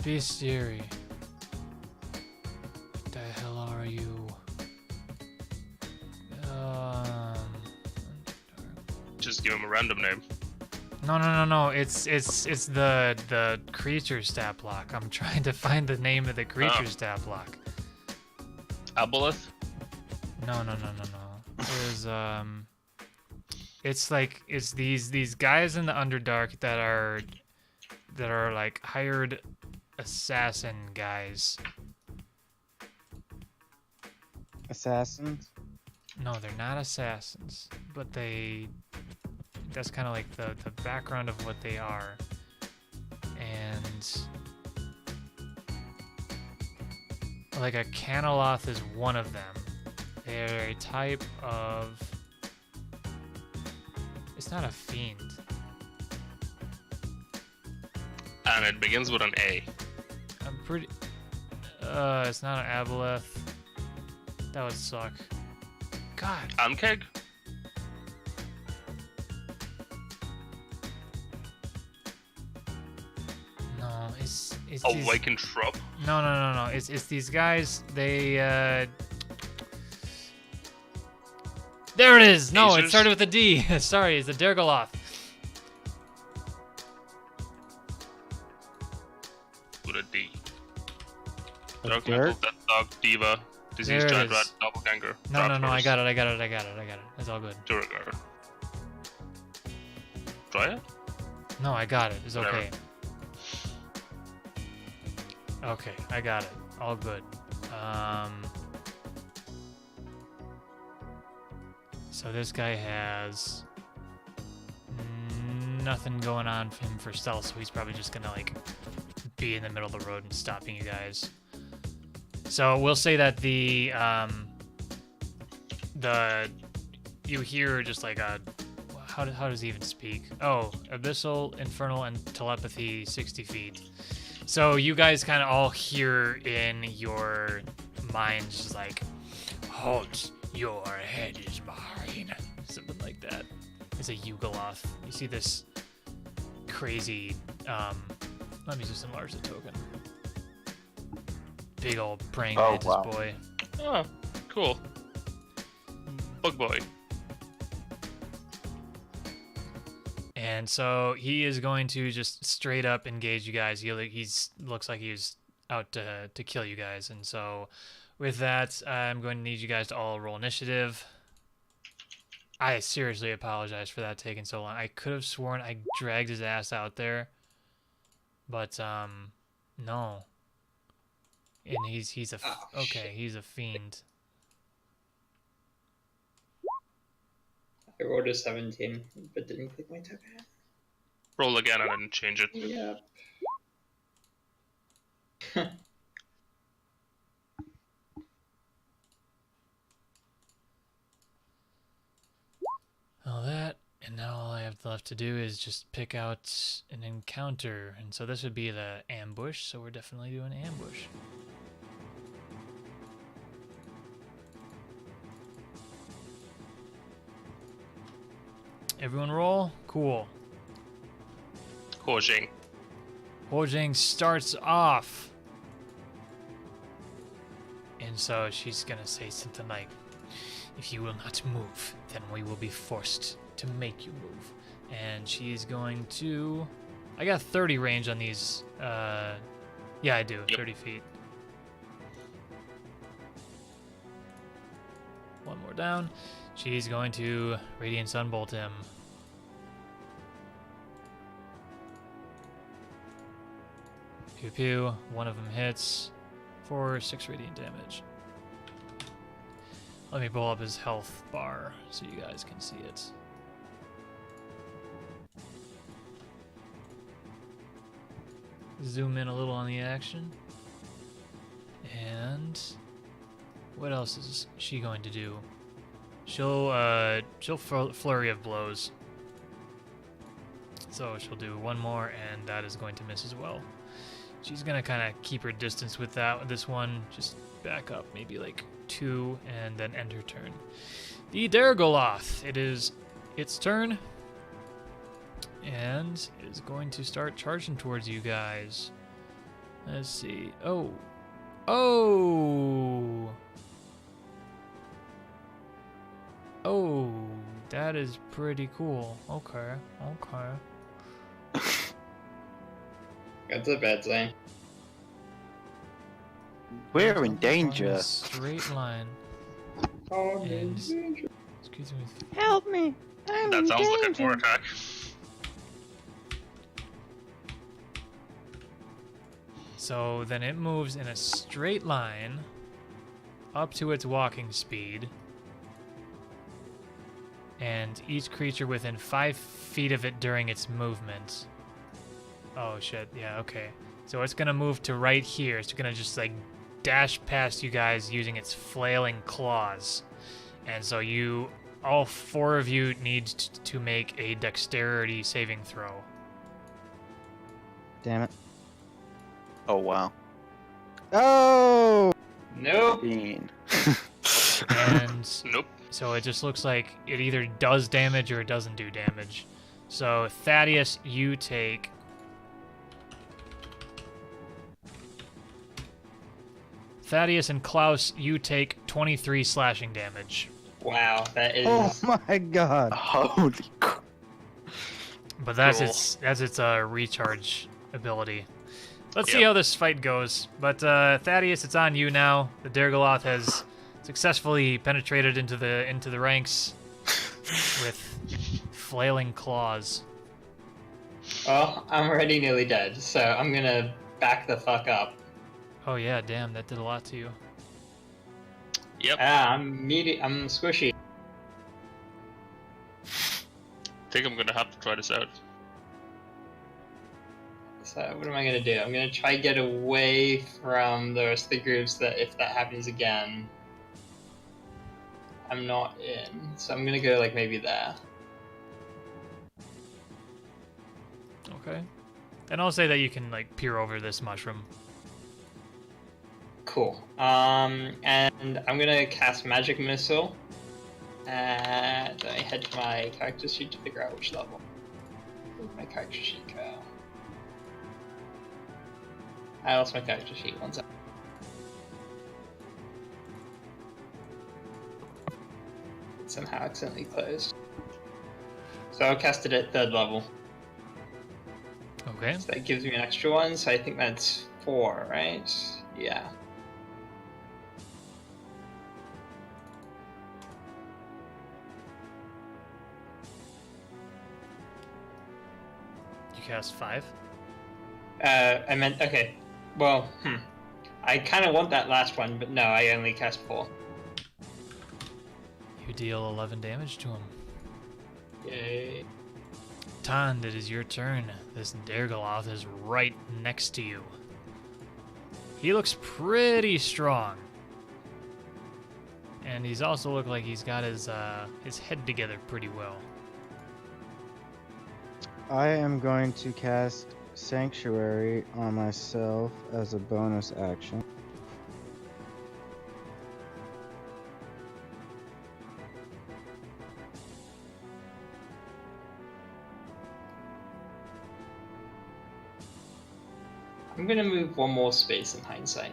A: Bestiary. The hell are you?
B: Just give him a random name.
A: No. It's the creature stat block. I'm trying to find the name of the creature stat block.
B: Aboleth?
A: No. It's these guys in the Underdark that are like hired assassin guys.
E: Assassins?
A: No, they're not assassins, but that's kind of like the background of what they are. And like a Canoloth is one of them. They're a type of... It's not a fiend.
B: And it begins with an A.
A: I'm pretty... it's not an Aboleth. That would suck. God.
B: Ankeg?
A: No, it's these...
B: Awakened Shrub?
A: No. It's these guys. They There it is. No, it
B: Lasers?
A: started with a D. Sorry, it's the Dhergoloth.
B: With a D.
E: A
B: Dark
E: dirt?
B: Metal, Death Dog, Diva, Disease
A: There it
B: Giant
A: is.
B: Rat, Doppelganger.
A: No, I
B: Raptors,
A: got it. It's all good.
B: Duragar. Dryad?
A: No, I got it. It's
B: Whatever.
A: okay. Okay, I got it. All good. So this guy has nothing going on for him for stealth, so he's probably just gonna like be in the middle of the road and stopping you guys. So we'll say that the you hear just like a how does he even speak? Oh, abyssal, infernal, and telepathy 60 feet. So you guys kind of all hear in your minds just like, halt, your head is mine. Something like that. It's a Dhergoloth. You see this crazy, let me just enlarge the token. Big old praying
C: Oh,
A: mantis
C: wow.
A: boy.
B: Oh, cool. Bug Boy.
A: And so he is going to just straight up engage you guys. He's looks like he's out to kill you guys. And so with that, I'm going to need you guys to all roll initiative. I seriously apologize for that taking so long. I could have sworn I dragged his ass out there. But, no. And he's a okay. He's a fiend.
D: I rolled a 17, but didn't click my token.
B: Roll again and then change it.
D: Yep.
A: All that, and now all I have left to do is just pick out an encounter, and so this would be the ambush. So we're definitely doing ambush. Everyone roll. Cool.
B: Foraging.
A: Hojing starts off. And so she's gonna say something like, if you will not move, then we will be forced to make you move. And she's going to... I got 30 range on these. Yeah, I do.
B: Yep.
A: 30 feet. One more down. She's going to Radiant Sunbolt him. Pew pew. One of them hits for 6 radiant damage. Let me pull up his health bar so you guys can see it. Zoom in a little on the action. And what else is she going to do? She'll flurry of blows. So she'll do one more, and that is going to miss as well. She's gonna kind of keep her distance with this one. Just back up, maybe like 2, and then end her turn. The Dhergoloth. It is its turn, and it is going to start charging towards you guys. Let's see. Oh, that is pretty cool. Okay.
D: That's a bad sign.
C: We're in
A: On
C: danger.
A: a straight line.
D: Oh,
A: And excuse me.
E: Help me! I'm
B: That
E: in
B: sounds like a
E: danger.
B: core attack.
A: So then it moves in a straight line up to its walking speed. And each creature within 5 feet of it during its movement. Oh shit, yeah, okay. So it's gonna move to right here. It's gonna just like dash past you guys using its flailing claws. And so all 4 of you need to make a dexterity saving throw.
E: Damn it.
C: Oh wow.
E: Oh!
D: Nope.
C: Bean.
A: And
B: Nope.
A: so it just looks like it either does damage or it doesn't do damage. So Thaddeus, you take... Thaddeus and Klaus, you take 23 slashing damage.
D: Wow, that is.
E: Oh my god.
C: Holy crap.
A: But that's
B: Cool.
A: its recharge ability. Let's see
B: Yep.
A: how this fight goes. But Thaddeus, it's on you now. The Dhergoloth has successfully penetrated into the ranks with flailing claws.
D: Well, I'm already nearly dead, so I'm gonna back the fuck up.
A: Oh yeah, damn, that did a lot to you.
B: Yep.
D: I'm squishy.
B: Think I'm gonna have to try this out.
D: So what am I gonna do? I'm gonna try to get away from the rest of the groups that if that happens again, I'm not in. So I'm gonna go like maybe there.
A: Okay. And I'll say that you can like peer over this mushroom.
D: Cool. And I'm gonna cast Magic Missile. And I head to my character sheet to figure out which level. Where'd my character sheet go? I lost my character sheet. One sec. It somehow accidentally closed. So I'll cast it at 3rd level.
A: Okay.
D: So that gives me an extra one, so I think that's 4, right? Yeah.
A: You cast 5.
D: I meant, okay. Well, I kind of want that last one, but no, I only cast 4.
A: You deal 11 damage to him.
D: Yay.
A: Tond, it is your turn. This Dhergoloth is right next to you. He looks pretty strong. And he's also looked like he's got his head together pretty well.
E: I am going to cast Sanctuary on myself as a bonus action.
D: I'm gonna move one more space in hindsight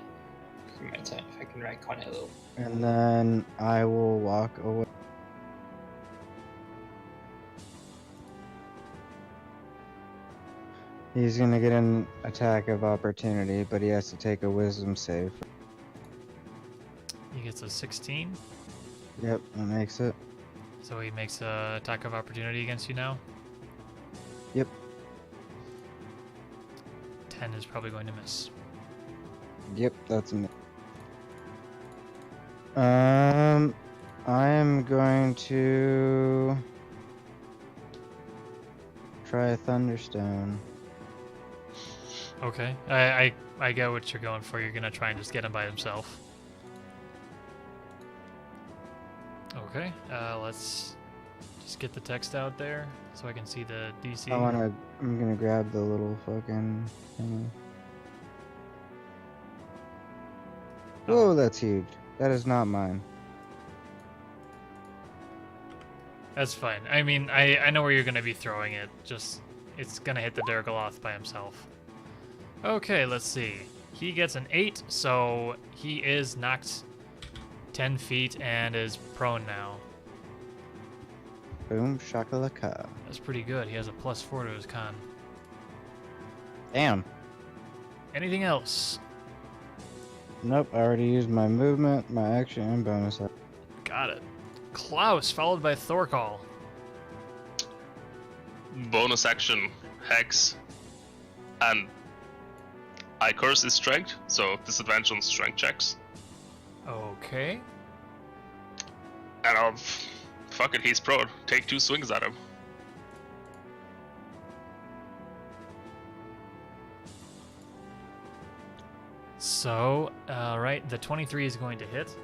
D: for my turn if I can retcon it a little.
E: And then I will walk away. He's gonna get an attack of opportunity, but he has to take a wisdom save.
A: He gets a 16,
E: Yep, that makes it.
A: so he makes a attack of opportunity against you now.
E: Yep.
A: 10 is probably going to miss.
E: Yep, that's me. I am going to try a Thunderstone.
A: Okay, I get what you're going for. You're gonna try and just get him by himself. Okay, let's just get the text out there so I can see the DC.
E: I'm gonna grab the little fucking thing. Whoa, that's huge. That is not mine.
A: That's fine. I mean, I know where you're gonna be throwing it. Just, it's gonna hit the Dhergoloth by himself. Okay, let's see. He gets an 8, so he is knocked 10 feet and is prone now.
E: Boom, shakalaka.
A: That's pretty good. He has a +4 to his con.
E: Damn.
A: Anything else?
E: Nope, I already used my movement, my action, and bonus.
A: Got it. Klaus, followed by Thorkal.
B: Bonus action, Hex, and I curse his strength, so disadvantage on strength checks.
A: Okay.
B: And I'll fuck it, he's prone. Take 2 swings at him.
A: So, alright, the 23 is going to hit.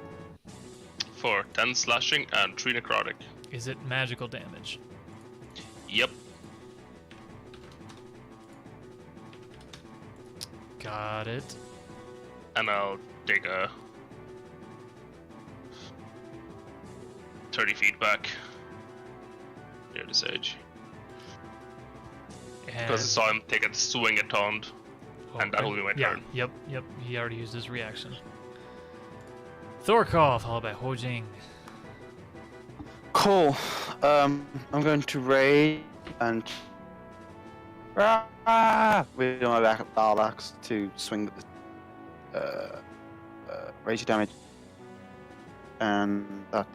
B: For 10 slashing and 3 necrotic.
A: Is it magical damage?
B: Yep.
A: Got it.
B: And I'll take a 30 feet back near the sage. Because I saw him take a swing at Tond, and that will be my turn.
A: Yep. He already used his reaction. Thorkal, followed by Hojing.
C: Cool. I'm going to raid and with my backup battle axe to swing raise your damage, and that's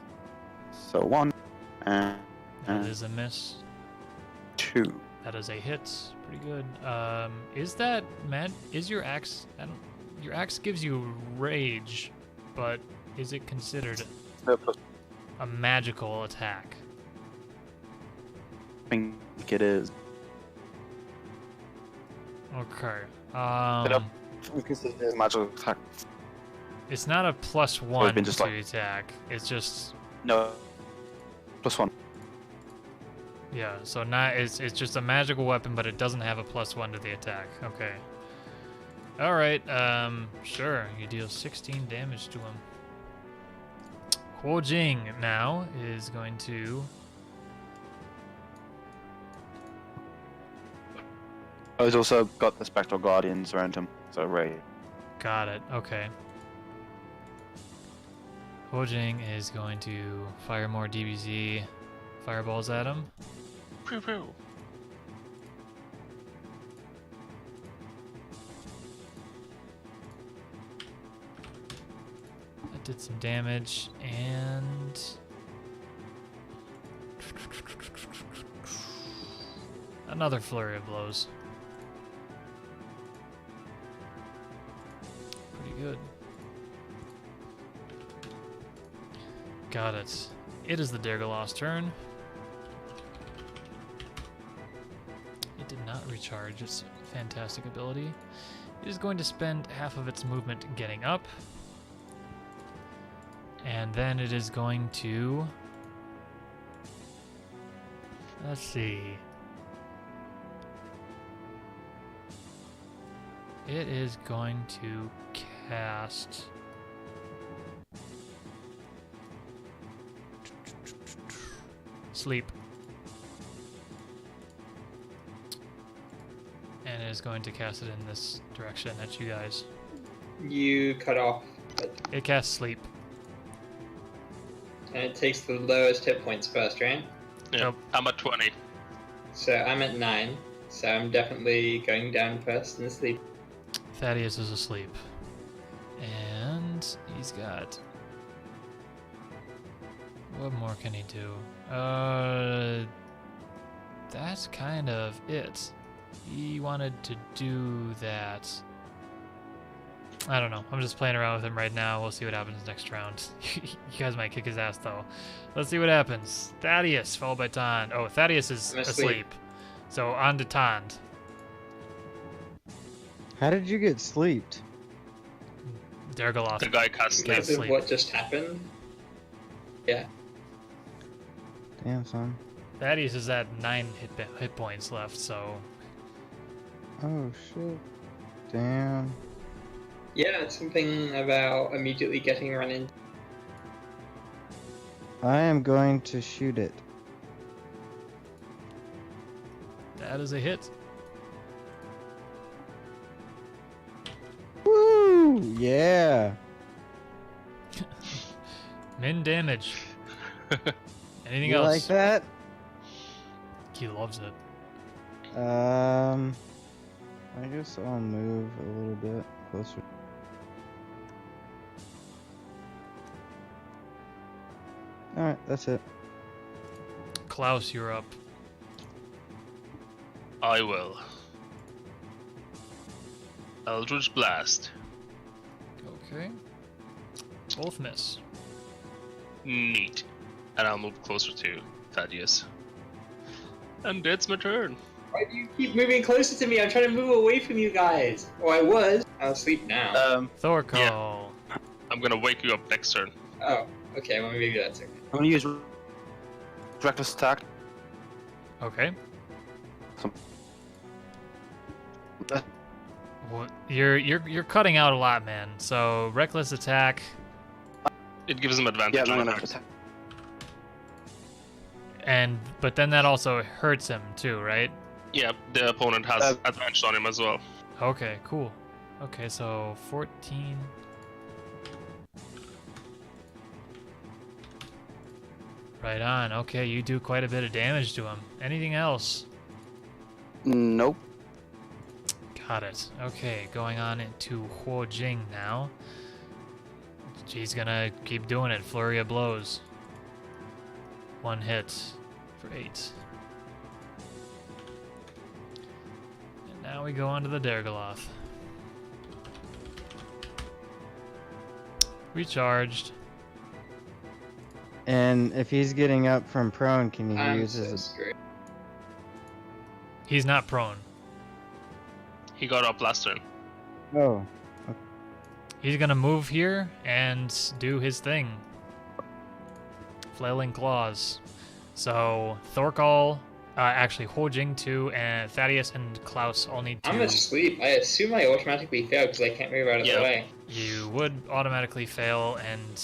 C: so 1 and
A: That is a miss.
C: 2.
A: That is a hit. Pretty good. Is that mad? Is your axe? Your axe gives you rage, but is it considered
C: No, plus,
A: a magical attack?
C: I think it is.
A: Okay.
C: Because it is magical attack.
A: It's not a +1
C: been just
A: to
C: like-
A: attack. It's just
C: No, +1.
A: yeah. So not it's just a magical weapon, but it doesn't have a +1 to the attack. Okay. All right. Sure. You deal 16 damage to him. Huo Jing now is going to.
C: Oh, he's also got the spectral guardians around him, so raid.
A: Got it. Okay. Huo Jing is going to fire more DBZ fireballs at him.
B: Pew pew.
A: That did some damage, and another flurry of blows. Pretty good. Got it. It is the Dhergoloth's turn. It did not recharge its fantastic ability. It is going to spend half of its movement getting up. And then it is going to... Let's see. It is going to cast... Sleep. And it is going to cast it in this direction at you guys.
D: You cut off,
A: It casts Sleep.
D: and it takes the lowest hit points first, right?
B: Yeah,
A: Nope.
B: I'm at 20.
D: So I'm at 9, so I'm definitely going down first in sleep.
A: Thaddeus is asleep. And he's got... What more can he do? That's kind of it. He wanted to do that. I don't know. I'm just playing around with him right now. We'll see what happens next round. You guys might kick his ass, though. Let's see what happens. Thaddeus, followed by Tond. Oh, Thaddeus is
D: I'm
A: asleep.
D: asleep.
A: So on to Tond.
E: How did you get sleeped?
A: Dhergoloth.
B: The guy cast
A: Yeah,
B: sleep.
D: Because of
A: sleep.
D: what just happened. Yeah.
E: Damn, son.
A: Thaddeus is at 9 hit points left, so...
E: Oh shit. Damn.
D: Yeah, it's something about immediately getting run into.
E: I am going to shoot it.
A: That is a hit.
E: Woo! Yeah.
A: Min damage. Anything
E: You
A: else?
E: like that?
A: He loves it.
E: I guess I'll move a little bit closer. Alright, that's it.
A: Klaus, you're up.
B: I will. Eldritch Blast.
A: Okay. Both miss.
B: Neat. And I'll move closer to Thaddeus. And it's my turn.
D: Why do you keep moving closer to me? I'm trying to move away from you guys. Oh, I was. I'll sleep now.
A: Thorkal.
B: I'm gonna wake you up next turn.
D: Oh, okay. Well, maybe that's okay.
C: I'm gonna use reckless attack.
A: Okay.
C: Some-
A: Well, you're cutting out a lot, man. So reckless attack,
B: It gives him advantage
C: Yeah, no,
B: on
C: no,
B: attacks.
A: but then that also hurts him too, right?
B: Yeah, the opponent has advantage on him as well.
A: Okay, cool. Okay, so 14. Right on. Okay, you do quite a bit of damage to him. Anything else?
C: Nope.
A: Got it. Okay, going on into Huo Jing now. She's gonna keep doing it. Flurry of blows. 1 hit for 8. And now we go on to the Dhergoloth. Recharged.
E: And if he's getting up from prone, can he
D: I'm
E: use
D: so
E: his...
D: screwed.
A: He's not prone.
B: He got up last turn.
E: Oh.
A: He's gonna move here and do his thing. Flailing Claws. So Thorkal, actually Huo Jing too, and Thaddeus and Klaus all need to...
D: I'm asleep. I assume I automatically fail because I can't move out of
B: Yeah.
D: the way.
A: You would automatically fail, and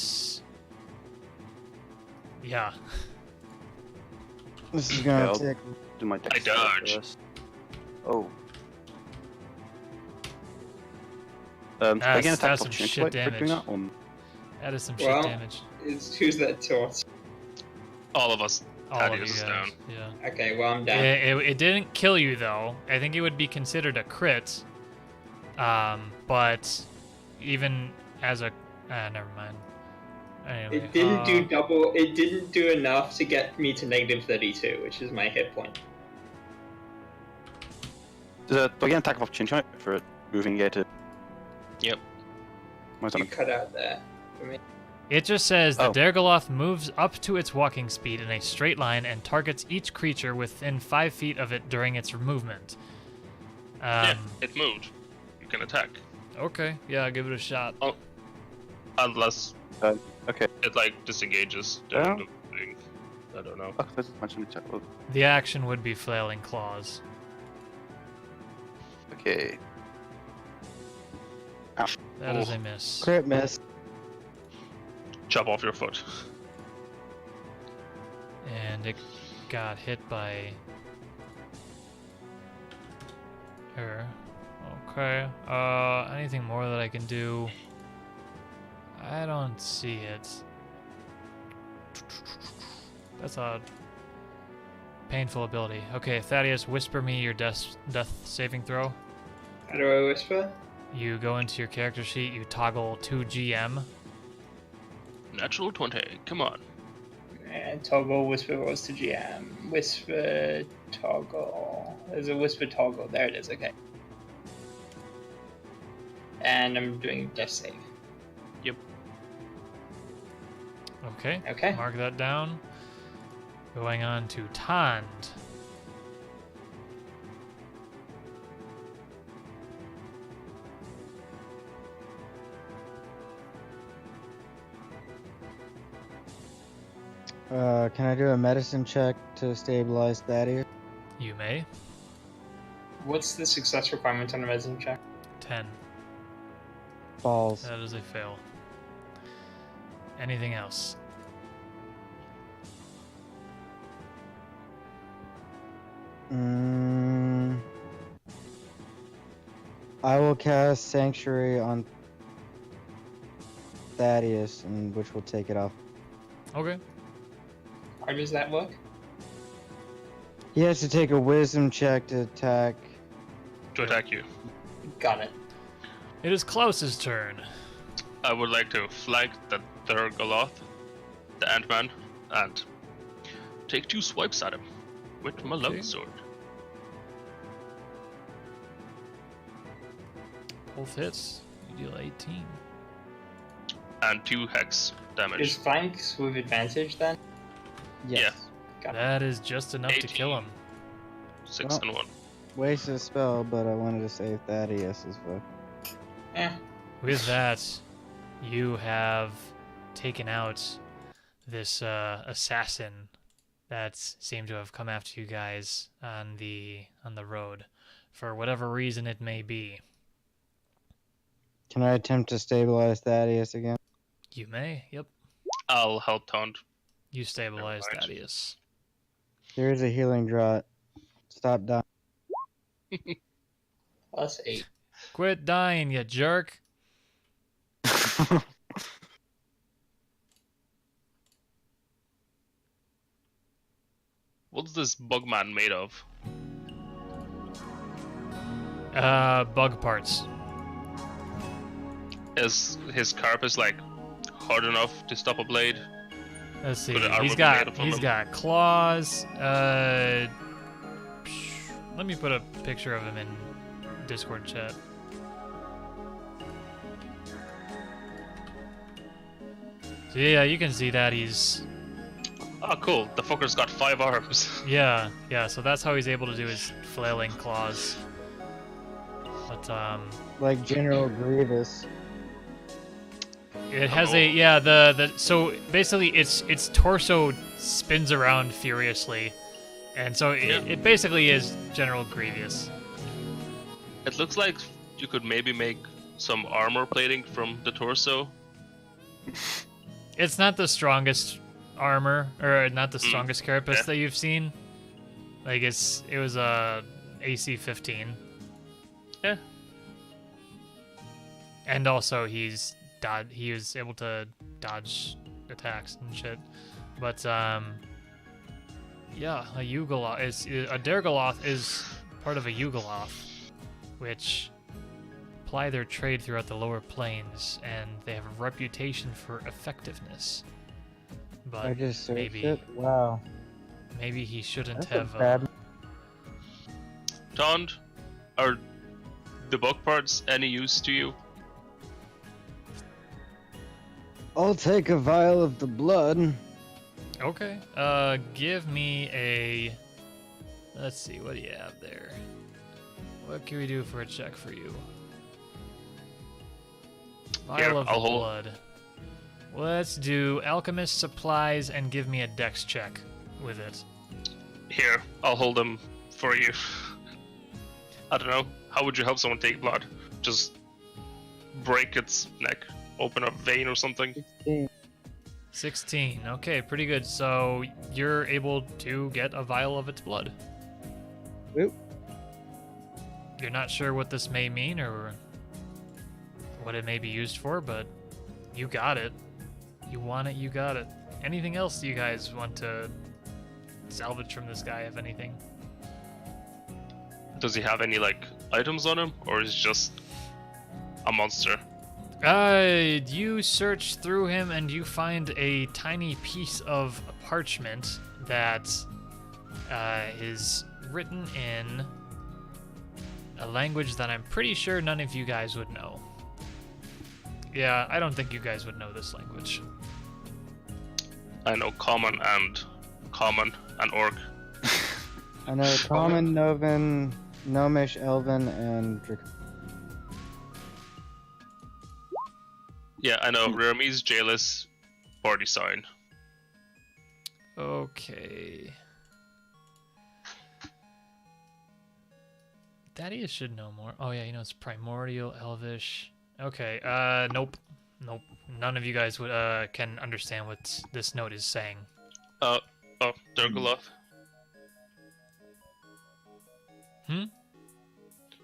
A: yeah,
E: This is gonna
C: Yeah,
E: take...
C: Do my dex
B: dodge.
C: first. Oh.
A: That's-
C: again, attack
A: that's some
C: opportunity,
A: shit
C: right, for doing
A: damage.
C: that, or-
A: that is some
D: Well,
A: shit damage.
D: Who's that taught?
B: All of us.
A: All of you
B: Thaddeus is
A: guys.
B: down.
A: Yeah.
D: Okay, well I'm down.
A: It didn't kill you though. I think it would be considered a crit. But even as a, never mind. Anyway,
D: It didn't do double. It didn't do enough to get me to -32, which is my hit point.
C: Do I get an attack of opportunity right, for moving here to...
B: Yep.
C: My
D: You
C: turn.
D: cut out there for me.
A: It just says the
C: Oh.
A: Dhergoloth moves up to its walking speed in a straight line and targets each creature within 5 feet of it during its movement.
B: Yeah, it moved. You can attack.
A: Okay, yeah, give it a shot.
B: Unless
C: Okay.
B: it like disengages
C: Yeah.
B: during the thing. I don't know.
C: Oh, this is mentioned in chat. Oh,
A: The action would be flailing claws.
C: okay. Ow.
A: That is
B: Oh.
A: a miss.
E: Crit miss.
B: Chop off your foot.
A: And it got hit by her. Okay. Anything more that I can do? I don't see it. That's a painful ability. Okay, Thaddeus, whisper me your death saving throw.
D: How do I whisper?
A: You go into your character sheet, you toggle to GM.
B: Natural 20. Come on.
D: And toggle whisper rolls to GM. Whisper toggle. There's a whisper toggle. There it is. Okay. And I'm doing death save.
A: Okay.
D: Okay.
A: Mark that down. Going on to Tand.
E: Can I do a medicine check to stabilize Thaddeus?
A: You may.
D: What's the success requirement on a medicine check?
A: 10.
E: Balls.
A: That is a fail. Anything else?
E: I will cast Sanctuary on Thaddeus, and which will take it off.
A: Okay.
D: How does that work?
E: He has to take a Wisdom check to attack.
B: To attack you.
D: Got it.
A: It is Klaus's turn.
B: I would like to flank the Dhergoloth, the Ant-Man, and take 2 swipes at him with my
A: Okay.
B: longsword.
A: Both hits. You deal 18.
B: And 2 hex damage.
D: Is flanks with advantage then?
E: Yes.
D: Got it.
A: That is just enough to
B: 18.
A: kill him.
B: 6
E: Well.
B: and 1.
E: Wasted a spell, but I wanted to save Thaddeus as well.
D: Eh.
A: With that, you have taken out this assassin that seemed to have come after you guys on the road, for whatever reason it may be.
E: Can I attempt to stabilize Thaddeus again?
A: You may. Yep.
B: I'll help Taunt.
A: You stabilize
B: Never mind.
A: Thaddeus.
E: There is a healing draught. Stop dying.
D: Plus 8.
A: Quit dying, you jerk.
B: What's this bugman made of?
A: Bug parts.
B: Is his carapace like hard enough to stop a blade?
A: Let's see.
B: Could an armor
A: He's
B: be made
A: got
B: from them?
A: claws. Let me put a picture of him in Discord chat. So yeah, you can see that he's
B: Oh, cool. The fucker's got 5 arms.
A: yeah. So that's how he's able to do his flailing claws. But
E: Like General Grievous.
A: it has the so basically its torso spins around furiously, and so it basically is General Grievous.
B: It looks like you could maybe make some armor plating from the torso.
A: It's not the strongest armor, or not the strongest carapace
B: yeah.
A: that you've seen. Like it was a AC 15.
B: Yeah.
A: And also he was able to dodge attacks and shit. But yeah, a Dhergoloth is part of a Dhergoloth, which ply their trade throughout the lower plains, and they have a reputation for effectiveness. But
E: I just searched
A: maybe
E: it. Wow.
A: maybe he shouldn't
E: That's a
A: have.
E: bad.
B: Taunt, are the bug parts any use to you?
E: I'll take a vial of the blood.
A: Okay. Give me a. Let's see. What do you have there? What can we do for a check for you?
B: Here,
A: Vial of
B: I'll hold-
A: blood. Let's do alchemist supplies and give me a dex check with it.
B: Here, I'll hold them for you. I don't know. How would you help someone take blood? Just break its neck, open a vein or something?
A: 16. Okay, pretty good. So you're able to get a vial of its blood.
E: Oop.
A: You're not sure what this may mean or what it may be used for, but you got it. You want it, you got it. Anything else you guys want to salvage from this guy, if anything?
B: Does he have any, like, items on him? Or is he just a monster?
A: You search through him and you find a tiny piece of parchment that is written in a language that I'm pretty sure none of you guys would know. Yeah, I don't think you guys would know this language.
B: I know common and orc.
E: I know Common, Novan, Gnomish, Elven, and
B: Yeah, I know Reyam's Jailus party sign.
A: Okay. Thaddeus should know more. Oh yeah, it's primordial, elvish. Okay, nope. Nope. None of you guys would can understand what this note is saying.
B: Dhergoloth.
A: Hmm?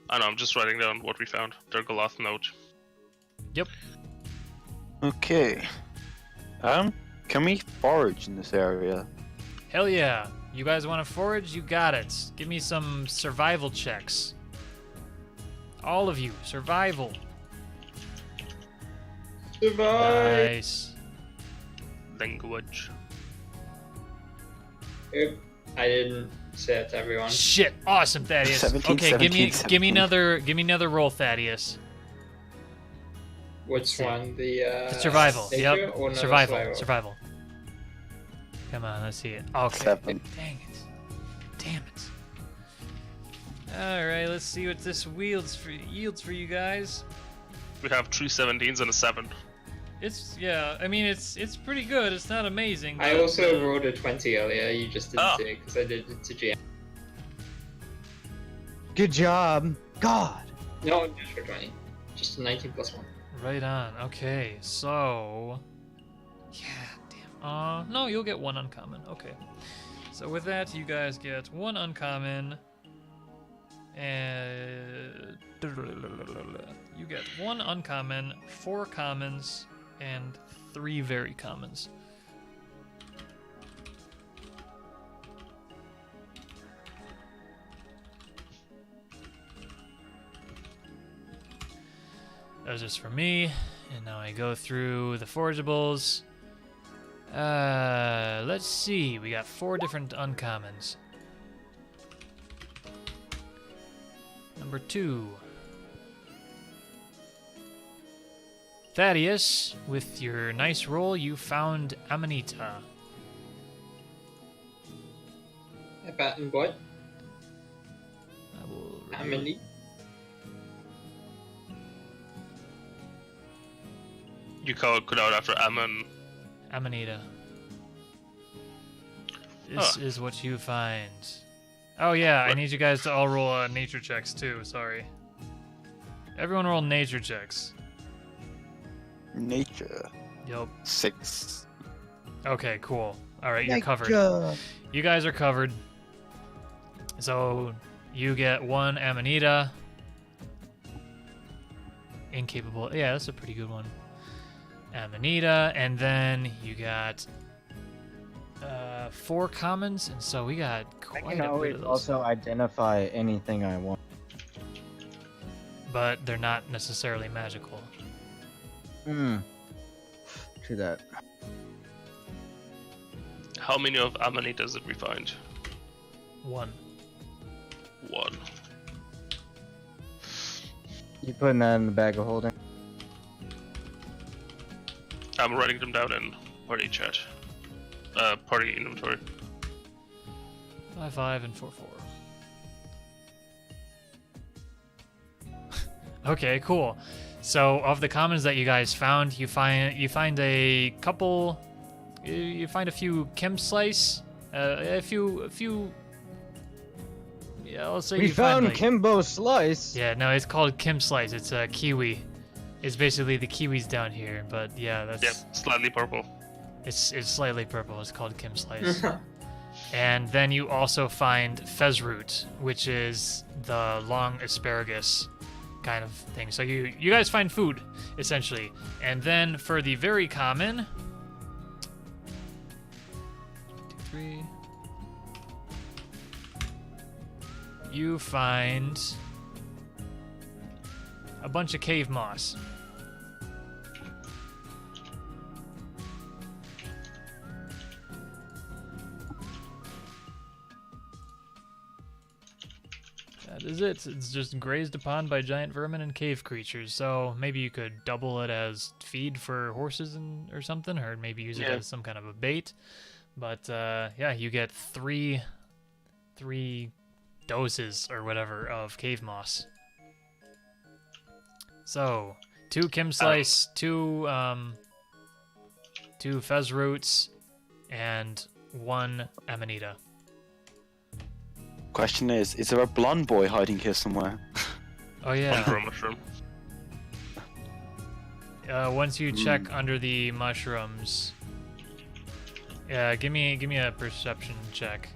B: I know, I'm just writing down what we found. Dhergoloth note.
A: Yep.
C: Okay. Can we forage in this area?
A: Hell yeah. You guys want to forage? You got it. Give me some survival checks. All of you, survival.
D: Survive!
A: Nice.
B: Language.
D: Oop, I didn't say it to everyone.
A: Shit, awesome, Thaddeus.
C: 17,
A: Okay,
C: 17,
A: give me
C: 17.
A: another roll, Thaddeus.
D: Which one? The
A: Survival.
D: nature
A: Yep.
D: or no
A: Survival. Come on, let's see it. Okay.
C: 7.
A: Dang it. Damn it. All right, let's see what this yields for you guys.
B: We have 3 17s and a 7.
A: It's it's pretty good. It's not amazing.
D: I
A: but-
D: also rolled a 20 earlier. You just didn't
B: Oh.
D: see it because I did it to GM.
E: Good job. God.
D: No, just for 20. Just a 19 plus 1.
A: Right on. Okay, so yeah, damn. No, you'll get one uncommon. Okay. So with that, you guys get one uncommon, and you get one uncommon, 4 commons, and 3 very commons. That was just for me, and now I go through the forageables. Let's see, we got 4 different uncommons. Number 2. Thaddeus, with your nice roll, you found Amanita.
D: A baton what?
A: I will
D: How many?
B: You could out after Ammon.
A: Amanita. This is what you find. Oh yeah, I need you guys to all roll nature checks too, sorry. Everyone roll nature checks.
C: Nature.
A: Yup.
C: 6.
A: Okay, cool. Alright, you're covered.
E: Nature.
A: You guys are covered. So, you get 1 Amanita. Incapable. Yeah, that's a pretty good one. Amanita, and then you got 4 commons, and so we got
E: I
A: quite
E: can
A: a bit
E: always
A: of those.
E: also identify anything I want.
A: But they're not necessarily magical.
E: True that.
B: How many of Amanitas did we find?
A: 1.
B: 1.
E: You putting that in the bag of holding?
B: I'm writing them down in party chat. Party inventory.
A: 5 and 4. Okay, cool. So of the commons that you guys found, you find a couple. You find a few Kim Slice, a few. Yeah, let's say
E: We
A: you find
E: found
A: like,
E: Kimbo Slice.
A: Yeah, no, it's called Kim Slice. It's a kiwi. It's basically the kiwis down here, but yeah, that's.
B: Yep, slightly purple.
A: It's slightly purple. It's called Kim Slice. And then you also find Fezroot, which is the long asparagus kind of thing. So you guys find food, essentially. And then for the very common... 1, 2, 3... You find a bunch of cave moss. That is it. It's just grazed upon by giant vermin and cave creatures. So maybe you could double it as feed for horses or something, or maybe use it as some kind of a bait. But yeah, you get three doses or whatever of cave moss. So 2 Kim Slice, 2 Fez roots, and 1 Amanita.
C: Question is there a blonde boy hiding here somewhere?
A: Oh yeah.
B: Under a mushroom.
A: Once you check under the mushrooms, yeah, give me a perception check.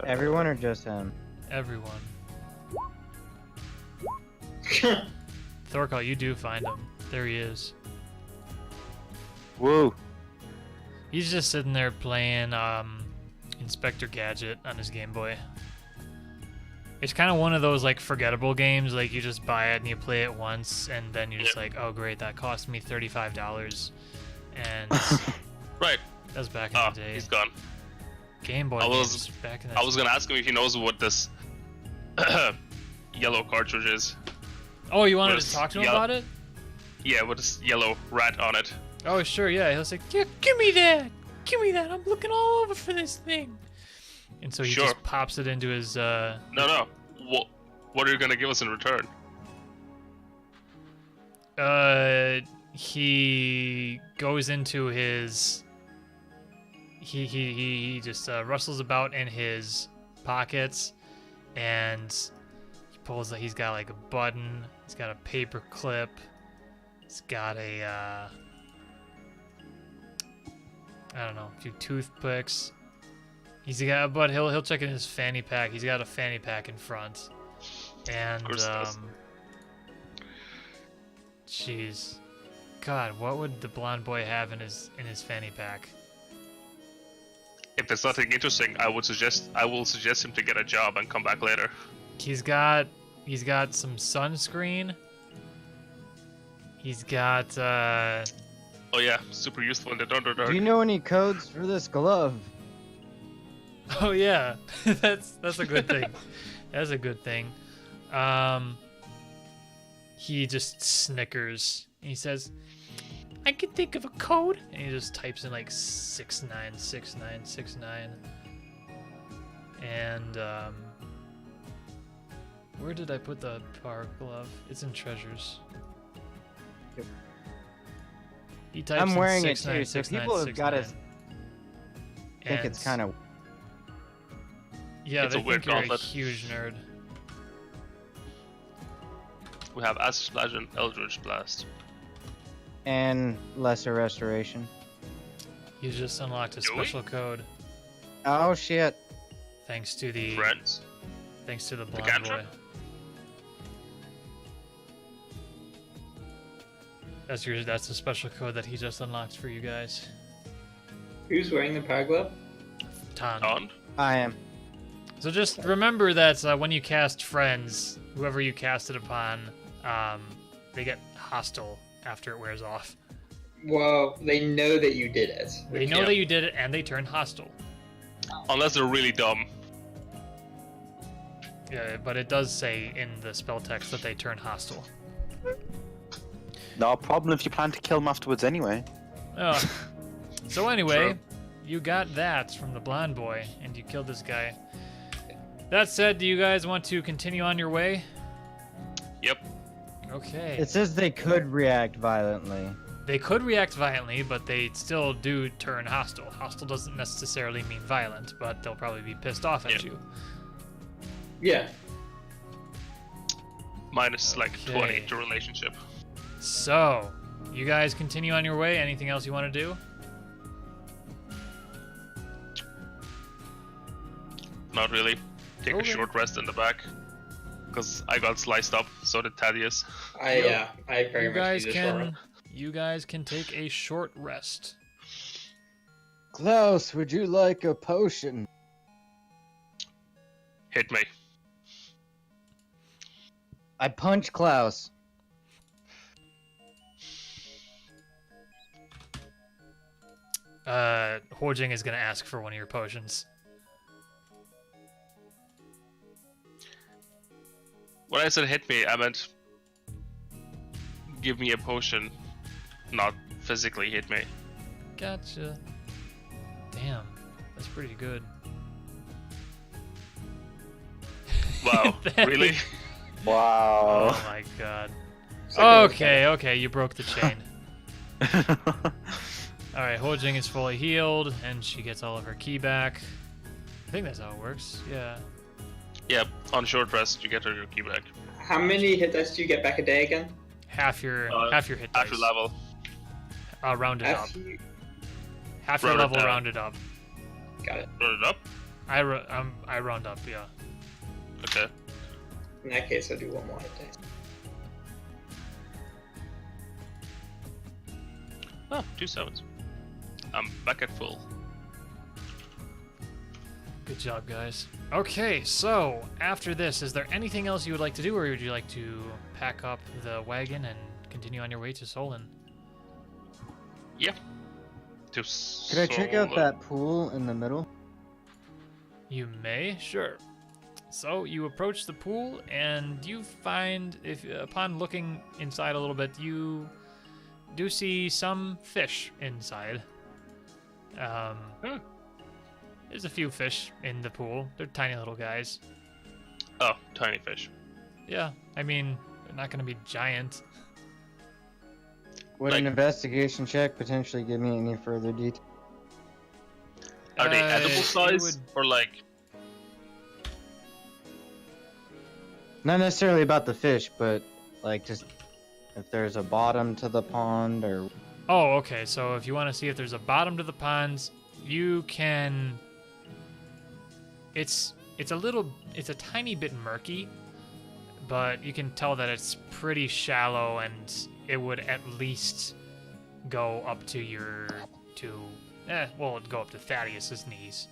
E: Everyone or just him?
A: Everyone. Thorkal, you do find him. There he is.
C: Whoa.
A: He's just sitting there playing Inspector Gadget on his Game Boy. It's kind of one of those like forgettable games, like you just buy it and you play it once and then you're just like, oh great, that cost me $35. And
B: Right.
A: that's back in the day.
B: He's gone.
A: Game Boy games back in the
B: I was gonna ask him if he knows what this yellow cartridge is.
A: Oh, you wanted to talk to him about it?
B: Yeah, with this yellow rat on it.
A: Oh, sure, yeah. He'll say, yeah, give me that! Give me that! I'm looking all over for this thing! And so he just pops it into his,
B: No. What are you gonna give us in return?
A: He goes into his... He just rustles about in his pockets, and he pulls... He's got, like, a button. He's got a paper clip. He's got a, I don't know, a few toothpicks. He's got, but he'll check in his fanny pack. He's got a fanny pack in front, and jeez, God, what would the blonde boy have in his fanny pack?
B: If there's nothing interesting, I will suggest him to get a job and come back later.
A: He's got some sunscreen. He's got
B: Oh yeah, super useful in the Underdark.
E: Do you know any codes for this glove?
A: Oh yeah, that's a good thing. That's a good thing. He just snickers. He says, "I can think of a code," and he just types in like 696969. And where did I put the power glove? It's in treasures.
E: Yep.
A: He types
E: I'm
A: in
E: wearing it too, so people have got to think it's kind of...
A: Yeah,
B: It's
A: they
B: a weird
A: think you're a
B: gauntlet.
A: huge nerd.
B: We have Acid Splash and Eldritch Blast.
E: And lesser restoration.
A: You just unlocked a
B: Do we?
A: special code
E: Oh shit.
A: thanks to the
B: Friends.
A: blonde
B: cantrip?
A: boy. That's a special code that he just unlocked for you guys.
D: Who's wearing the power glove?
A: Ton.
B: On.
E: I am.
A: So just remember that when you cast friends, whoever you cast it upon, they get hostile after it wears off.
D: Well, they know that you did it.
A: They know that you did it, and they turn hostile.
B: Unless they're really dumb.
A: Yeah, but it does say in the spell text that they turn hostile.
C: No problem if you plan to kill him afterwards anyway.
A: Oh. So anyway,
B: True.
A: you got that from the blonde boy, and you killed this guy. That said, do you guys want to continue on your way?
B: Yep.
A: Okay.
E: It says they could react violently.
A: They could react violently, but they still do turn hostile. Hostile doesn't necessarily mean violent, but they'll probably be pissed off at
B: Yeah.
A: you.
D: Yeah.
B: Minus like
A: Okay.
B: 20 to relationship.
A: So, you guys continue on your way. Anything else you want to do?
B: Not really. Take
A: Okay.
B: a short rest in the back. Because I got sliced up, so did Thaddeus.
D: I very
A: You
D: much
A: guys
D: need a short
A: can.
D: rest.
A: You guys can take a short rest.
E: Klaus, would you like a potion?
B: Hit me.
E: I punch Klaus.
A: Horjing is gonna ask for one of your potions.
B: When I said hit me, I meant give me a potion, not physically hit me.
A: Gotcha. Damn, that's pretty good.
B: Wow,
A: That
B: really?
A: is-
C: Wow.
A: Oh my god.
D: Second
A: Okay, you broke the chain. Alright, Hojing is fully healed, and she gets all of her ki back. I think that's how it works, yeah.
B: Yeah, on short rest, you get your key back.
D: How many hit dice do you get back a day again?
A: Half your hit dice.
B: After level.
A: Rounded up.
D: After you...
A: Half your
B: Round it
A: level
B: down.
A: rounded up.
D: Got it.
B: Run it up?
A: I round up, yeah.
B: Okay.
D: In that case, I'll do one more hit dice.
B: Oh, 2 sevens. I'm back at full.
A: Good job, guys. Okay, so after this, is there anything else you would like to do, or would you like to pack up the wagon and continue on your way to Solen?
B: Yeah.
E: Could I check out that pool in the middle?
A: You may, sure. So you approach the pool, and you find, upon looking inside a little bit, you do see some fish inside. There's a few fish in the pool. They're tiny little guys.
B: Oh, tiny fish.
A: Yeah, I mean, they're not gonna be giant.
E: Would an investigation check potentially give me any further detail?
B: Are they edible
A: it
B: size
A: would-
B: or like?
E: Not necessarily about the fish, but like just if there's a bottom to the pond or...
A: Oh, okay. So if you want to see if there's a bottom to the ponds, you can. It's a tiny bit murky, but you can tell that it's pretty shallow, and it would at least go up to it'd go up to Thaddeus's knees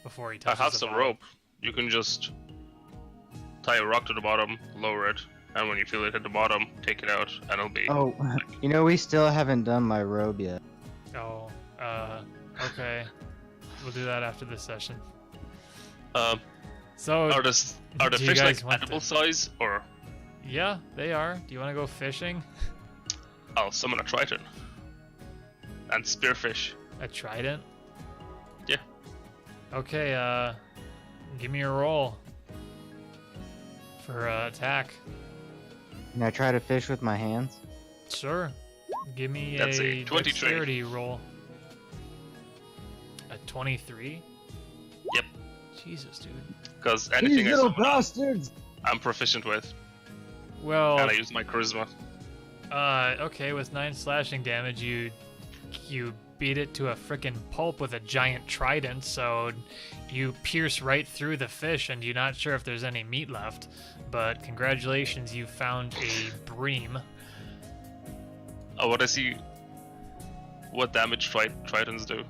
A: before he
B: I
A: touches
B: have
A: the
B: some
A: bottom.
B: rope. You can just tie a rock to the bottom, lower it, and when you feel it hit the bottom, take it out, and it'll be.
E: Oh, you know, we still haven't done my robe yet.
A: Oh, okay. We'll do that after this session. So
B: Are the
A: do you
B: fish
A: guys
B: like
A: want
B: edible
A: to-
B: size, or
A: yeah, they are. Do you want to go fishing?
B: I'll summon a triton and spearfish?
A: A trident?
B: Yeah.
A: Okay, give me a roll for attack.
E: Can I try to fish with my hands?
A: Sure. Give me
B: That's
A: a
B: a 23.
A: dexterity roll. A 23?
B: Yep.
A: Jesus, dude.
B: Because anything I summon,
E: bastards!
B: I'm proficient with,
A: Well,
B: and I use my charisma.
A: okay, with 9 slashing damage, you beat it to a frickin' pulp with a giant trident, so you pierce right through the fish, and you're not sure if there's any meat left. But congratulations, you found a bream.
B: Oh, what I see. What damage tritons do?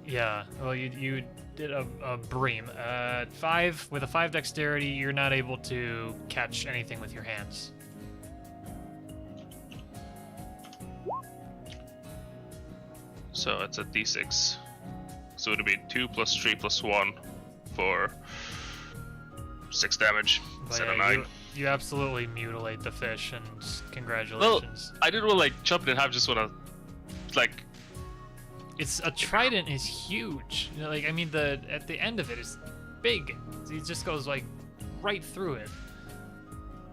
A: Yeah, well, you did a bream. 5 with a 5 dexterity, you're not able to catch anything with your hands.
B: So it's a d6. So it'd be 2 plus 3 plus 1 for 6 damage
A: But
B: instead of
A: yeah,
B: 9.
A: You absolutely mutilate the fish, and congratulations.
B: I didn't want to like chop it in half. Just want to like.
A: It's a trident is huge. You know, like I mean, at the end of it is big. It just goes like right through it,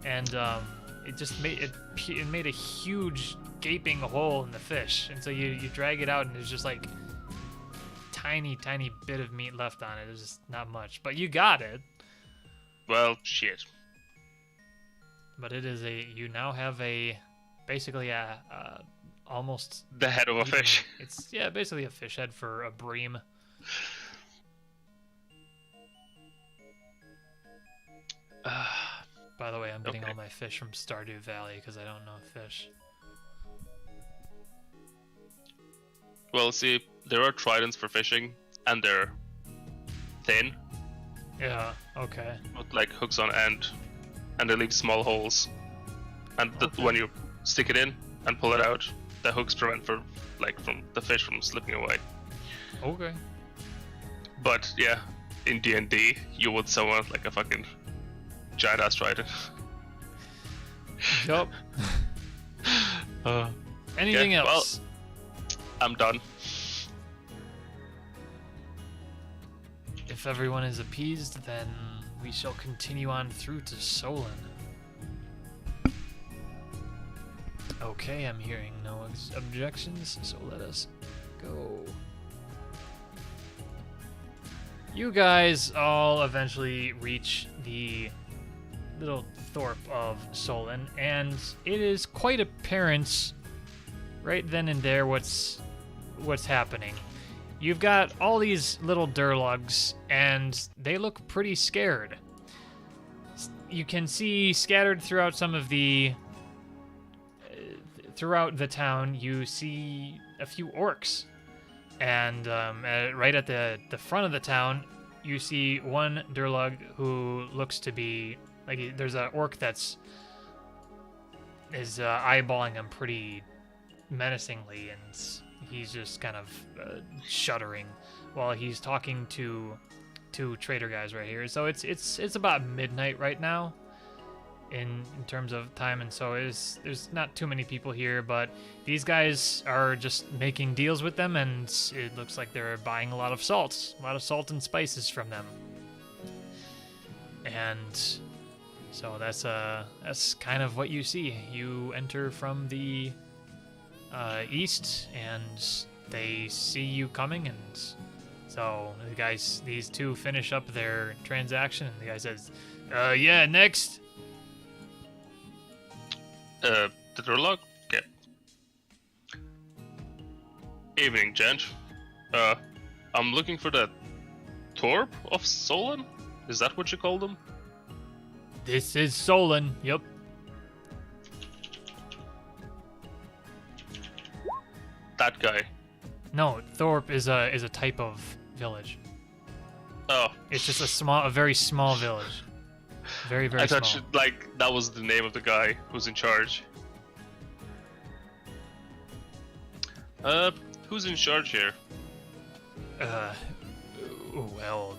A: and it just made a huge gaping hole in the fish, and so you drag it out, and there's just like tiny bit of meat left on it. There's just not much, but you got it.
B: Well, shit.
A: But it is you now have basically almost
B: The head of a fish.
A: It's basically a fish head for a bream. By the way, I'm getting all my fish from Stardew Valley because I don't know fish.
B: Well, see, there are tridents for fishing, and they're thin,
A: Yeah, okay.
B: with like hooks on end, and they leave small holes. And when you stick it in and pull it out, the hooks prevent from the fish from slipping away.
A: Okay.
B: But yeah, in D&D, you would summon like a fucking giant ass trident.
A: Yup. Anything
B: yeah,
A: else?
B: Well, I'm done.
A: If everyone is appeased, then we shall continue on through to Solen. Okay, I'm hearing no objections, so let us go. You guys all eventually reach the little thorp of Solen, and it is quite apparent right then and there what's happening. You've got all these little Durlugs, and they look pretty scared. You can see scattered throughout some of throughout the town, you see a few orcs. And right at the front of the town, you see one Durlug who looks to be like there's an orc is eyeballing him pretty menacingly, and he's just kind of shuddering while he's talking to two trader guys right here. So it's about midnight right now in terms of time, and so there's not too many people here, but these guys are just making deals with them, and it looks like they're buying a lot of salt and spices from them. And so that's kind of what you see. You enter from the east, and they see you coming, and so these two finish up their transaction, and the guy says, yeah, next.
B: The Durlog? Yeah. Evening, gent. I'm looking for the Torp of Solen? Is that what you call them?
A: This is Solen, yep.
B: That guy.
A: No, Thorp is a type of village.
B: Oh.
A: It's just a very small village. Very, very small.
B: I thought that was the name of the guy who's in charge. Who's in charge here?
A: Well,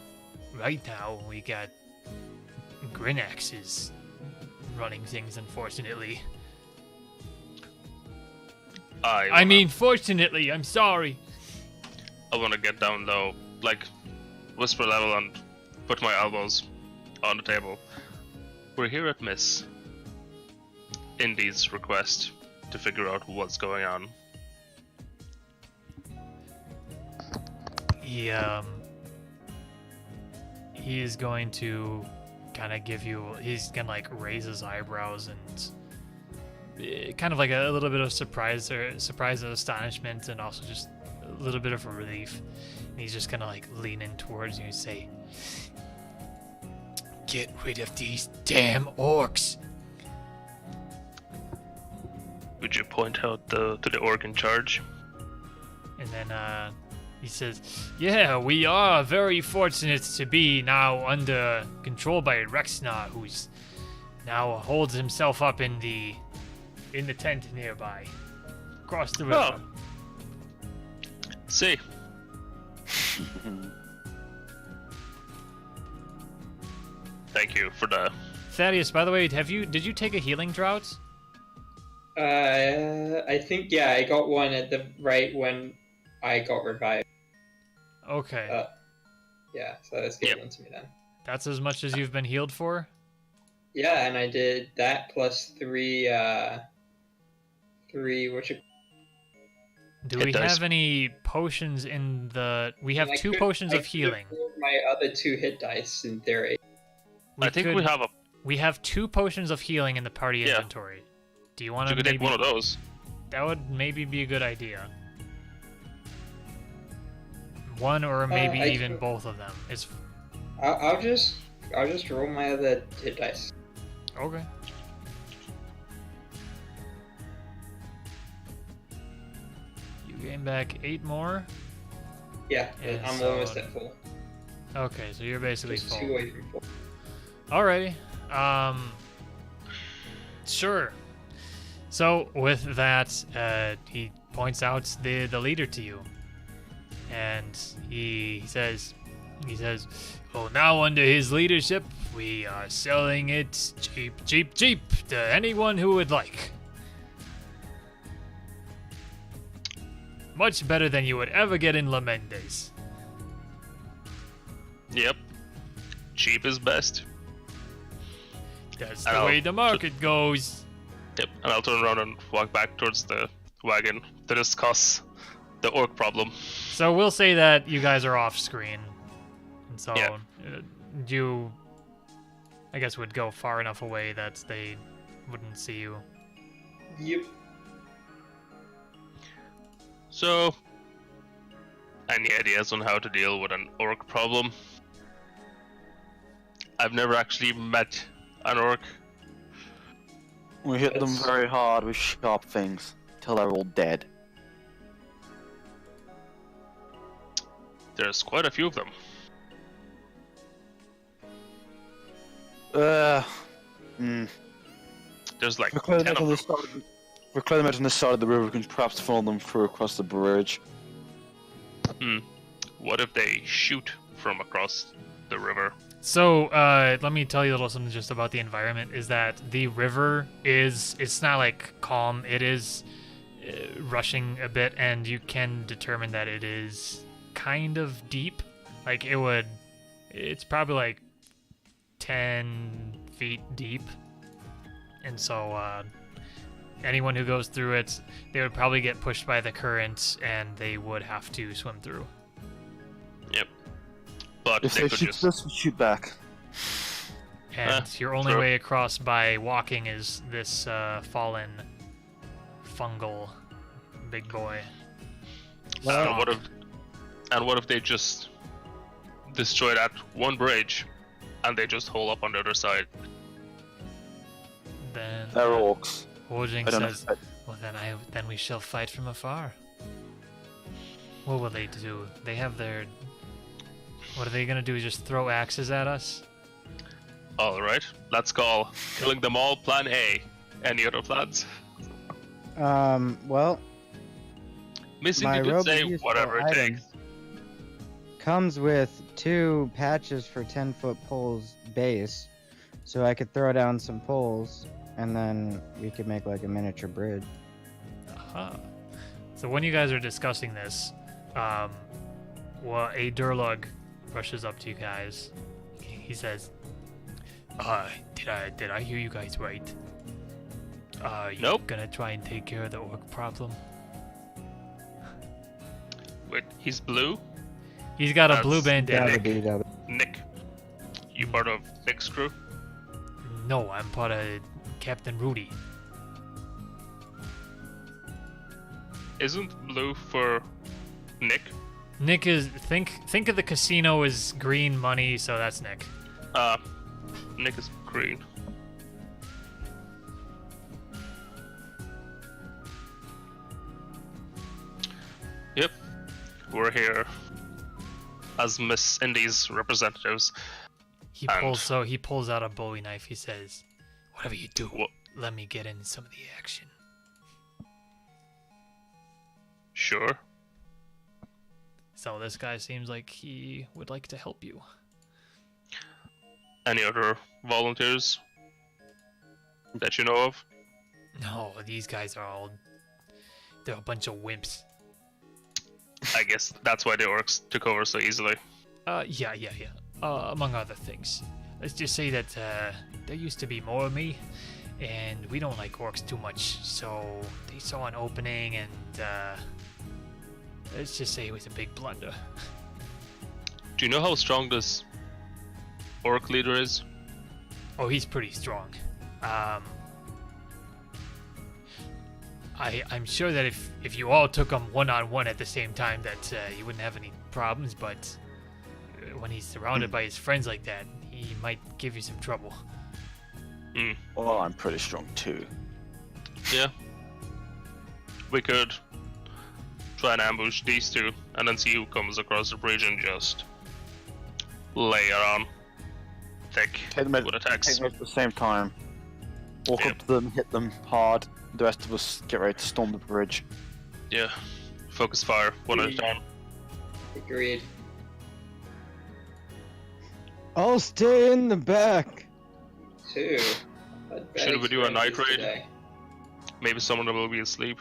A: right now we got Grinax is running things, unfortunately. I mean, fortunately, I'm sorry.
B: I want to get down low, whisper level, and put my elbows on the table. We're here at Miss Indy's request to figure out what's going on.
A: He is going to kind of he's gonna raise his eyebrows and kind of like a little bit of surprise and astonishment, and also just a little bit of a relief. And he's just gonna lean in towards you and say, "Get rid of these damn orcs."
B: Would you point out to the orc in charge?
A: And then he says, "Yeah, we are very fortunate to be now under control by Raznar, who's now holds himself up in the tent nearby, across the river."
B: Oh. See. Thank you for the
A: Thaddeus, by the way, did you take a healing drought?
D: I think I got one at the right when I got revived.
A: Okay.
D: Yeah, so that's given to me then.
A: That's as much as you've been healed for?
D: Yeah, and I did that plus three what you.
A: Do we have any potions in the... We have two potions of healing.
D: My other 2 hit dice in theory.
B: I think we have a...
A: We have 2 potions of healing in the party inventory. Do you want to
B: take one of those?
A: That would maybe be a good idea. One or maybe even both of them.
D: I'll just roll my other hit dice.
A: Okay. You gain back 8 more?
D: Yeah, I'm almost at full.
A: Okay, so you're basically
D: Just
A: full.
D: 2 away from full.
A: Alrighty. Sure. So with that, he points out the leader to you, and he says, "Oh, now under his leadership, we are selling it cheap to anyone who would like. Much better than you would ever get in Mendes."
B: Yep. Cheap is best.
A: That's the way the market goes.
B: Yep, and I'll turn around and walk back towards the wagon to discuss the orc problem.
A: So we'll say that you guys are off screen. And so you, I guess, would go far enough away that they wouldn't see you.
D: Yep.
B: So, any ideas on how to deal with an orc problem? I've never actually met an orc.
C: We hit them very hard with sharp things till they're all dead.
B: There's quite a few of them. There's like 10 of them.
C: We're climbing out on the side of the river. We can perhaps follow them through across the bridge.
B: What if they shoot from across the river?
A: So, let me tell you a little something just about the environment, is that the river it's not like calm, it is rushing a bit, and you can determine that it is kind of deep. Like, it's probably like 10 feet deep. And so, anyone who goes through it, they would probably get pushed by the current, and they would have to swim through.
B: Yep. But
C: if they shoot us, we shoot back.
A: And your only way across by walking is this fallen fungal big boy.
B: And what if they just destroy that one bridge and they just hole up on the other side?
A: Then
C: they're orcs.
A: Foraging says, "Well, then we shall fight from afar." What will they do? They have their... What are they gonna do? Just throw axes at us?
B: Alright, let's call killing them all Plan A. Any other plans?
E: Well...
B: Missing you did say whatever it takes.
E: Comes with 2 patches for 10-foot poles base, so I could throw down some poles, and then we could make like a miniature bridge.
A: So when you guys are discussing this, a Dhergoloth rushes up to you guys. He says, did I hear you guys right? You gonna try and take care of the orc problem?"
B: Wait, he's blue?
A: He's got a blue bandana.
B: Nick. You part of Nick's crew?
A: No, I'm part of Captain Rudy.
B: Isn't blue for Nick?
A: Nick is... Think of the casino as green money, so that's Nick.
B: Nick is green. Yep. We're here as Miss Indy's representatives.
A: He pulls out a Bowie knife. He says, "Whatever you do, let me get in some of the action."
B: Sure.
A: So this guy seems like he would like to help you.
B: Any other volunteers? that you know of?
A: No, these guys are all... They're a bunch of wimps.
B: I guess that's why the orcs took over so easily.
A: Yeah. Among other things. Let's just say that, there used to be more of me, and we don't like orcs too much, so they saw an opening, and, let's just say it was a big blunder.
B: Do you know how strong this orc leader is?
A: Oh, he's pretty strong. I'm sure that if you all took him one-on-one at the same time, that you wouldn't have any problems, but when he's surrounded by his friends like that, he might give you some trouble.
C: Well, I'm pretty strong too.
B: Yeah. We could try and ambush these two, and then see who comes across the bridge and just layer on thick
C: Take them
B: with attacks.
C: at the same time. Walk up to them, hit them hard. The rest of us get ready to storm the bridge.
B: Yeah. Focus fire, one at a time.
D: Agreed.
E: I'll stay in the back.
D: 2.
B: Should we do a night raid? Maybe someone will be asleep.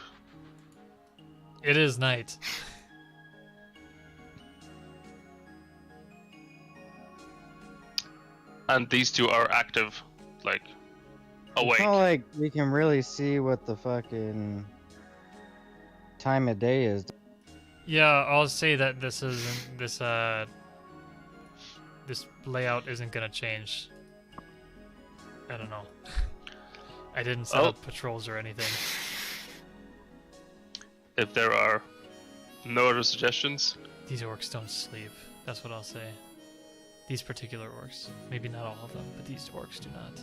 A: It is night.
B: And these two are active, like, awake.
E: It's not like we can really see what the fucking time of day is.
A: Yeah, I'll say that this layout isn't gonna change. I don't know. I didn't set up patrols or anything.
B: If there are no other suggestions,
A: These orcs don't sleep. That's what I'll say. These particular orcs. Maybe not all of them, but these orcs do not.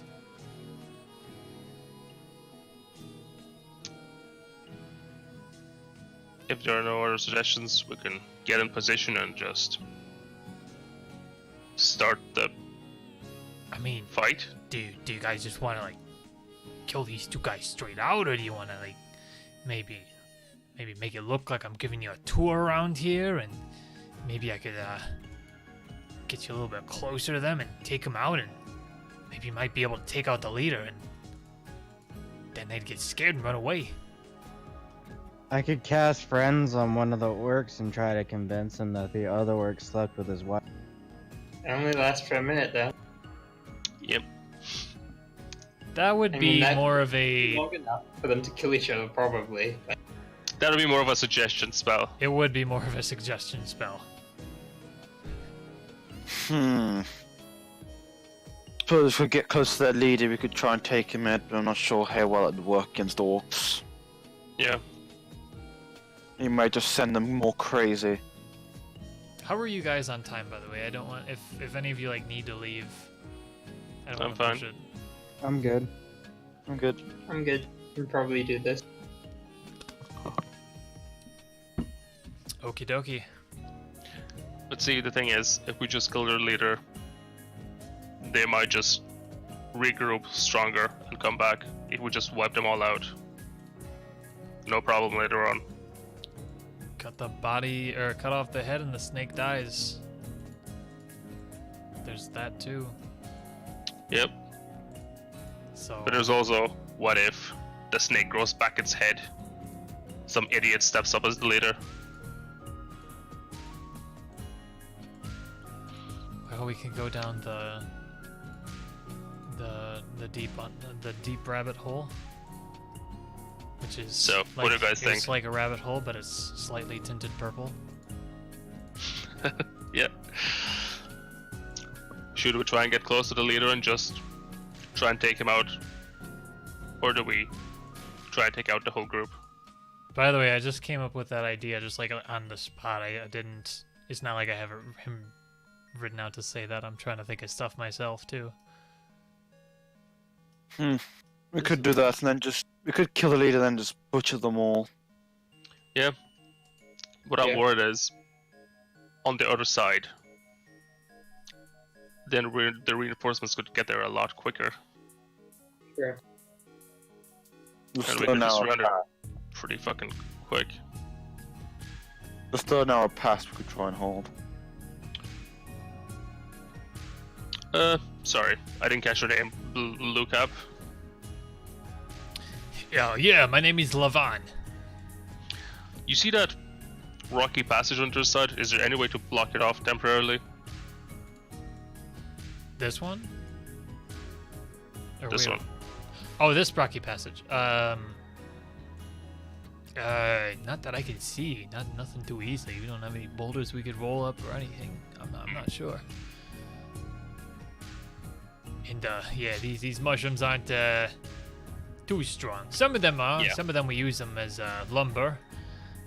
B: if there are no other suggestions, we can get in position and just start the
A: I mean,
B: fight.
A: do you guys just want to like kill these two guys straight out, or do you want to like maybe make it look like I'm giving you a tour around here, and maybe I could get you a little bit closer to them and take them out, and maybe you might be able to take out the leader, and then they'd get scared and run away.
E: I could cast friends on one of the orcs and try to convince him that the other orc slept with his wife.
D: It only lasts for a minute, though.
B: Yep.
A: That would
D: I
A: be
D: mean, that-
A: more of a.
D: Long enough for them to kill each other, probably. But
B: That'll be more of a suggestion spell.
A: It would be more of a suggestion spell.
C: Suppose if we get close to that leader, we could try and take him out, but I'm not sure how well it'd work against orcs.
B: Yeah.
C: He might just send them more crazy.
A: How are you guys on time, by the way? I don't want if any of you like need to leave. I don't
B: I'm
A: want to push
B: fine.
A: it.
E: I'm good.
C: I'm good.
D: I'm good. We'll probably do this.
A: Okie dokie.
B: But see, the thing is, if we just kill their leader, they might just regroup stronger and come back. If we just wipe them all out, no problem later on.
A: Cut the body, or cut off the head and the snake dies. There's that too.
B: Yep.
A: So
B: But there's also, what if the snake grows back its head? Some idiot steps up as the leader.
A: well, we can go down the deep rabbit hole, which is
B: So, what do you guys think?
A: It's like a rabbit hole, but it's slightly tinted purple.
B: Yeah. Should we try and get close to the leader and just try and take him out? Or do we try and take out the whole group?
A: By the way, I just came up with that idea just like on the spot. I didn't. It's not like I have him written out to say that. I'm trying to think of stuff myself too.
C: We could do that, and then we could kill the leader, then just butcher them all.
B: Yeah. What I'm
D: Yeah.
B: worried is, on the other side, then the reinforcements could get there a lot quicker,
D: Sure.
C: Just
B: and we
C: throw
B: could just
C: now.
B: surrender pretty fucking quick.
C: Just throw an hour past. We could try and hold.
B: Sorry, I didn't catch your name. Lucap.
A: Yeah, my name is Lavan.
B: You see that rocky passage on your side? Is there any way to block it off temporarily?
A: This one? Or
B: This
A: wait-
B: one.
A: Oh, this rocky passage. Not that I can see. Nothing too easily. We don't have any boulders we could roll up or anything. I'm not sure. And yeah, these mushrooms aren't too strong. Some of them are.
B: Yeah.
A: Some of them we use them as lumber,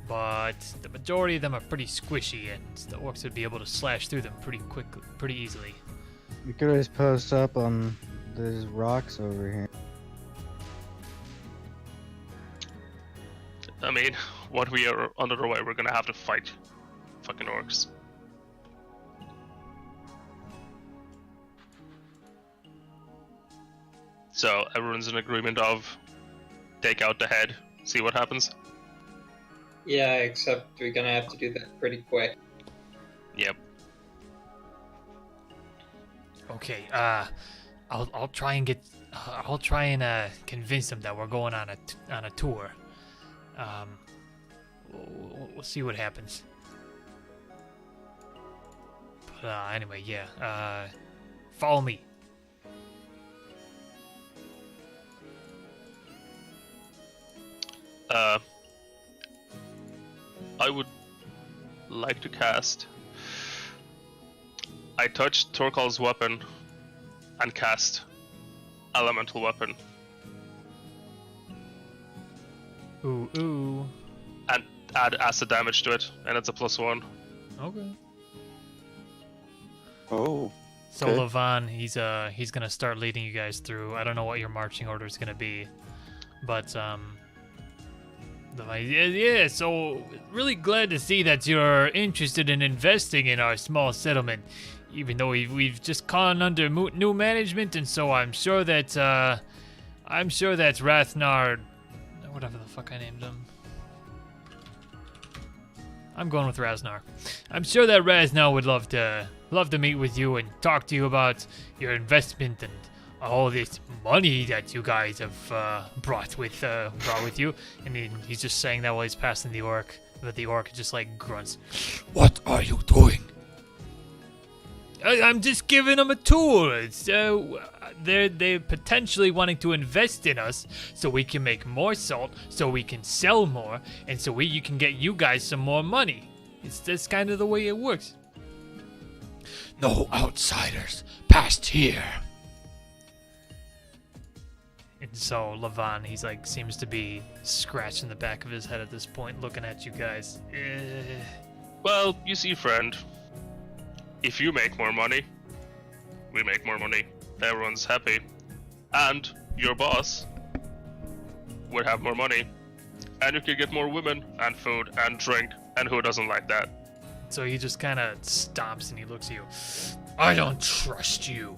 A: but the majority of them are pretty squishy, and the orcs would be able to slash through them pretty easily.
E: We could always post up on these rocks over here.
B: I mean, what we are under the way, we're gonna have to fight fucking orcs. So everyone's in agreement of take out the head, see what happens.
D: Yeah, except we're gonna have to do that pretty quick.
B: Yep.
A: Okay. I'll try and get. I'll try and convince them that we're going on a tour. We'll see what happens. But anyway, yeah. Follow me.
B: I would like to cast. I touched Thorkal's weapon and cast Elemental Weapon
A: Ooh.
B: and add acid damage to it, and it's a +1.
A: Okay.
C: Oh.
A: So
C: Okay.
A: Lavan, he's gonna start leading you guys through. I don't know what your marching order is gonna be, but yeah. So really glad to see that you're interested in investing in our small settlement, even though we've just gone under new management, and so I'm sure that Raznar, whatever the fuck I named him. I'm going with Raznar. I'm sure that Raznar would love to meet with you and talk to you about your investment and all this money that you guys have brought with you. And he's just saying that while he's passing the orc, but the orc just like grunts. What are you doing? I'm just giving them a tour. It's, they're potentially wanting to invest in us so we can make more salt, so we can sell more, and so you can get you guys some more money. It's just kind of the way it works. No outsiders past here. And so Lavan, he's like, seems to be scratching the back of his head at this point, looking at you guys.
B: Well, you see, friend, if you make more money, we make more money. Everyone's happy. And your boss would have more money. And you could get more women and food and drink. And who doesn't like that?
A: So he just kind of stomps and he looks at you. I don't trust you.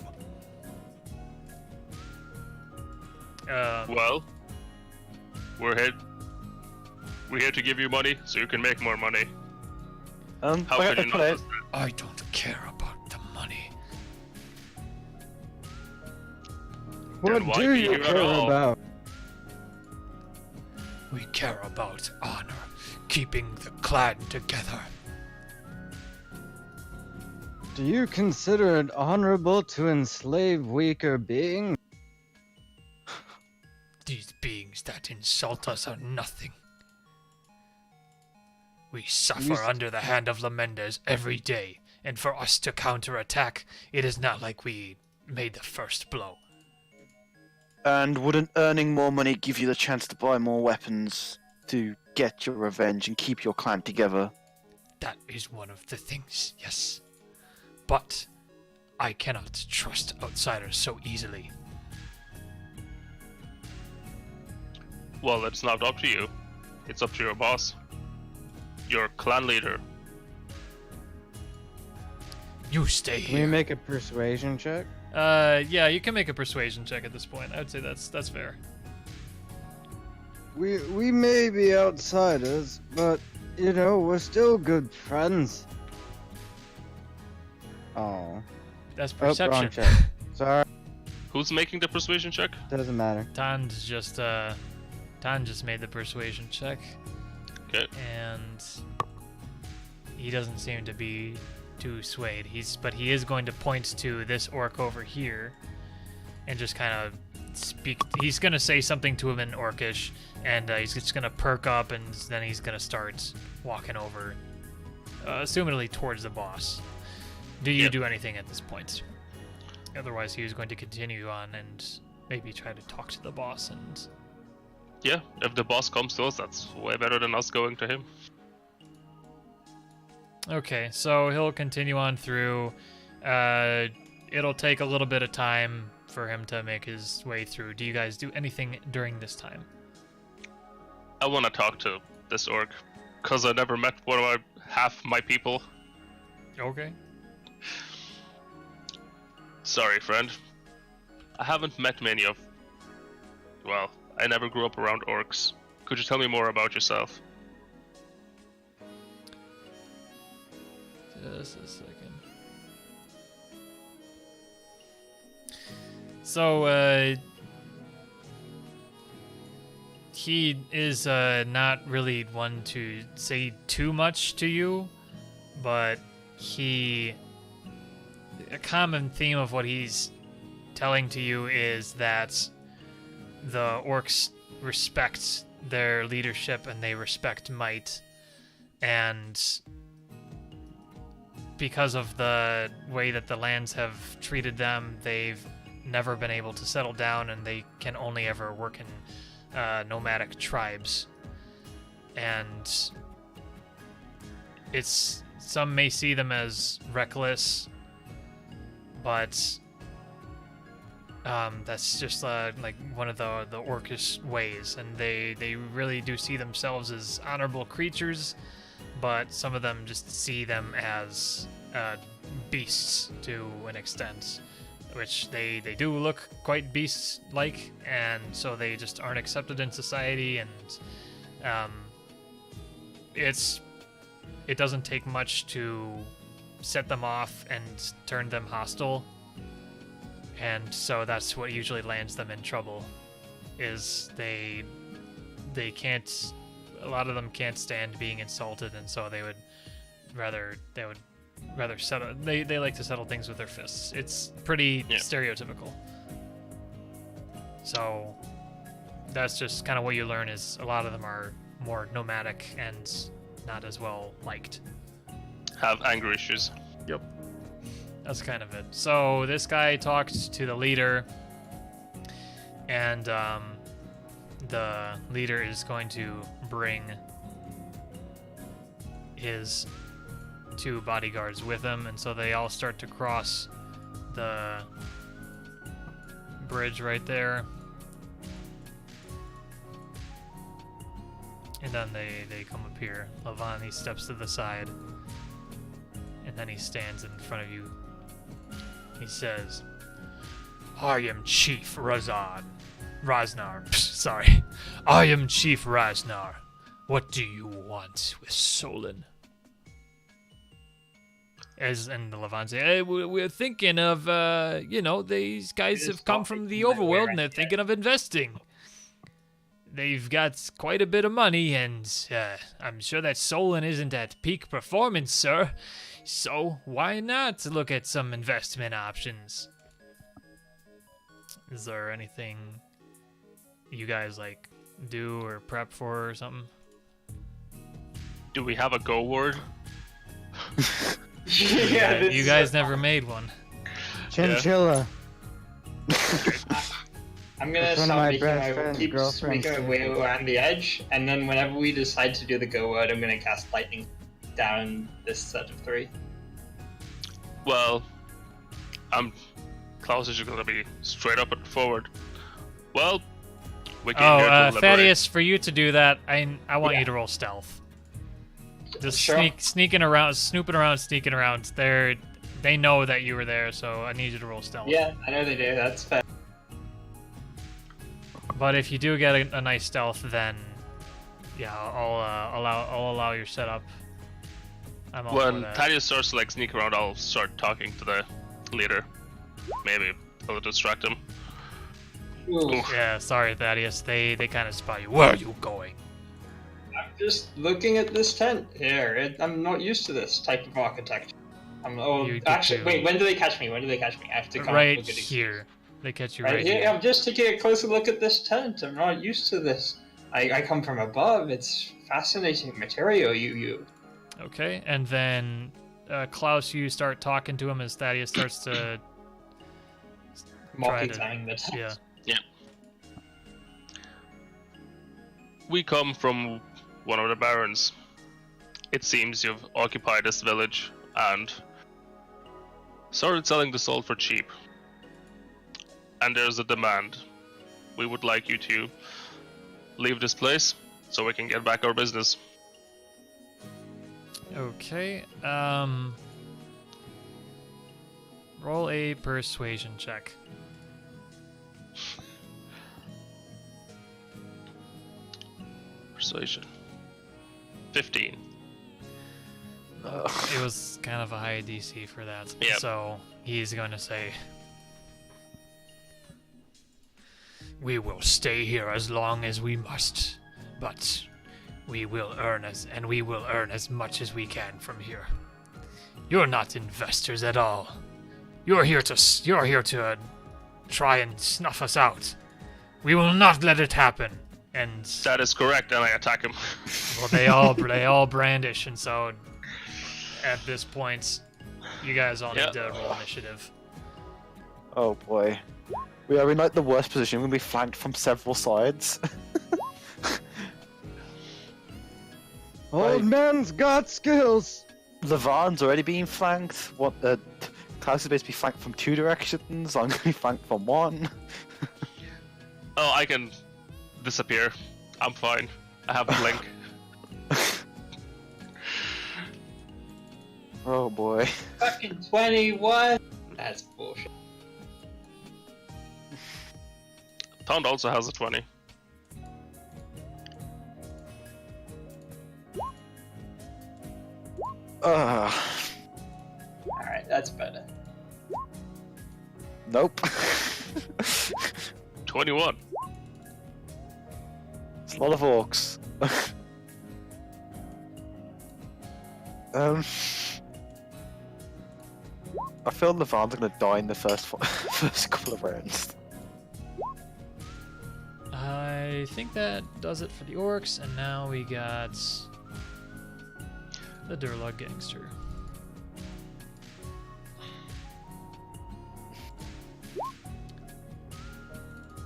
B: Well, we're here to give you money so you can make more money. How could you not trust that?
A: I don't care about the money.
E: What
B: why
E: do
B: be
E: you
B: here at
E: care
B: all?
E: about?
A: We care about honor, keeping the clan together.
E: Do you consider it honorable to enslave weaker beings?
A: These beings that insult us are nothing. We suffer under the hand of Mendes every day, and for us to counterattack, it is not like we made the first blow.
C: And wouldn't earning more money give you the chance to buy more weapons to get your revenge and keep your clan together?
A: That is one of the things, yes. But I cannot trust outsiders so easily.
B: Well, it's not up to you. It's up to your boss. Your clan leader.
A: You stay
E: Can we
A: here.
E: make a persuasion check?
A: Yeah, you can make a persuasion check at this point. I would say that's fair.
E: We may be outsiders, but you know, we're still good friends. Oh.
A: That's
E: Oh, wrong
A: perception.
E: check. Sorry,
B: Who's making the persuasion check?
E: doesn't matter.
A: Tan's just Zoltan just made the persuasion check.
B: Okay.
A: And he doesn't seem to be too swayed. But he is going to point to this orc over here and just kind of speak. He's going to say something to him in Orcish, and he's just going to perk up, and then he's going to start walking over, assumedly towards the boss. Do you do anything at this point? Otherwise, he was going to continue on and maybe try to talk to the boss. And
B: Yeah, if the boss comes to us, that's way better than us going to him.
A: okay, so he'll continue on through. It'll take a little bit of time for him to make his way through. Do you guys do anything during this time?
B: I want to talk to this orc, because I never met one of half my people.
A: Okay.
B: Sorry, friend. I haven't met many of... Well, I never grew up around orcs. Could you tell me more about yourself?
A: Just a second. So, he is not really one to say too much to you, but a common theme of what he's telling to you is that the orcs respect their leadership and they respect might, and because of the way that the lands have treated them, they've never been able to settle down, and they can only ever work in nomadic tribes. And some may see them as reckless, but that's just like one of the orcish ways, and they really do see themselves as honorable creatures, but some of them just see them as beasts to an extent, which they do look quite beast-like, and so they just aren't accepted in society, and it doesn't take much to set them off and turn them hostile, and so that's what usually lands them in trouble, is they can't, a lot of them can't stand being insulted, and so they would rather settle, they like to settle things with their fists. It's pretty stereotypical. So that's just kind of what you learn, is a lot of them are more nomadic and not as well liked.
B: Have anger issues.
A: Yep. That's kind of it. So this guy talked to the leader, and the leader is going to bring his 2 bodyguards with him, and so they all start to cross the bridge right there. And then they come up here. Lavan, he steps to the side, and then he stands in front of you. He says, I am Chief Raznar. Sorry. I am Chief Raznar. What do you want with Solen? And the Lavan say, hey, we're thinking of, these guys have come from the overworld and they're thinking of investing. They've got quite a bit of money, and I'm sure that Solen isn't at peak performance, sir. So why not look at some investment options? Is there anything you guys do or prep for or something?
B: Do we have a go word?
A: You guys never made one.
E: Chinchilla.
D: I'm gonna start making my way around the edge, and then whenever we decide to do the go word, I'm gonna cast lightning down this set of 3.
B: Well, Klaus is just gonna be straight up and forward. Well, we came here to liberate.
A: Thaddeus, for you to do that, I want you to roll stealth. Just snooping around. They know that you were there, so I need you to roll stealth.
D: Yeah, I know they do. That's fair.
A: But if you do get a nice stealth, then I'll allow your setup.
B: When Thaddeus starts to sneak around, I'll start talking to the leader. Maybe I'll distract him.
D: Ooh,
A: Yeah, sorry, Thaddeus. They kind of spot you. Where are you going?
D: I'm just looking at this tent here. I'm not used to this type of architecture.
A: You get
D: Actually,
A: to-
D: wait. When do they catch me? When do they catch me? I have to come
A: Right
D: up with a good excuse.
A: here. They catch you
D: Right
A: right
D: here.
A: here.
D: I'm just taking a closer look at this tent. I'm not used to this. I come from above. It's fascinating material you.
A: Okay, and then Klaus, you start talking to him as Thaddeus starts to try to.
D: Multi-timing the tent.
A: Yeah.
B: We come from one of the barons. It seems you've occupied this village and started selling the salt for cheap. And there's a demand. We would like you to leave this place so we can get back our business.
A: Okay. Roll a persuasion check.
B: Persuasion. 15.
A: It was kind of a high DC for that.
B: Yep.
A: So he's going to say, "We will stay here as long as we must, but we will earn as much as we can from here. You're not investors at all. You're here to try and snuff us out. We will not let it happen." And
B: That is correct, and I attack him.
A: well, they all brandish, and so at this point, you guys all need to roll initiative.
C: Oh boy. We are in like the worst position. We're gonna be flanked from several sides.
E: Old man's got skills.
C: Levan's already being flanked. Klaus is basically flanked from 2 directions. I'm gonna be flanked from 1.
B: Oh, I can disappear. I'm fine. I have a blink.
C: Oh boy.
D: Fucking 21. That's bullshit.
B: Town also has a 20.
D: Alright, that's better.
C: Nope.
B: 21.
C: It's a lot of orcs. I feel Levan's gonna die in the first couple of rounds.
A: I think that does it for the orcs, and now we got the Dhergoloth gangster.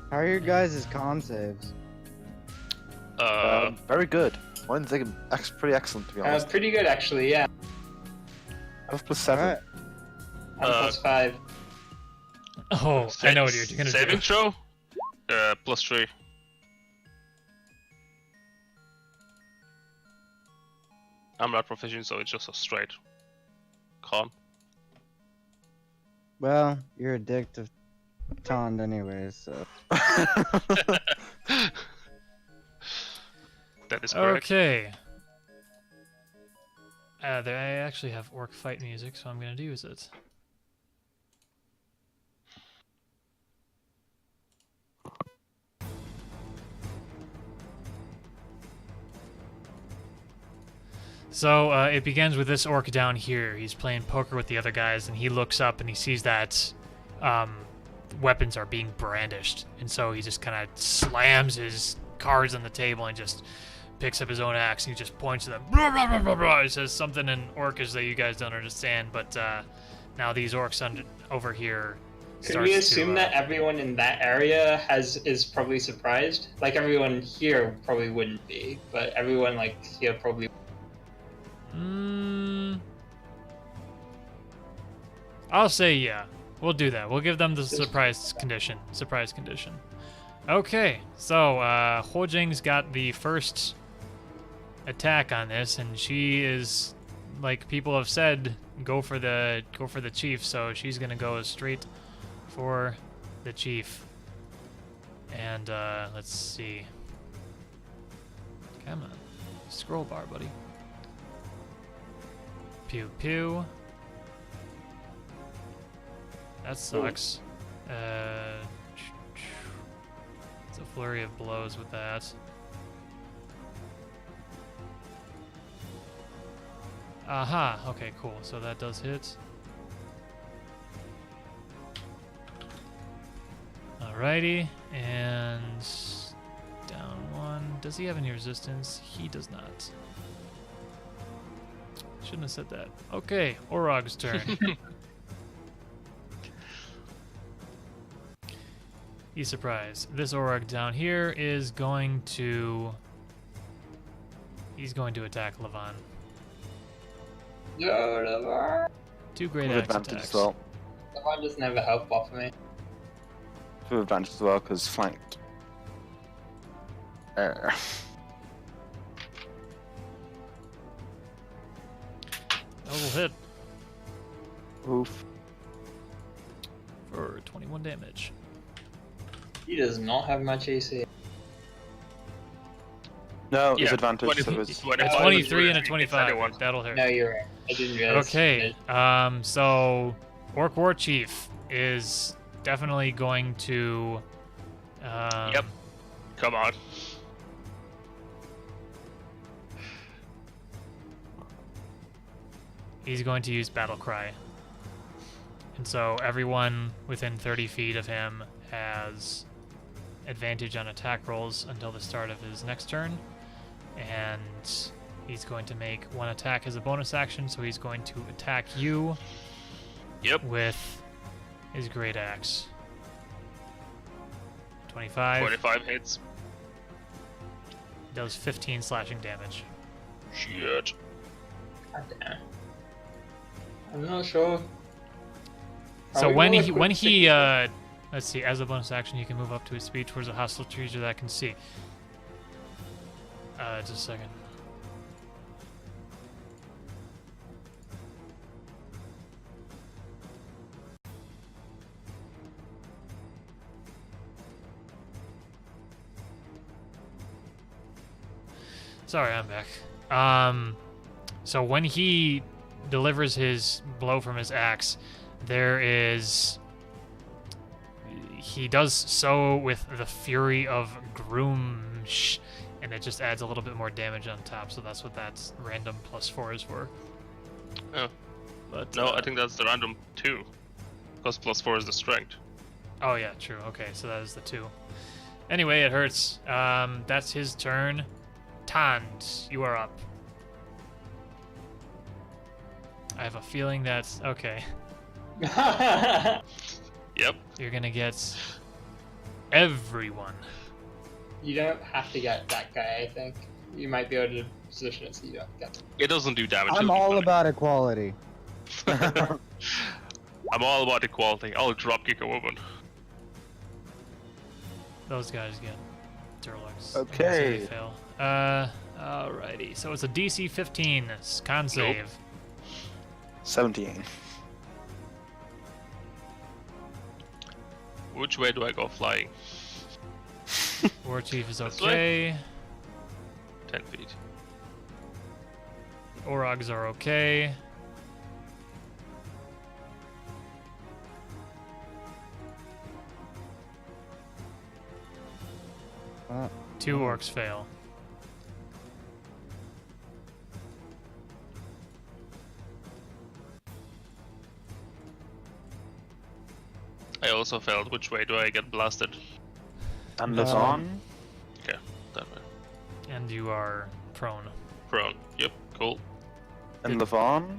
E: How are your guys' con saves?
C: Very good. Mine's pretty excellent to be honest.
D: Pretty good actually, yeah.
C: I have +7.
E: Alright.
D: I'm +5.
A: Oh, I know what you're gonna
B: Saving
A: do.
B: throw? +3. I'm not proficient, so it's just a straight con.
E: Well, you're addicted to Tond anyways, so.
B: That is correct.
A: Okay. I actually have orc fight music, so I'm gonna use it. So it begins with this orc down here. He's playing poker with the other guys, and he looks up and he sees that weapons are being brandished, and so he just kind of slams his cards on the table and just picks up his own axe and he just points to them. Blah, blah, blah, blah, blah. He says something in Orcish that you guys don't understand, but now these orcs over here.
D: Could we assume that everyone in that area is probably surprised? Like everyone here probably wouldn't be, but everyone like here probably.
A: I'll say yeah. We'll do that. We'll give them the surprise condition. Surprise condition. Okay, so Hojing's got the first attack on this, and she is, like people have said, go for the chief. So she's gonna go straight for the chief. And let's see. Come on, scroll bar, buddy. Pew pew. That sucks. So flurry of blows with that. Aha, okay, cool. So that does hit. Alrighty, and down one. Does he have any resistance? He does not. Shouldn't have said that. Okay, Orog's turn. He's surprised. This Orog down here is going to... He's going to attack Levon. Two great
C: With
A: axe
C: advantage
A: attacks.
C: as well.
D: Someone doesn't have a health bar for me.
C: With advantage as well, because flanked.
A: Double hit
C: Oof.
A: for 21 damage.
D: He does not have much AC.
C: No,
B: Yeah,
C: it's advantage.
B: 20
C: So it's...
B: 25
A: A 23 and a
B: is
A: 25.
B: anyone.
A: That'll hurt.
D: No, you're right. I didn't realize.
A: Okay, so Orc War Chief is definitely going to...
B: Yep. Come on.
A: He's going to use Battle Cry. And so everyone within 30 feet of him has advantage on attack rolls until the start of his next turn. And he's going to make one attack as a bonus action, so he's going to attack you
B: Yep.
A: with his Great Axe. 25.
B: 25 hits.
A: Does 15 slashing damage.
B: Shit.
D: God damn. I'm not sure.
A: So
D: we
A: when
D: gonna
A: he
D: quit sticking
A: let's see, as a bonus action, he can move up to his speed towards a hostile creature that can see. Just a second. Sorry, I'm back. So when he delivers his blow from his axe, he does so with the fury of Groomsh, and it just adds a little bit more damage on top, so that's what that random +4 is for.
B: Oh.
A: But,
B: No, I think that's the random 2. Because +4 is the strength.
A: Oh yeah, true. Okay, so that is the 2. Anyway, it hurts. That's his turn. Tand, you are up. I have a feeling that's... Okay.
B: Yep.
A: You're gonna get everyone.
D: You don't have to get that guy, I think. You might be able to position it so you don't get
B: It doesn't do damage.
E: I'm
B: it'll be
E: all
B: fine.
E: about equality.
B: I'm all about equality. I'll dropkick a woman.
A: Those guys get Durlux.
C: Okay.
A: Unless they fail. Alrighty. So it's a DC 15 con save.
C: 17.
B: Which way do I go flying?
A: War Chief is
B: This
A: okay.
B: 10 feet.
A: Orogs are okay. Two orcs fail.
B: I also failed. Which way do I get blasted?
C: And it's on.
B: Okay, that way.
A: And you are prone.
B: Prone. Yep, cool.
C: And Levon.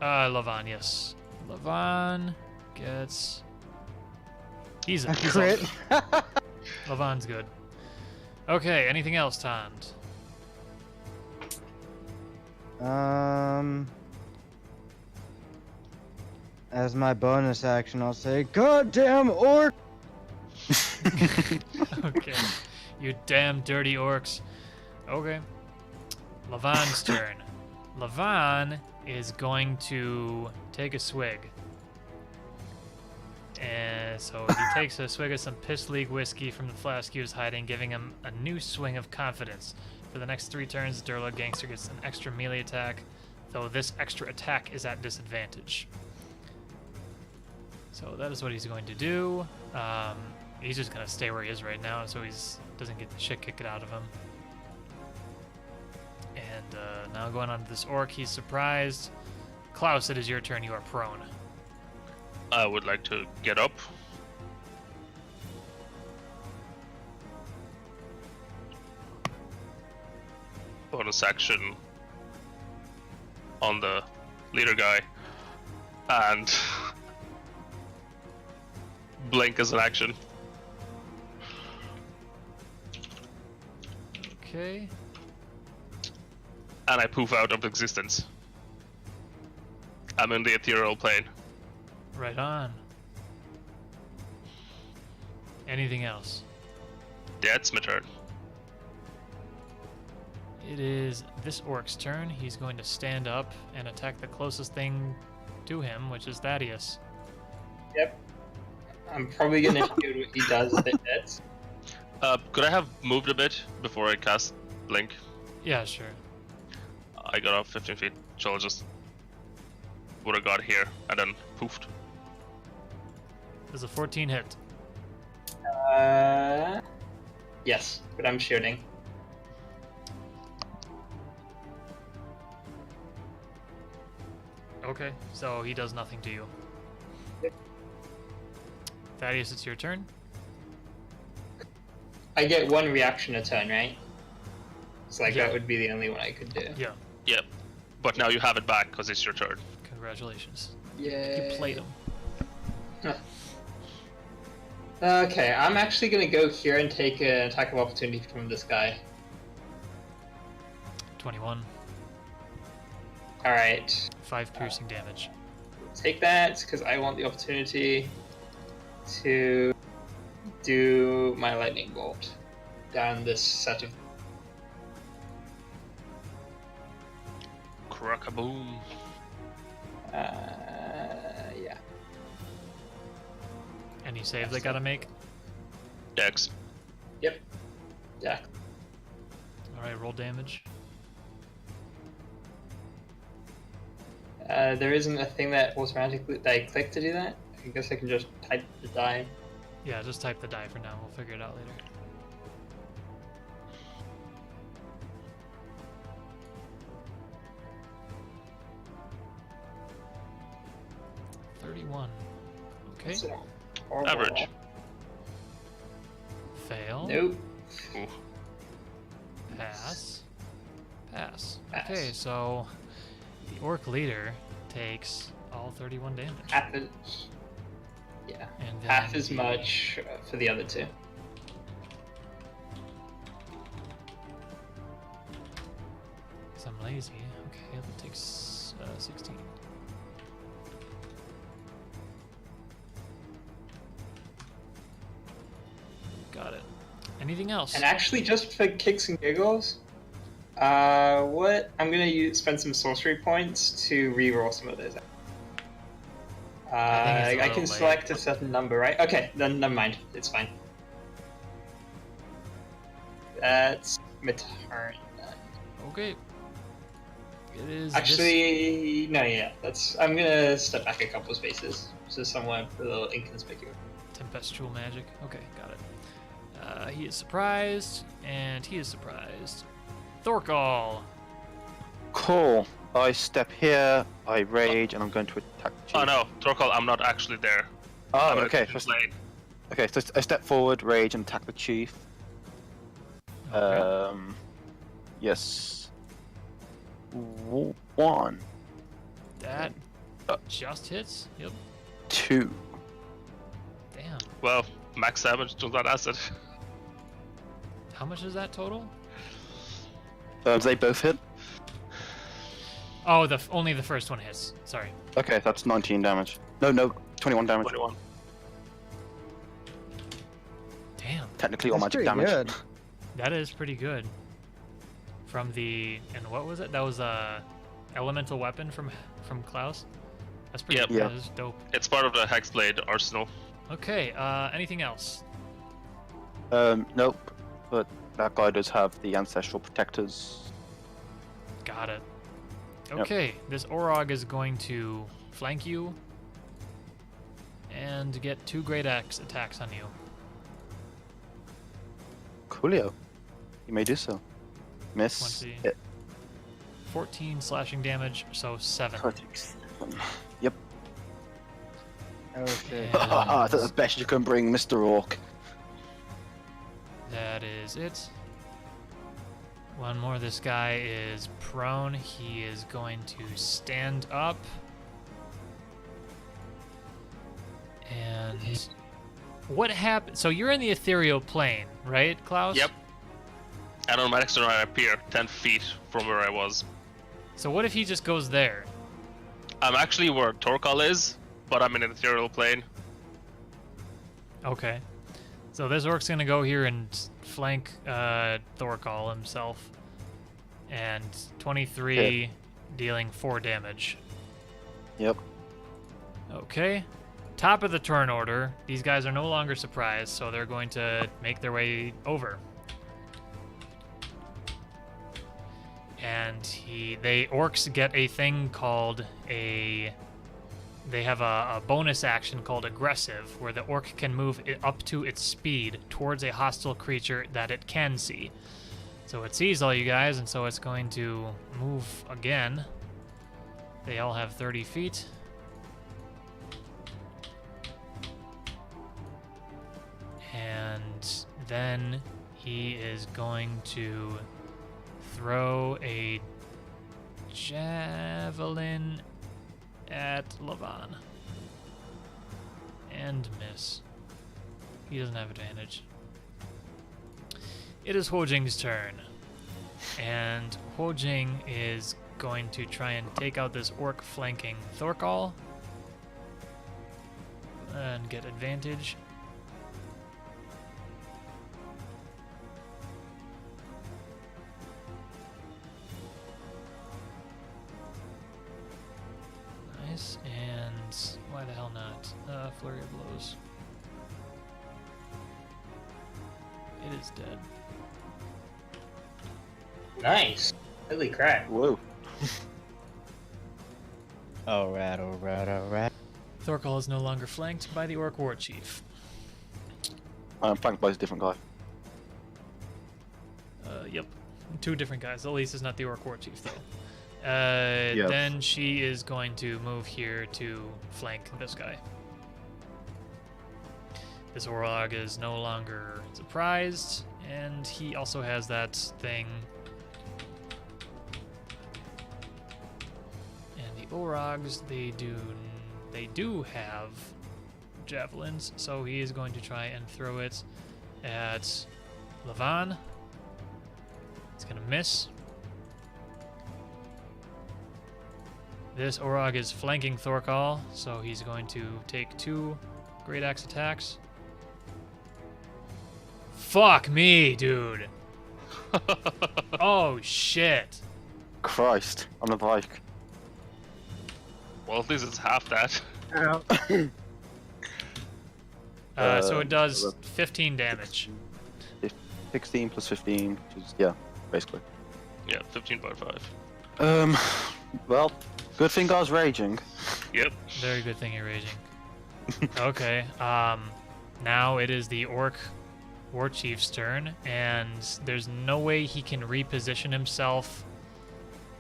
A: Levon, yes. Levon gets... He's
E: A
A: he's
E: crit.
A: also- Levon's good. Okay, anything else, Tand?
E: As my bonus action, I'll say, "Goddamn orc!"
A: Okay. You damn dirty orcs. Okay. Levon's turn. Levon is going to take a swig. And so he takes a swig of some Piss League whiskey from the flask he was hiding, giving him a new swing of confidence. For the next 3 turns, the Dhergoloth Gangster gets an extra melee attack, though this extra attack is at disadvantage. So that is what he's going to do. He's just gonna stay where he is right now, so doesn't get the shit kicked out of him. And now going on to this orc, he's surprised. Klaus, it is your turn. You are prone.
B: I would like to get up. Bonus action on the leader guy. And blink as an action.
A: Okay.
B: And I poof out of existence. I'm in the ethereal plane.
A: Right on. Anything else?
B: That's my turn.
A: It is this orc's turn. He's going to stand up and attack the closest thing to him, which is Thaddeus.
D: Yep. I'm probably gonna shoot what he does if it hits.
B: Could I have moved a bit before I cast blink?
A: Yeah, sure.
B: I got off 15 feet, so I just would have got here and then poofed.
A: Does a 14 hit?
D: Yes, but I'm shooting.
A: Okay, so he does nothing to you.
D: Yep.
A: Thaddeus, it's your turn.
D: I get one reaction a turn, right? So like
A: Yeah.
D: that would be the only one I could do.
A: Yeah.
B: Yep. But now you have it back because it's your turn.
A: Congratulations.
D: Yeah.
A: You played him.
D: Okay, I'm actually gonna go here and take an attack of opportunity from this guy.
A: 21.
D: Alright.
A: 5 piercing damage.
D: Take that, because I want the opportunity to do my lightning bolt down this set of...
B: Crack-a-boom.
D: Yeah.
A: Any save they gotta make?
B: Dex.
D: Yep. Yeah.
A: Alright, roll damage.
D: There isn't a thing that automatically that I click to do that. I guess I can just type the die.
A: Yeah, just type the die for now. We'll figure it out later. Okay.
D: So, horrible.
B: Average.
A: Fail.
D: Nope.
B: Ooh.
A: Pass. Pass.
D: Pass.
A: Okay, so the orc leader takes all 31 damage.
D: Half as, yeah.
A: And then
D: Half as
A: the-
D: much for the other two.
A: Because I'm lazy. Okay, that takes 16. Got it. Anything else?
D: And actually, just for kicks and giggles, what I'm gonna spend some sorcery points to reroll some of those.
A: think it's a
D: I
A: little
D: can
A: late.
D: select a certain number, right? Okay, then never mind. It's fine. That's my turn. Then.
A: Okay. It is
D: Actually, no, yeah. I'm gonna step back a couple spaces, so somewhere a little inconspicuous.
A: this tempestual magic. Okay, got it. He is surprised, and he is surprised. Thorkal.
C: Cool. I step here, I rage, and I'm going to attack the chief.
B: Oh no, Thorkal, I'm not actually there.
C: Oh,
B: I'm in a
C: okay.
B: different plane.
C: Okay, so I step forward, rage, and attack the chief.
A: Okay.
C: Yes. 1,
A: That just hits. Yep.
C: 2.
A: Damn.
B: Well, max damage to that asset.
A: How much is that total?
C: They both hit.
A: Oh, only the first one hits. Sorry.
C: Okay, that's 19 damage. No, 21 damage.
B: 21.
A: Damn.
C: Technically all
E: That's
C: magic
E: pretty
C: damage.
E: good.
A: That is pretty good. From the and what was it? That was a elemental weapon from Klaus. That's pretty
B: Yep.
A: good.
C: Yeah.
A: That's dope.
B: It's part of the Hexblade arsenal.
A: Okay. Anything else?
C: Nope. But that guy does have the ancestral protectors.
A: Got it.
C: Yep.
A: Okay. This Orog is going to flank you and get 2 great axe attacks on you.
C: Julio. You may do so. Miss.
A: 20.
C: Hit.
A: 14 slashing damage, so 7.
C: Yep.
E: Oh shit.
A: And
C: I thought the best you can bring, Mr. Orc.
A: that is it. One more. This guy is prone. He is going to stand up. And what happened? So you're in the ethereal plane, right, Klaus?
B: Yep. And on my next turn, I appear 10 feet from where I was.
A: So what if he just goes there?
B: I'm actually where Thorkal is, but I'm in an ethereal plane.
A: Okay. So this orc's gonna go here and flank Thorkal himself. And 23,
C: Yeah.
A: dealing 4 damage.
C: Yep.
A: Okay. Top of the turn order. These guys are no longer surprised, so they're going to make their way over. And orcs get a thing called they have a bonus action called aggressive, where the orc can move it up to its speed towards a hostile creature that it can see. So it sees all you guys, and so it's going to move again. They all have 30 feet. And then he is going to throw a javelin at Lavan. And miss. He doesn't have advantage. It is Hojing's turn. And Hojing is going to try and take out this orc flanking Thorkal. And get advantage. Nice, and why the hell not? Flurry of blows. It is dead.
D: Nice. Holy crap.
C: Whoa.
E: Alright, alright, alright.
A: Thorkal is no longer flanked by the Orc War Chief.
C: I'm flanked by a different guy.
A: Yep. 2 different guys. At least it's not the Orc War Chief, though.
C: Yes.
A: Then she is going to move here to flank this guy. This Orog is no longer surprised, and he also has that thing. And the Orogs, they do have javelins, so he is going to try and throw it at Lavan. It's gonna miss. This Orog is flanking Thorkal, so he's going to take 2 Great Axe attacks. Fuck me, dude. Oh, shit.
C: Christ, on a bike.
B: Well, at least it's half that.
A: So it does 15 damage.
C: 16 plus 15, which is, yeah, basically.
B: Yeah, 15.5.
C: Well, good thing I was raging.
B: Yep.
A: Very good thing you're raging. Okay, now it is the Orc War Chief's turn, and there's no way he can reposition himself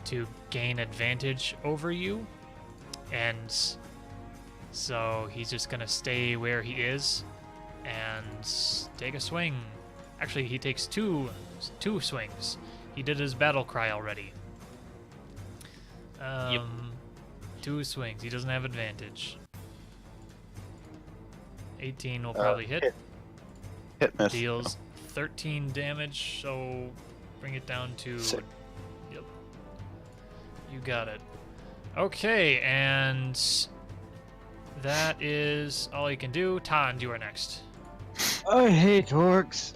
A: to gain advantage over you. And so he's just gonna stay where he is and take a swing. Actually, he takes two swings. He did his battle cry already. 2 swings. He doesn't have advantage. 18 will probably hit.
C: Hit miss.
A: Deals 13 damage, so bring it down to...
C: Sick.
A: Yep. You got it. Okay, and that is all you can do. Tond, you are next.
E: I hate orcs.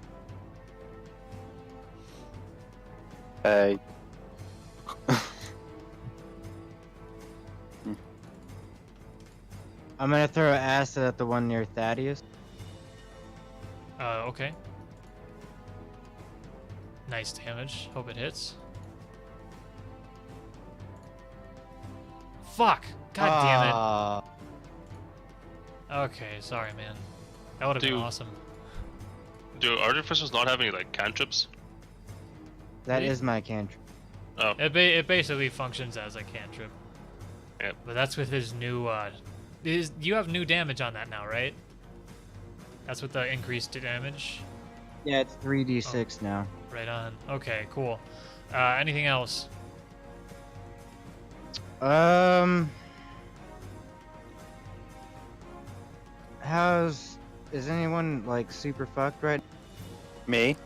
C: Hey.
E: I'm gonna throw acid at the one near Thaddeus.
A: Okay. Nice damage. Hope it hits. Fuck! God damn it. Okay, sorry, man. That would have been
B: Dude.
A: awesome.
B: Do artificers not have any like cantrips?
E: That
A: Me?
E: is my cantrip.
B: Oh,
A: It basically functions as a cantrip.
B: Yep.
A: But that's with his new. You have new damage on that now, right? That's with the increased damage.
E: Yeah, it's 3d6 now.
A: Right on. Okay, cool. Anything else?
E: Is anyone like super fucked right?
C: Me?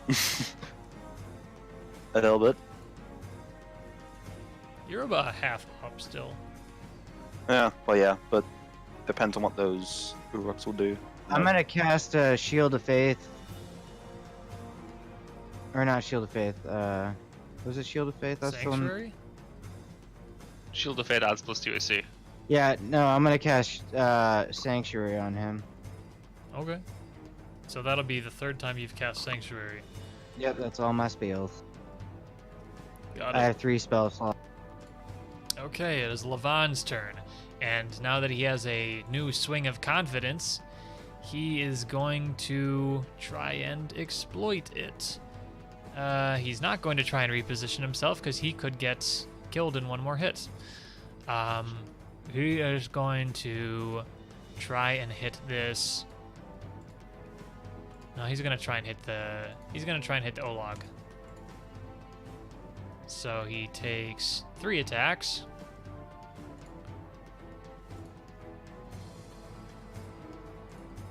C: A little bit.
A: You're about half up still.
C: Yeah, well, yeah, but depends on what those Uruks will do.
E: I'm gonna cast a Shield of Faith. Or not Shield of Faith, was it Shield of Faith? That's the one.
A: Sanctuary?
B: Shield of Fate adds +2 AC.
E: Yeah, no, I'm gonna cast Sanctuary on him.
A: Okay. So that'll be the third time you've cast Sanctuary.
E: Yep, that's all my spells.
A: Got
E: I
A: it.
E: have 3 spell slots.
A: Okay, it is Levon's turn. And now that he has a new swing of confidence, he is going to try and exploit it. He's not going to try and reposition himself because he could get killed in one more hit. He is going to try and hit this. No, he's gonna try and hit the. He's gonna try and hit the Olog. So he takes 3 attacks.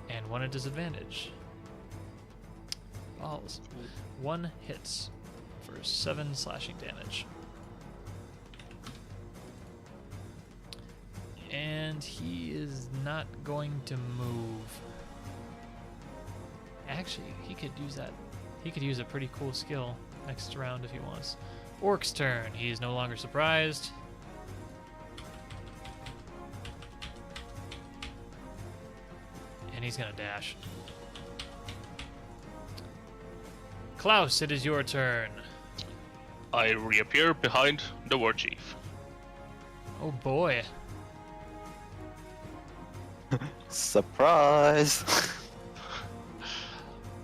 A: And 1 at disadvantage. Balls. 1 hits for 7 slashing damage. And he is not going to move. Actually, he could use that. He could use a pretty cool skill next round if he wants. Orc's turn. He is no longer surprised. And he's gonna dash. Klaus, it is your turn.
B: I reappear behind the war chief.
A: Oh boy.
C: Surprise!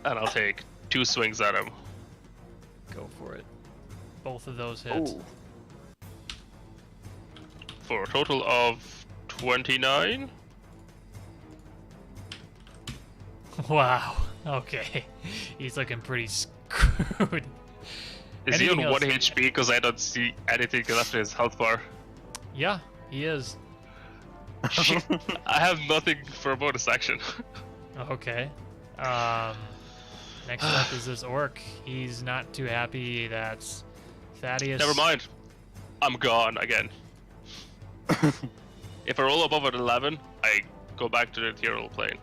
B: And I'll take 2 swings at him.
A: Go for it. Both of those hit.
C: Ooh.
B: For a total of 29.
A: Wow. Okay. He's looking pretty screwed.
B: Is he
A: Anything
B: on
A: else?
B: 1 HP? Because I don't see anything left in his health bar.
A: Yeah, he is.
B: Shit, I have nothing for a bonus action.
A: Okay. Next up is this orc. He's not too happy that Thaddeus.
B: Never mind. I'm gone again. If I roll above an 11, I go back to the ethereal plane.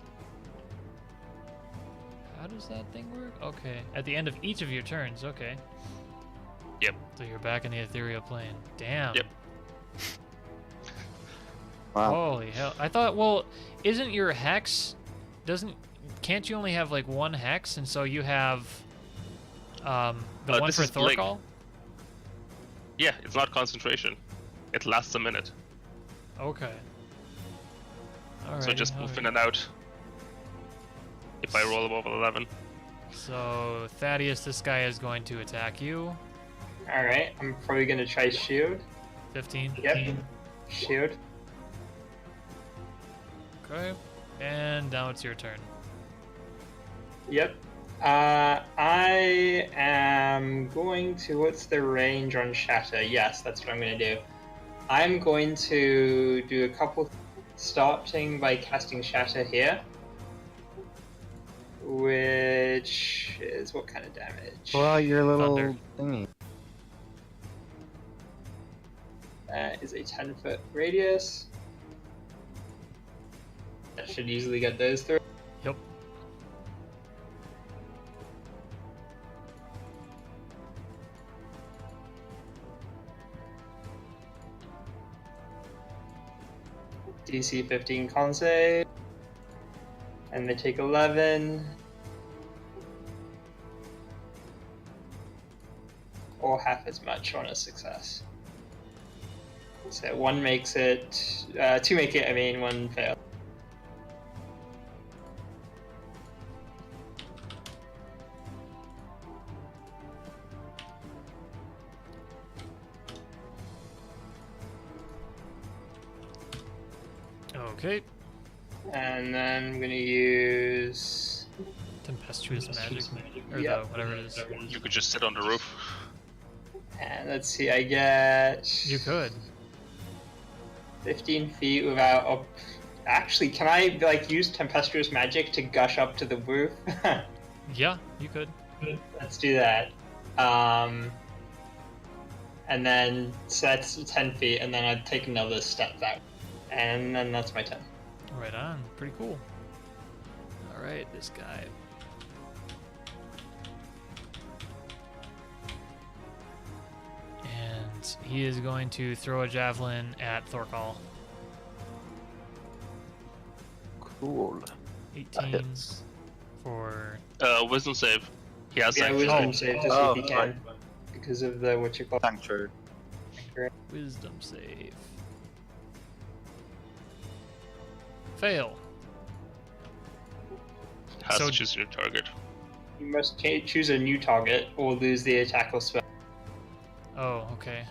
A: How does that thing work? Okay. At the end of each of your turns. Okay.
B: Yep.
A: So you're back in the ethereal plane. Damn.
B: Yep.
C: Wow.
A: Holy hell! I thought. Well, isn't your hex? Can't you only have like 1 hex, and so you have the one
B: this
A: for
B: is Blink.
A: Thorkal?
B: Yeah, it's not concentration. It lasts a minute.
A: Okay. All
B: So
A: right.
B: just move in and out. If I roll above an 11.
A: So Thaddeus, this guy is going to attack you.
D: Alright, I'm probably gonna try shield.
A: 15.
D: Yep. Shield.
A: Okay. And now it's your turn.
D: Yep. I am going to. What's the range on Shatter? Yes, that's what I'm going to do. I'm going to do a couple, starting by casting Shatter here, which is what kind of damage?
E: Pull out your little
A: Thunder.
E: thingy.
D: That is a 10-foot radius. That should easily get those through.
A: Yep.
D: DC 15 con save. And they take 11. Or half as much on a success. So 1 makes it, 2 make it, 1 fail.
A: Okay.
D: And then I'm gonna use.
A: Tempestuous magic. Or
D: Yep.
A: whatever it is.
B: You could just sit on the roof.
D: And let's see, I get.
A: You could.
D: 15 feet without. Oh, actually, can I like use tempestuous magic to gush up to the roof?
A: Yeah, you could.
D: Let's do that. And then so that's 10 feet, and then I'd take another step back, and then that's my turn.
A: Right on. Pretty cool. Alright, this guy. And he is going to throw a javelin at Thorkal.
C: Cool.
A: 18
C: hits.
A: for...
B: Wisdom save. He has
D: Yeah,
B: that.
D: wisdom save to see
C: Oh,
D: if he can,
C: right.
D: because of the what you call.
C: Sanctuary.
A: Wisdom save. Fail.
B: Has
A: So-
B: to choose your target.
D: You must choose a new target or lose the attack or spell.
A: Oh, okay.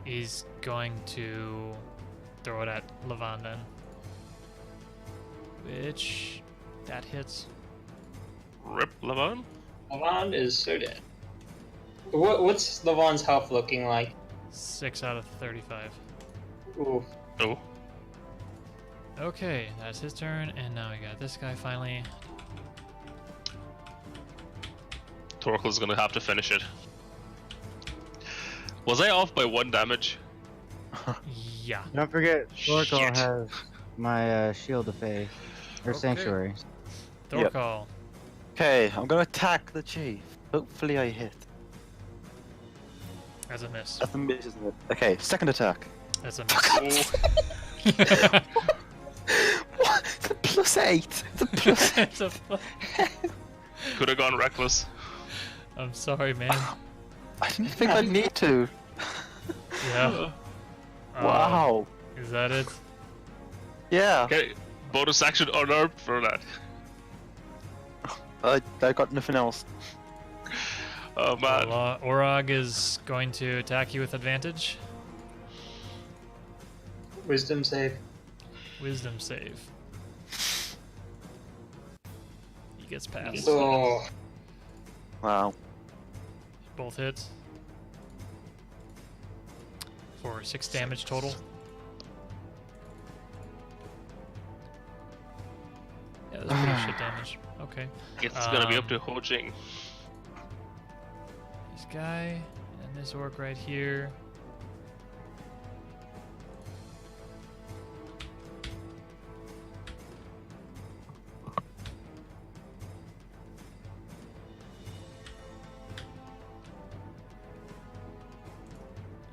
A: He's going to throw it at Levon then. Which... that hits.
B: Rip Levon?
D: Levon is so dead. What's Levon's health looking like?
A: 6 out of 35.
D: Ooh.
B: Oh.
A: Okay, that's his turn, and now we got this guy finally.
B: Thorkal's gonna have to finish it. Was I off by 1 damage?
A: Yeah.
E: Don't forget, Thorkal
B: Shit.
E: has my shield of faith, or
A: Okay.
E: sanctuary.
C: Yep.
A: Thorkal.
C: Okay, I'm gonna attack the chief. Hopefully I hit.
A: That's a miss.
C: That's a miss, isn't it? Okay, second attack.
A: That's a miss.
B: Oh.
C: What? It's a +8. It's a plus.
A: It's a
B: Could have gone reckless.
A: I'm sorry, man.
C: I didn't think I'd need to.
A: Yeah.
C: Wow.
A: Is that it?
C: Yeah.
B: Okay, bonus action unarmed for that.
C: I got nothing else.
B: Oh man.
A: Orag is going to attack you with advantage.
D: Wisdom save.
A: Wisdom save. He gets past.
D: Oh.
C: Wow.
A: Both hits. For 6 damage total. Yeah, that's pretty shit damage. Okay.
B: It's gonna be up to Ho Jing.
A: This guy and this orc right here.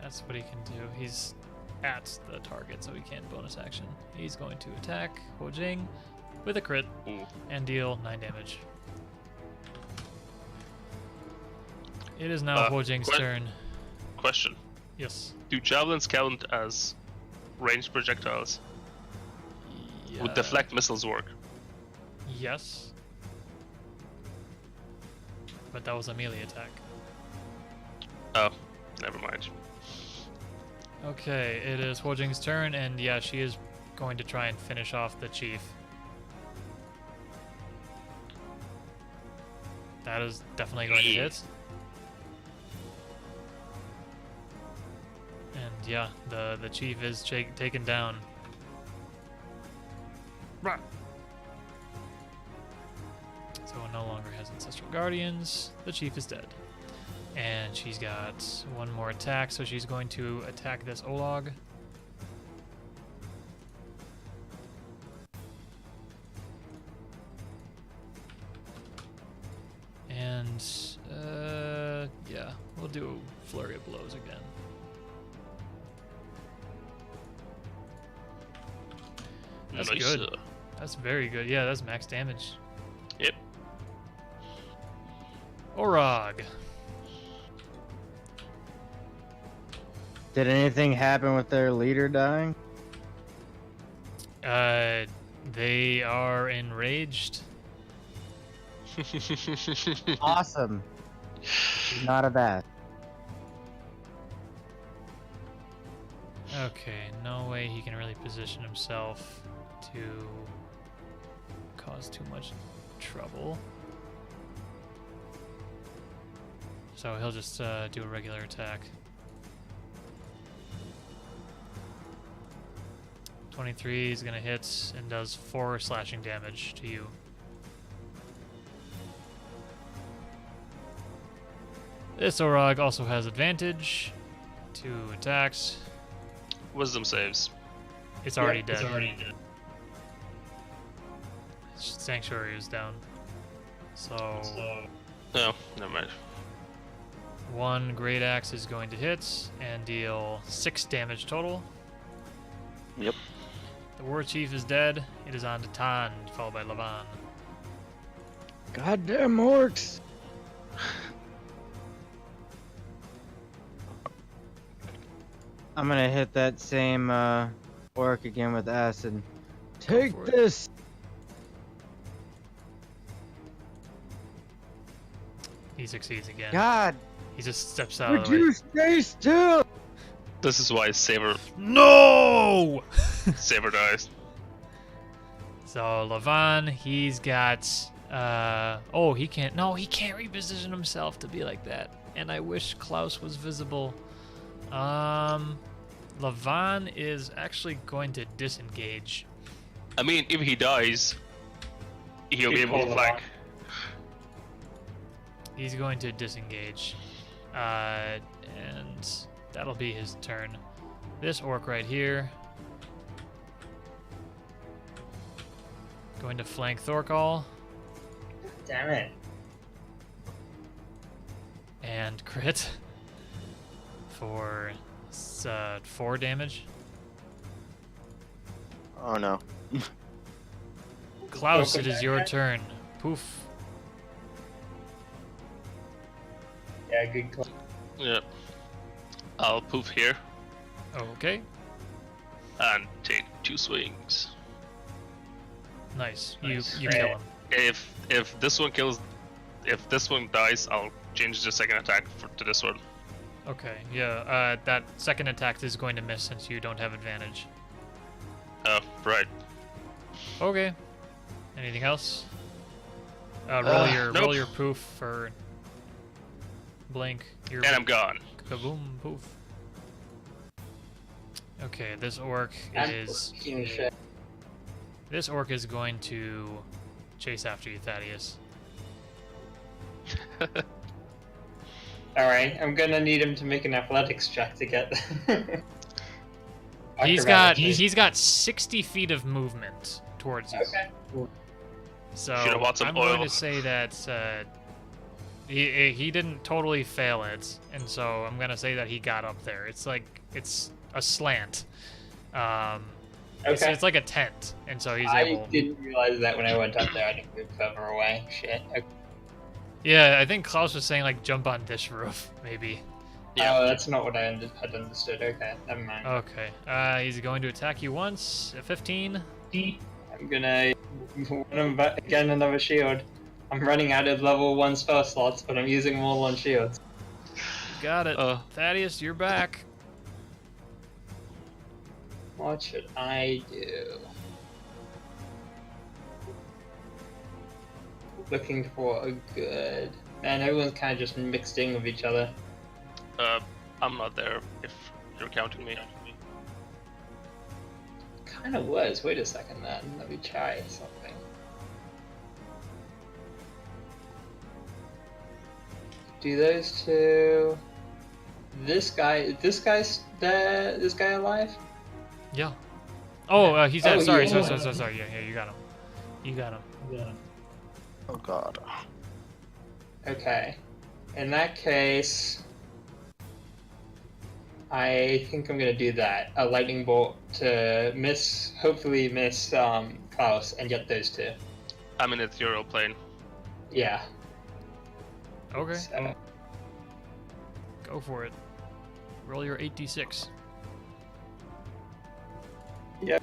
A: That's what he can do. He's at the target, so he can't bonus action. He's going to attack Ho Jing with a crit
B: Ooh.
A: and deal 9 damage. It is now Ho Jing's turn.
B: Question.
A: Yes.
B: Do javelins count as ranged projectiles? Would deflect missiles work?
A: Yes. But that was a melee attack.
B: Oh, never mind.
A: Okay, it is Ho Jing's turn, and yeah, she is going to try and finish off the chief. That is definitely going to hit. And yeah, the chief is taken down. Rah! So it no longer has ancestral guardians. The chief is dead. And she's got 1 more attack, so she's going to attack this Olag. And, yeah, we'll do a flurry of blows again. That's
B: Nice,
A: good. That's very good. Yeah, that's max damage.
B: Yep.
A: Orag.
E: Did anything happen with their leader dying?
A: They are enraged.
E: Awesome. Not a bad.
A: Okay, no way he can really position himself to cause too much trouble. So he'll just do a regular attack. 23 is gonna hit and does 4 slashing damage to you. This Orog also has advantage. 2 attacks.
B: Wisdom saves.
A: It's already dead.
D: It's already dead.
A: Sanctuary is down. So
B: No, never mind.
A: 1 Great Axe is going to hit and deal 6 damage total.
C: Yep.
A: The War Chief is dead. It is on to Tan, followed by Lavan.
E: Goddamn orcs! I'm gonna hit that same orc again with acid. Take
A: for it.
E: this!
A: He succeeds again.
E: God!
A: He just steps out of
E: Would
A: the way.
E: you stay still?
B: This is why Saber
A: No!
B: dies.
A: So Lavan, he's got oh, he can't reposition himself to be like that. And I wish Klaus was visible. Lavan is actually going to disengage.
B: I mean, if he dies, he'll be able to flank.
A: He's going to disengage. And that'll be his turn. This orc right here going to flank Thorkal
D: Damn it.
A: and crit for 4 damage.
C: Oh no.
A: Klaus, it
D: Welcome
A: is
D: back,
A: your
D: guys.
A: turn. Poof.
D: Yeah, good call.
B: Yep. I'll poof here
A: Okay.
B: and take 2 swings.
A: Nice.
B: Nice.
A: You kill him.
B: If this one dies, I'll change the second attack to this one.
A: Okay. Yeah. That second attack is going to miss since you don't have advantage.
B: Oh, right.
A: Okay. Anything else? Roll
B: Nope.
A: roll your poof for blink. Your
B: And I'm gone.
A: kaboom poof. Okay, this orc is going to chase after you, Thaddeus.
D: Alright, I'm gonna need him to make an athletics check to get
A: He's
D: Acrobatics.
A: got 60 feet of movement towards you.
D: Okay.
A: So
B: Should've bought some
A: I'm going
B: oil.
A: to say that he didn't totally fail it, and so I'm gonna say that he got up there. It's a slant.
D: Okay.
A: It's like a tent, and so he's
D: I
A: able.
D: didn't realize that when I went up there. I didn't move further away. Shit. Okay.
A: Yeah, I think Klaus was saying like jump on this roof, maybe.
B: Yeah.
D: Oh, that's not what I had understood. Okay, never mind.
A: Okay. He's going to attack you once. 15.
D: I'm gonna again another shield. I'm running out of level 1 spell slots, but I'm using them all on shields.
A: Got it. Thaddeus, you're back.
D: What should I do? Looking for a good... Man, everyone's kind of just mixed in with each other.
B: I'm not there if you're counting me.
D: Kind of was. Wait a second then. Let me try something. Do those two... This guy alive?
A: Yeah. Oh, he's dead.
D: Oh,
A: Sorry,
D: yeah.
A: sorry. Yeah, you got him. You got him.
C: Oh god.
D: Okay. In that case, I think I'm gonna do that. A lightning bolt to hopefully miss Klaus and get those two.
B: I'm in the ethereal plane.
D: Yeah.
A: Okay.
D: So,
A: Go for it. Roll your 8d6.
D: yep.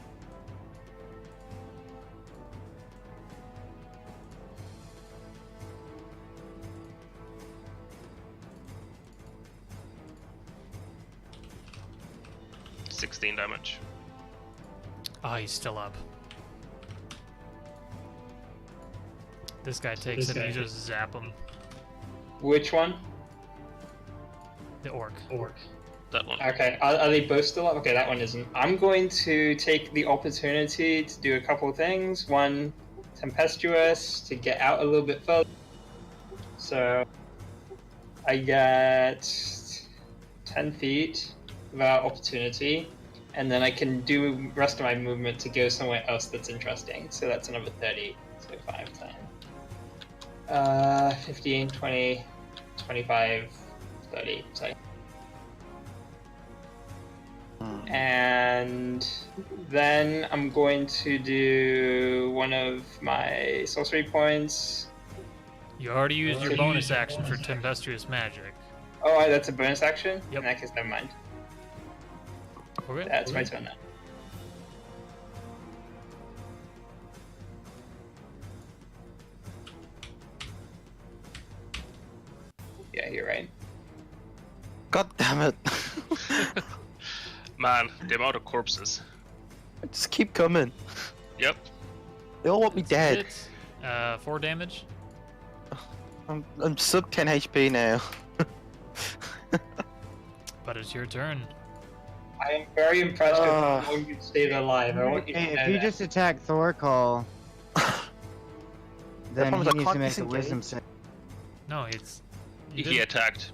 B: 16 damage.
A: Oh, he's still up. This guy takes it and you just zap him.
D: Which one?
A: The orc.
B: That one.
D: Okay, are they both still up? Okay, that one isn't. I'm going to take the opportunity to do a couple of things. One, tempestuous, to get out a little bit further. So, I get 10 feet without opportunity, and then I can do the rest of my movement to go somewhere else that's interesting. So that's another 30. So 5, 10. 15, 20, 25, 30. So. And then I'm going to do one of my sorcery points.
A: You already used your bonus action for tempestuous magic.
D: Oh, that's a bonus action?
A: Yep.
D: In that case, never mind.
A: Okay.
D: That's my turn now. Yeah, you're right.
C: God damn it!
B: Man, the amount of corpses.
C: I just keep coming.
B: Yep.
C: They all want me dead.
A: Hit. 4 damage.
C: I'm sub 10 HP now.
A: But it's your turn.
D: I am very impressed with how long you stayed alive. I want you to
E: Hey,
D: know
E: if you
D: that.
E: just attack Thorkal, then
C: problem
E: he
C: is I
E: needs
C: can't
E: to make a
C: disengage.
E: wisdom save.
A: No, it's you
B: He
A: did-
B: attacked.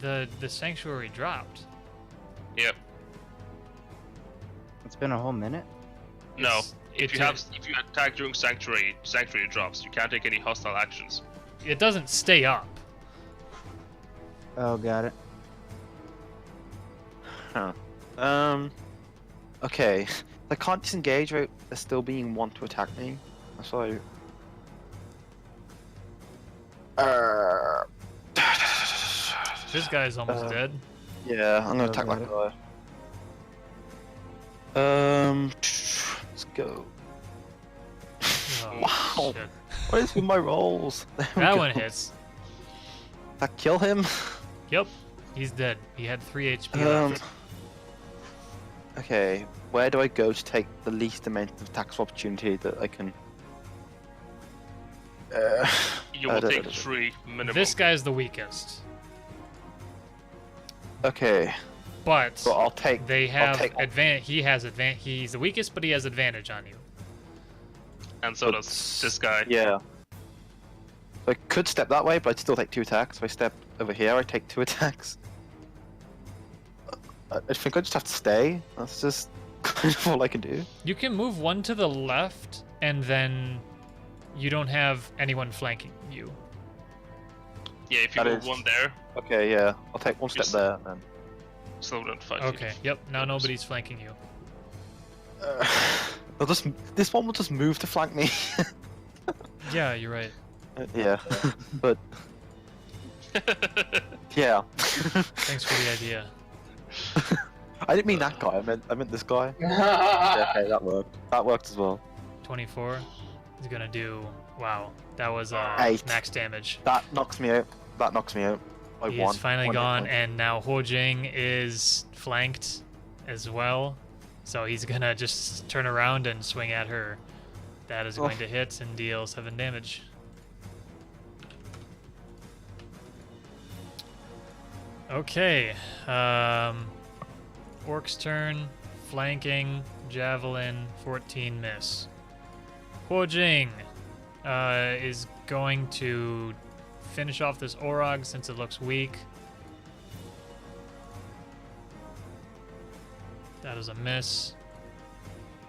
A: the sanctuary dropped.
B: Yep.
E: It's been a whole minute.
B: No.
A: It's
B: If you attack during sanctuary drops. You can't take any hostile actions.
A: It doesn't stay up.
E: Oh, got it.
C: Huh. Okay. I can't disengage without there still being one to attack me. So.
A: This guy's almost dead.
C: Yeah, I'm gonna
E: Oh,
C: attack
E: got
C: that
E: it.
C: guy. Let's go.
A: Oh,
C: Wow.
A: shit.
C: What is with my rolls? There we
A: That
C: go.
A: one hits.
C: That kill him?
A: Yep. He's dead. He had 3 HP
C: Um.
A: left.
C: Okay, where do I go to take the least amount of attacks of opportunity that I can?
B: You will take 3 minimum.
A: This guy's the weakest.
C: Okay,
A: But
C: so I'll take.
A: they
C: I'll
A: have
C: take-
A: advantage. He has advantage. He's the weakest, but he has advantage on you.
B: And so
C: But-
B: does this guy.
C: Yeah. So I could step that way, but I'd still take 2 attacks. If I step over here, I take 2 attacks. I think I just have to stay. That's just kind of all I can do.
A: You can move one to the left, and then you don't have anyone flanking you.
B: Yeah, if you
C: That
B: move
C: is-
B: one there,
C: Okay, yeah, I'll take 1 step
B: Yes.
C: there then.
B: slow down to 5
A: Okay.
B: feet.
A: Yep. Now nobody's flanking you.
C: I'll just. This one will just move to flank me.
A: Yeah, you're right.
C: Yeah, but yeah.
A: Thanks for the idea.
C: I didn't mean that guy. I meant this guy. Yeah, okay, that worked. That worked as well.
A: 24. He's gonna do. Wow, that was
C: 8.
A: max damage.
C: That knocks me out. That knocks me out. I
A: He
C: won.
A: is finally
C: One hit
A: gone,
C: point.
A: and now Hojing is flanked as well. So he's gonna just turn around and swing at her. That is going to hit and deal 7 damage. Okay. Orc's turn. Flanking. Javelin. 14 miss. Hojing is going to finish off this Orog since it looks weak. That is a miss.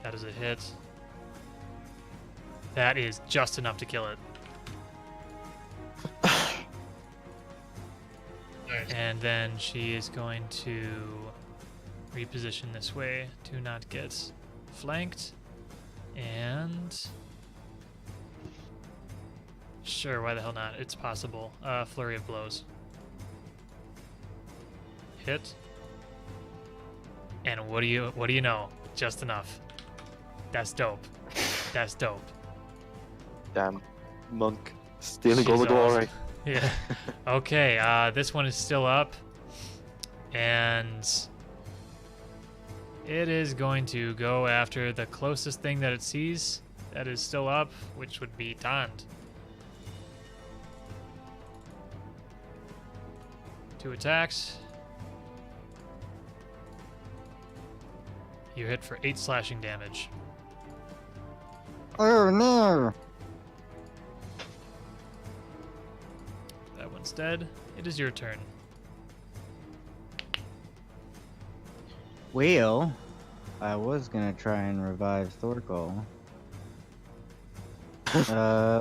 A: That is a hit. That is just enough to kill it. And then she is going to reposition this way to not get flanked. And sure, why the hell not? It's possible. Flurry of blows. Hit. And what do you know? Just enough. That's dope. That's dope.
C: Damn, monk stealing all
A: She's
C: the glory.
A: awesome. Yeah. Okay, this one is still up. And It is going to go after the closest thing that it sees that is still up, which would be Tand. 2 attacks. You hit for 8 slashing damage.
E: Oh no!
A: That one's dead. It is your turn.
E: Well, I was gonna try and revive Thorkal.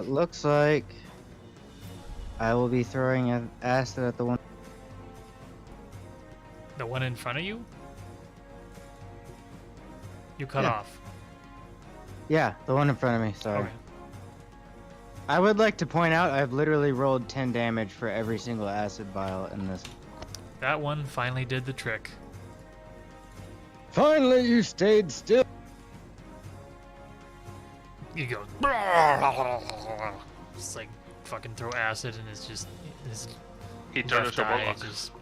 E: Looks like I will be throwing an acid at the one.
A: The one in front of you? You cut
E: Yeah.
A: off.
E: Yeah, the one in front of me, sorry.
A: Okay.
E: I would like to point out I've literally rolled 10 damage for every single acid vial in this.
A: That one finally did the trick.
E: Finally, you stayed still!
A: You go. It's like fucking throw acid and it's just his
B: He turned
A: left
B: into a
A: eye
B: warlock.
A: just.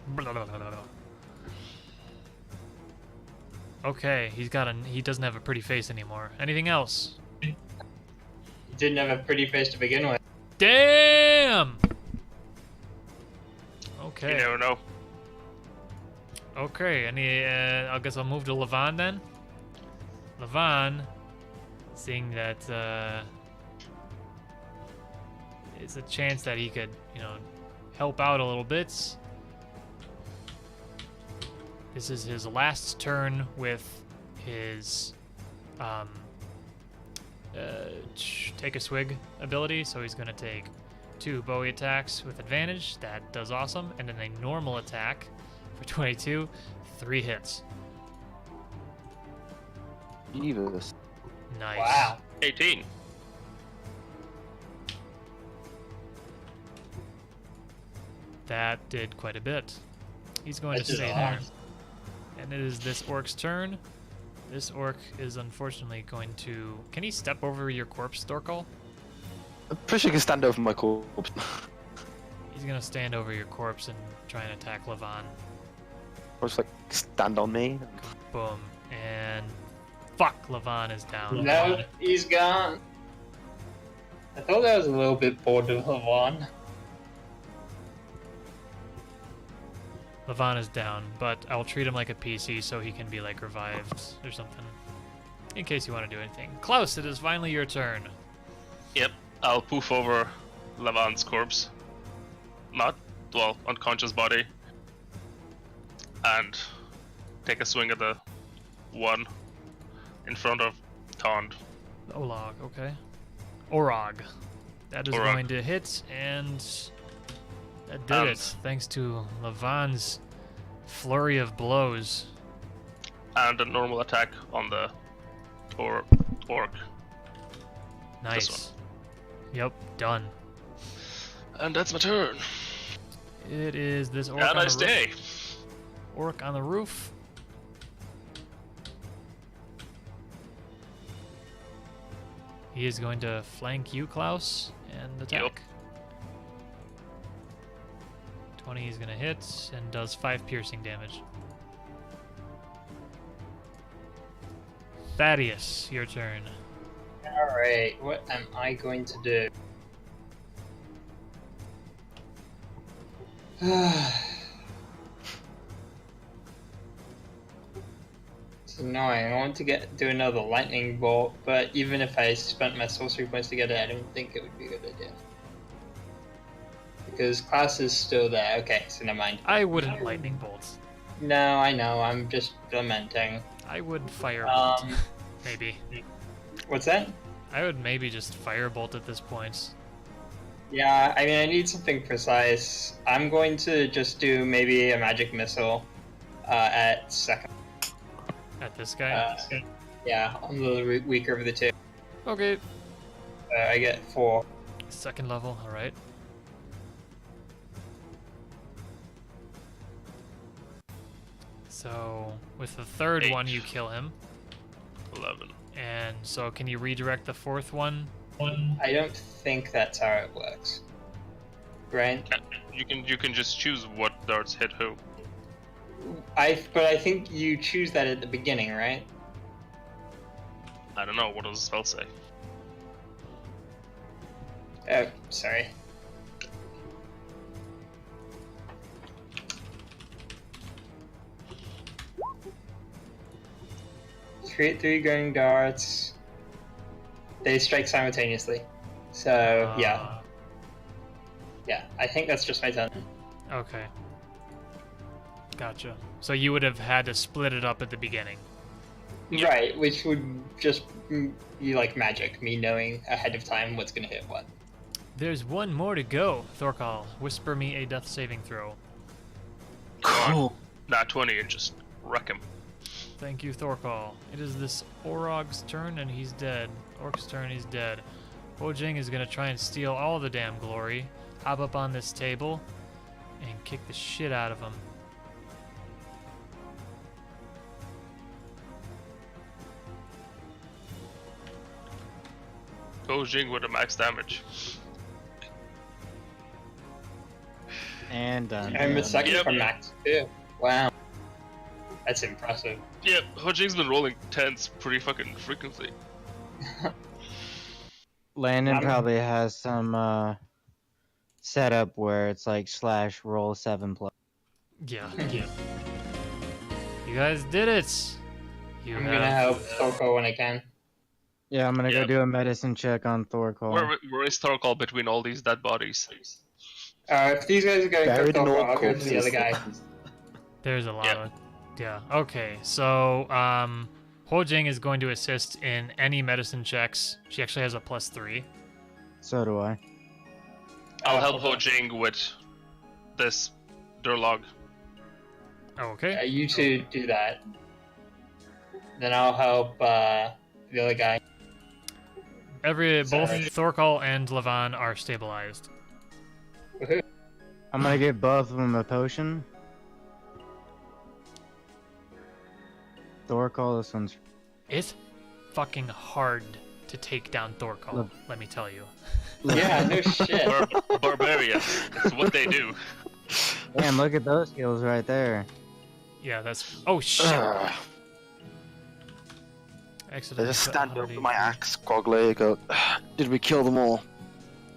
A: Okay, he doesn't have a pretty face anymore. Anything else?
D: He didn't have a pretty face to begin with.
A: Damn.
B: You
A: Okay.
B: never know.
A: Okay. I guess I'll move to Levon then. Levon, seeing that it's a chance that he could, help out a little bit. This is his last turn with his take a swig ability, so he's going to take 2 Bowie attacks with advantage. That does awesome. And then a normal attack for 22, 3 hits.
C: Jesus.
A: Nice.
D: Wow.
B: 18.
A: That did quite a bit. He's going
D: That
A: to
D: did
A: stay
D: a
A: there.
D: lot.
A: And it is this orc's turn. This orc is unfortunately going to... Can he step over your corpse, Thorkal?
C: I'm pretty sure I can stand over my corpse.
A: He's going to stand over your corpse and try and attack Levon.
C: Or just like stand on me.
A: Boom. And... Fuck, Levon is down.
D: No, he's gone. I thought I was a little bit bored of Levon.
A: Levon is down, but I'll treat him like a PC so he can be like revived or something. In case you want to do anything. Klaus, it is finally your turn.
B: Yep. I'll poof over Levon's corpse. Unconscious body. And take a swing at the one in front of Tond.
A: Olag, okay. Orog. That is
B: Orog.
A: going to hit, and that did it. Thanks to Levon's flurry of blows.
B: And a normal attack on the orc.
A: Nice. Yep, done.
B: And that's my turn.
A: It is this orc
B: And
A: on
B: I
A: the
B: stay.
A: roof. Orc on the roof. He is going to flank you, Klaus, and attack.
B: Yup.
A: 20 is going to hit and does 5 piercing damage. Thaddeus, your turn.
D: Alright, what am I going to do? It's annoying. I want to do another lightning bolt, but even if I spent my sorcery points to get it, I don't think it would be a good idea. Because Klaus is still there. Okay, so never mind.
A: I wouldn't lightning bolt.
D: No, I know. I'm just lamenting.
A: I would firebolt.
D: Um,
A: Maybe.
D: What's that?
A: I would maybe just firebolt at this point.
D: Yeah, I mean, I need something precise. I'm going to just do maybe a magic missile at second.
A: At this guy?
D: Yeah, on the weaker of the two.
A: Okay.
D: I get 4.
A: Second level, alright. So, with the third
B: 8.
A: one, you kill him.
B: 11.
A: And so, can you redirect the fourth one?
D: I don't think that's how it works. Right?
B: You can just choose what darts hit who.
D: But I think you choose that at the beginning, right?
B: I don't know, what does the spell say?
D: Oh, sorry. Create 3 going darts. They strike simultaneously. So, yeah. Yeah, I think that's just my turn.
A: Okay. Gotcha. So you would have had to split it up at the beginning.
D: Right, which would just be like magic, me knowing ahead of time what's gonna hit what.
A: There's one more to go. Thorkal, whisper me a death saving throw.
C: Cool.
B: Not 20 and just wreck him.
A: Thank you, Thorkal. It is this Orog's turn and he's dead. Orc's turn, he's dead. Hojing is gonna try and steal all the damn glory, hop up on this table, and kick the shit out of him.
B: Go Jing with a max damage.
E: And done.
D: I'm a second
B: Yep.
D: from max too. Wow. That's impressive.
B: Yep, Hojing's been rolling 10s pretty fucking frequently.
E: Landon
D: I'm-
E: probably has some setup where it's like / roll 7+.
A: Yeah. You guys did it! You
D: I'm
A: have...
D: gonna help Thorkal when I can.
E: Yeah, I'm gonna
B: Yep.
E: go do a medicine check on Thorkal.
B: Where is Thorkal between all these dead bodies?
D: If these guys are going for
C: Buried in
D: Thorkal,
C: old
D: I'll go for the other
C: corpses.
D: guy.
A: There's a lot
B: Yeah.
A: of... Yeah, okay. So, Hojing is going to assist in any medicine checks. She actually has a +3.
E: So do I.
B: I'll help Hojing with this Durlog.
A: Okay.
D: You two do that. Then I'll help the other guy.
A: Both
D: Sorry.
A: Thorkal and Levan are stabilized.
D: Woohoo.
E: I'm gonna give both of them a potion. Thorkal, this one's
A: It's fucking hard to take down Thorkal,
E: Look.
A: let me tell you.
D: Yeah, no shit.
B: Barbarians. It's what they do.
E: damn. Look at those skills right there.
A: Yeah, that's... Oh, shit!
C: I
A: Accidentally
C: just
A: put
C: stand up
A: 180.
C: with my axe, Goggly, go, did we kill them all?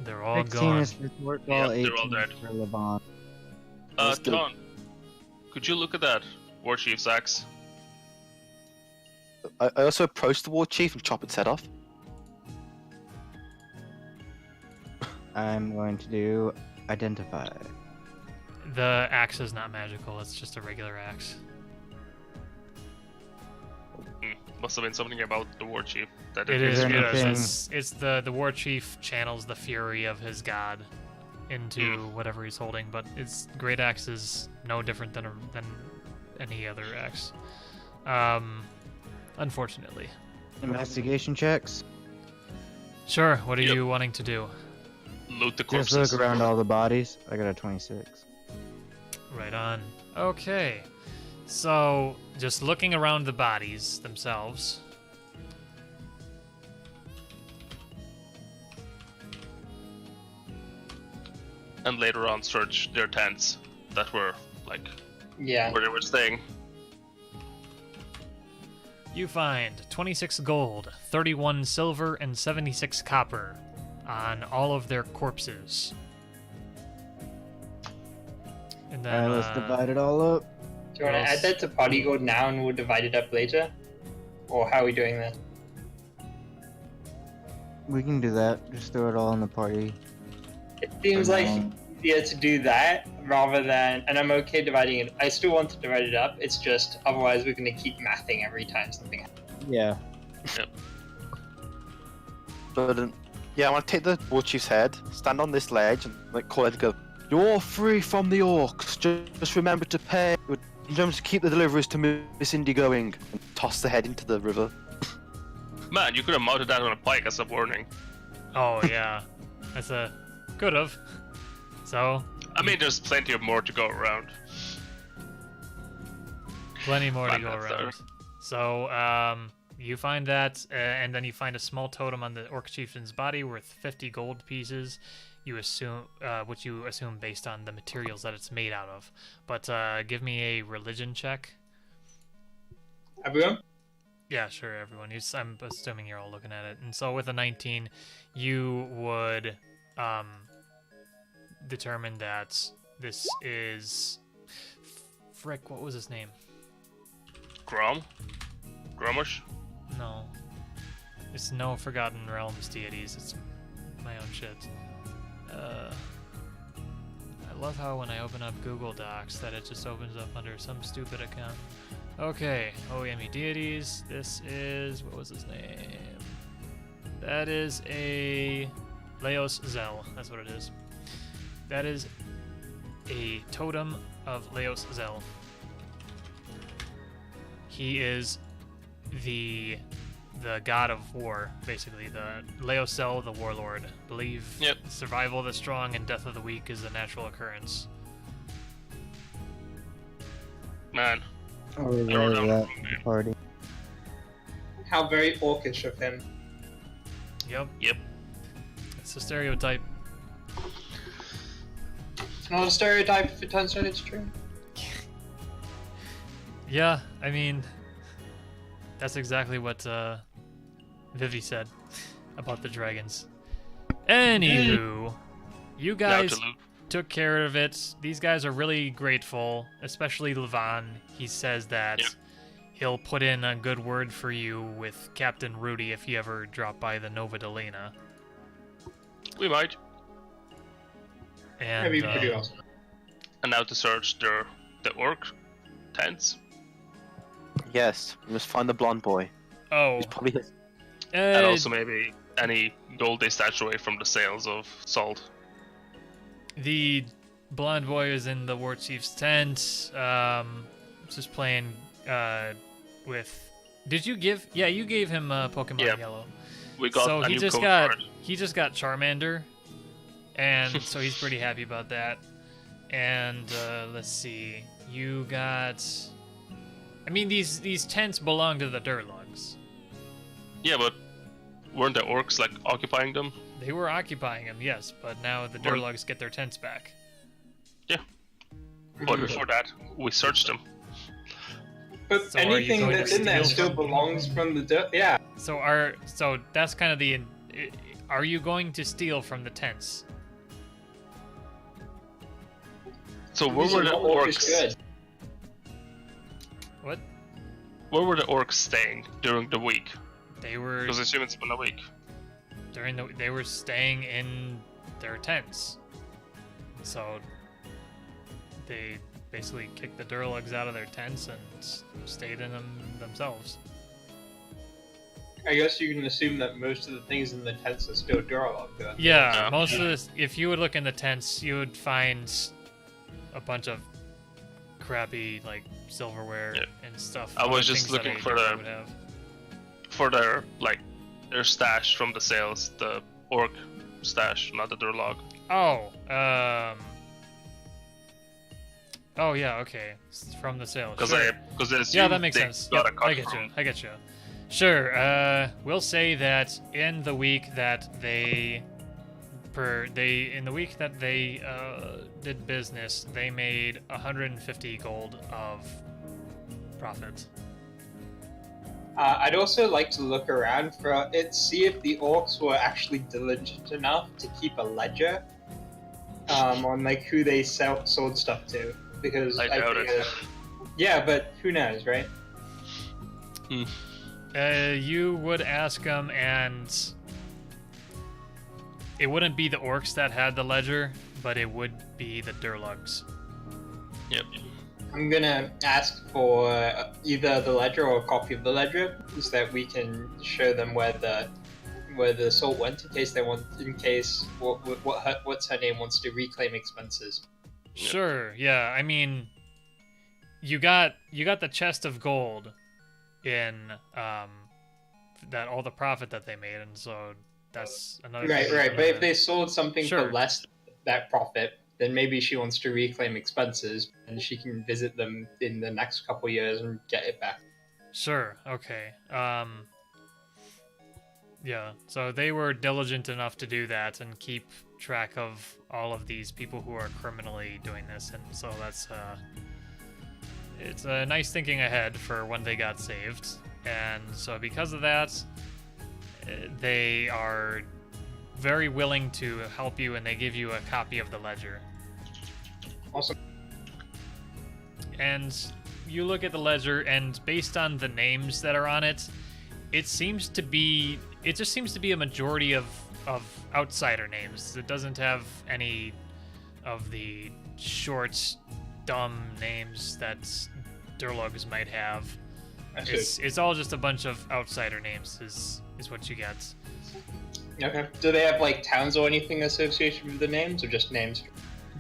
A: They're all
E: 16
A: gone.
E: is for Thorkal,
B: Yep,
E: 18
B: they're all dead.
E: is for Levon.
C: That's good.
B: Ton, could you look at that War Chief's axe?
C: I also approached the war chief and chop its head off.
E: I'm going to do identify.
A: The axe is not magical, it's just a regular axe.
B: Must have been something about the War Chief that
A: It
E: Is
A: is,
E: there
A: yes.
E: anything-
A: It's the war chief channels the fury of his god into whatever he's holding, but its great axe is no different than any other axe. Unfortunately.
E: Investigation checks.
A: Sure, what are
B: Yep.
A: you wanting to do?
B: loot the
E: Just
B: corpses.
E: look around all the bodies. I got a 26.
A: Right on. Okay. So, just looking around the bodies themselves.
B: And later on search their tents that were like
D: Yeah.
B: where they were staying.
A: You find 26 gold, 31 silver, and 76 copper on all of their corpses. And then,
E: Alright, let's divide it all up.
D: Do you want to
A: Yes.
D: add that to party gold now and we'll divide it up later? Or how are we doing that?
E: We can do that. Just throw it all in the party.
D: It seems like
E: now.
D: easier to do that rather than, and I'm okay dividing it. I still want to divide it up. It's just otherwise we're going to keep mathing every time something happens.
E: Yeah.
C: But yeah, I want to take the war chief's head, stand on this ledge, and like call it and go, "You're free from the orcs. Just remember to pay. Remember to keep the deliveries to Miss Indy going." And toss the head into the river.
B: Man, you could have mounted that on a pike as a warning.
A: Oh, yeah. That's a... Could've. So,
B: I mean, there's plenty of more to go around.
A: plenty more to
B: Fine,
A: go
B: that's
A: around.
B: fair.
A: So, you find that, and then you find a small totem on the orc chieftain's body worth 50 gold pieces. you assume based on the materials that it's made out of. But give me a religion check.
D: Everyone?
A: Yeah, sure, everyone. I'm assuming you're all looking at it. And so with a 19, you would determine that this is... Frick, what was his name?
B: Gromish?
A: No. It's no Forgotten Realms deities. It's my own shit. I love how when I open up Google Docs that it just opens up under some stupid account. Okay, OEME deities. This is... what was his name? That is a... Leos Zel. That's what it is. That is a totem of Leos Zel. He is the god of war, basically. The Leos Zel, the warlord. Believe survival of the strong and death of the weak is a natural occurrence.
B: Man.
E: Oh, that party.
D: How very orcish of him.
A: Yep.
B: Yep.
A: It's a stereotype.
D: It's not a stereotype if it turns out it's true.
A: Yeah, I mean, that's exactly what Vivi said about the dragons. Anywho, you guys took care of it. These guys are really grateful, especially Levan. He says that he'll put in a good word for you with Captain Rudy if you ever drop by the Nova Delena.
B: We might.
A: And,
D: That'd be pretty awesome.
B: And now to search the orc tents.
C: Yes, we must find the blonde boy.
A: Oh.
C: He's probably...
B: And also maybe any gold they stashed away from the sales of salt.
A: The blonde boy is in the war chief's tent. Just playing with... Did you give... Yeah, you gave him Pokemon Yellow.
B: We got
A: so
B: a
A: he
B: new
A: just
B: code
A: got
B: card.
A: he just got Charmander, and so he's pretty happy about that. And let's see, you got. I mean, these tents belong to the Dhergoloth.
B: Yeah, but weren't the orcs like occupying them?
A: They were occupying them, yes, but now the Dhergoloth get their tents back.
B: Yeah. But before that, we searched them.
D: But
A: So are you
D: anything
A: going to
D: that's in there
A: steal
D: still
A: from-
D: belongs from the dirt. Yeah.
A: So that's kind of the. Are you going to steal from the tents?
B: So where were the orcs?
A: What?
B: Where were the orcs staying during the week?
A: They were
B: Because I assume it's been a week.
A: they were staying in their tents. So they basically kicked the Dhergoloth out of their tents and stayed in them themselves.
D: I guess you can assume that most of the things in the tents are still Dhergoloth. Then.
A: Yeah, most of this. If you would look in the tents, you would find a bunch of crappy like silverware and stuff.
B: I was
A: other
B: just
A: things that
B: looking
A: a
B: for
A: Dhergoloth would have.
B: for their stash from the sales, the orc stash, not the Dhergoloth.
A: Oh yeah, okay. From the sales.
B: Because
A: Sure. Yeah, that makes sense.
B: Got
A: Yep,
B: a cut
A: I get
B: from.
A: you. I get you. Sure. We'll say that in the week that they did business, they made 150 gold of profit.
D: I'd also like to look around for it, see if the orcs were actually diligent enough to keep a ledger on like who they sold stuff to. Because
B: I doubt it.
D: Yeah, but who knows, right?
A: You would ask them, and it wouldn't be the orcs that had the ledger, but it would be the Dhergoloths.
B: Yep.
D: I'm gonna ask for either the ledger or a copy of the ledger, so that we can show them where the salt went, what's her name wants to reclaim expenses.
A: Sure. Yeah. I mean, you got the chest of gold in that all the profit that they made, and so that's another.
D: Right. But if they sold something
A: Sure.
D: for less than that profit, then maybe she wants to reclaim expenses, and she can visit them in the next couple years and get it back.
A: Sure. Okay. Yeah. So they were diligent enough to do that and keep track of all of these people who are criminally doing this, and so that's it's a nice thinking ahead for when they got saved. And so because of that, they are very willing to help you, and they give you a copy of the ledger.
D: Awesome.
A: And you look at the ledger, and based on the names that are on it, it just seems to be a majority of outsider names. It doesn't have any of the short, dumb names that Durlogs might have. It's all just a bunch of outsider names is what you get.
D: Okay. Do they have like towns or anything associated with the names, or just names?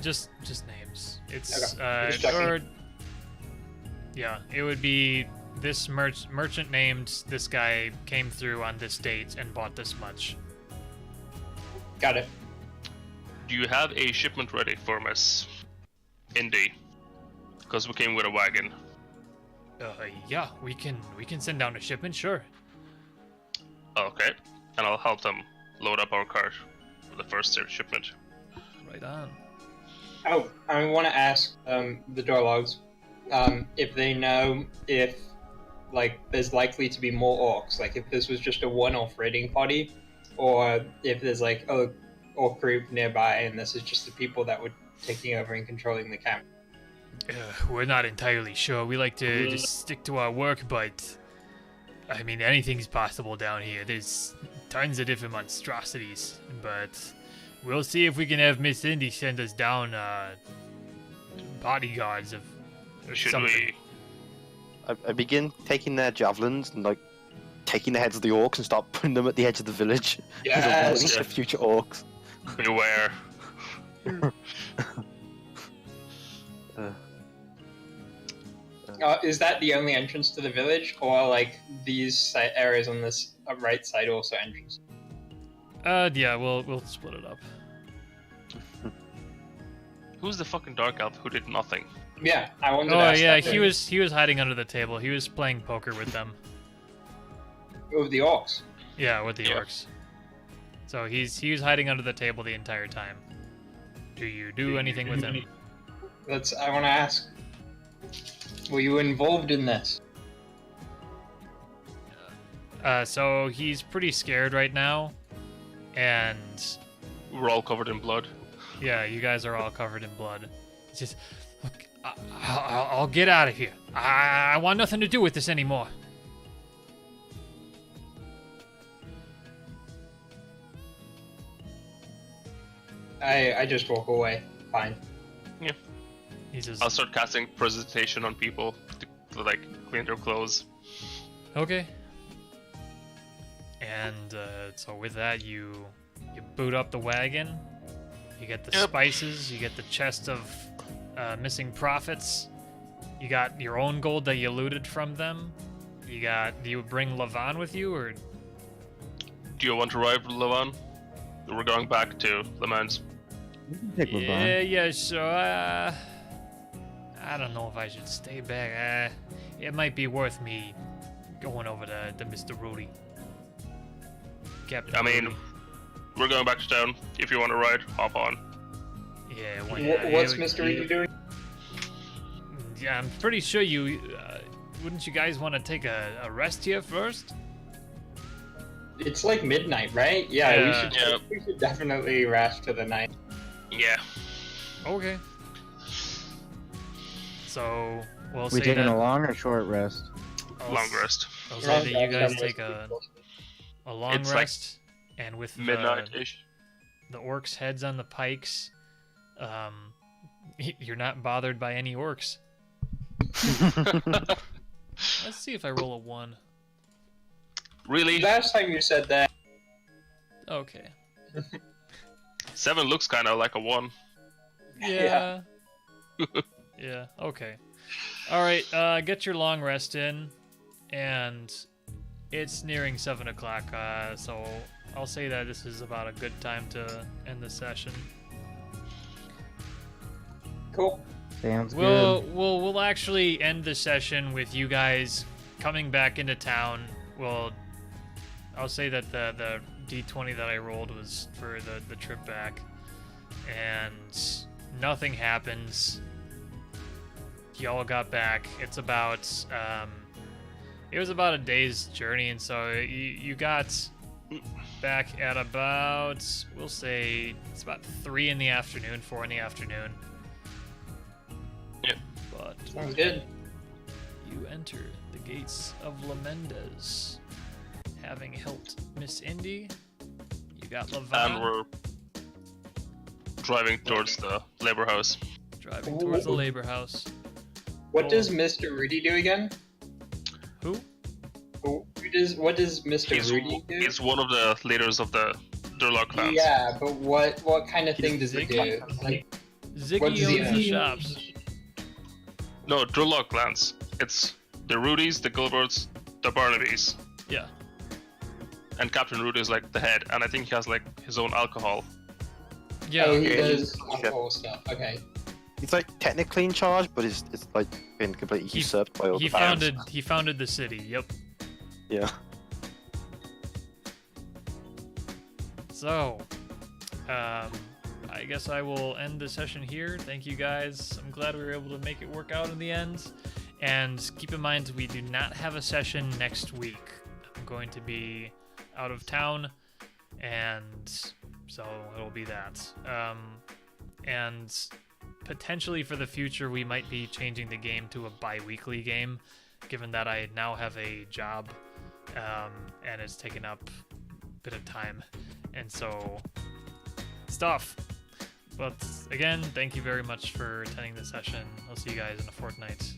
A: Just names. It's
D: Okay. Just checking.
A: or yeah, it would be this merchant named this guy came through on this date and bought this much.
D: Got it.
B: Do you have a shipment ready for Miss Indy? Because we came with a wagon.
A: Yeah, we can send down a shipment, sure.
B: Okay, and I'll help them load up our cart for the first shipment.
A: Right on.
D: Oh, I want to ask the Dorlogs if they know if like there's likely to be more orcs, like if this was just a one-off raiding party, or if there's like a orc group nearby and this is just the people that were taking over and controlling the camp.
A: We're not entirely sure. We like to just stick to our work, but I mean, anything's possible down here. There's tons of different monstrosities, but we'll see if we can have Miss Indy send us down bodyguards of
B: Should
A: something.
B: we?
C: I begin taking their javelins and like taking the heads of the orcs and start putting them at the edge of the village.
D: Yes.
C: As a warning to future orcs.
B: Beware.
D: Is that the only entrance to the village, or like these areas on this right side also entrance?
A: Yeah, we'll split it up.
B: Who's the fucking dark elf who did nothing?
D: Yeah, I wanted to
A: Oh
D: ask
A: yeah,
D: that
A: he was hiding under the table. He was playing poker with them.
D: with the orcs.
A: Yeah, with the
B: Yeah.
A: orcs. So he was hiding under the table the entire time. Do you do anything with him?
D: I want to ask. Were you involved in this?
A: So he's pretty scared right now, and
B: We're all covered in blood.
A: yeah, you guys are all covered in blood. It's just, look, I'll get out of here. I want nothing to do with this anymore.
D: I just walk away. Fine.
A: He just,
B: I'll start casting presentation on people to like clean their clothes.
A: okay. And so with that, you boot up the wagon. You get the
B: Yep.
A: spices. You get the chest of missing profits. You got your own gold that you looted from them. Do you bring Lavan with you, or
B: Do you want to ride with Lavan? We're going back to Le Mans.
E: You can take LeBron.
A: yeah, so I don't know if I should stay back. It might be worth me going over to Mr. Rudy. Captain
B: I mean,
A: Rudy.
B: we're going back to town. If you want to ride, hop on.
A: Yeah,
D: What's Mr. Reedy doing?
A: Yeah, I'm pretty sure you. Wouldn't you guys want to take a rest here first?
D: It's like midnight, right? Yeah,
A: Yeah.
D: we should definitely rest for the night.
B: Yeah.
A: Okay. So we'll
E: We
A: say
E: taking
A: that
E: a long or short rest?
B: Long rest.
A: I'll say that you guys take a long
B: It's like
A: rest, and with
B: Midnight-ish.
A: the orcs' heads on the pikes, you're not bothered by any orcs. Let's see if I roll a 1.
B: Really?
D: Last time you said that.
A: Okay.
B: 7 looks kind of like a 1.
A: Yeah. Yeah, okay. Alright, get your long rest in, and it's nearing 7 o'clock, so I'll say that this is about a good time to end the session.
D: Cool.
E: Sounds
A: We'll actually end the session with you guys coming back into town. I'll say that the D20 that I rolled was for the trip back. and nothing happens. Y'all got back. It was about a day's journey, and so you got back at about, we'll say, it's about 3 in the afternoon, 4 in the afternoon.
B: Yep.
A: But
D: Sounds good.
A: you enter the gates of Mendes, having helped Miss Indy. You got
B: And
A: Levan
B: we're driving towards the labor house.
A: driving towards the labor house.
D: What
A: Oh.
D: does Mr. Rudy do again?
A: Who?
D: What does Mr.
B: He's,
D: Rudy do?
B: he's one of the leaders of the Dhergoloth clans.
D: Yeah, but what kind of thing does he do?
A: Ziggy.
D: Like,
A: Ziggy
D: What does he
A: owns the
D: do?
A: shops.
B: No, Dhergoloth clans. It's the Rudys, the Gilberts, the Barnabys.
A: Yeah.
B: And Captain Rudy is like the head, and I think he has like his own alcohol.
A: Yeah.
D: oh, he
C: Yeah,
D: does
C: yeah.
D: alcohol stuff. Okay.
C: He's like technically in charge, but it's like been completely
A: He-
C: usurped by other
A: He
C: barons.
A: founded the city. Yep.
C: Yeah.
A: So, I guess I will end the session here. Thank you guys. I'm glad we were able to make it work out in the end. And keep in mind, we do not have a session next week. I'm going to be out of town, and so it'll be that. And potentially for the future, we might be changing the game to a bi-weekly game, given that I now have a job, and it's taken up a bit of time. And so, stuff. But again, thank you very much for attending the session. I'll see you guys in a fortnight.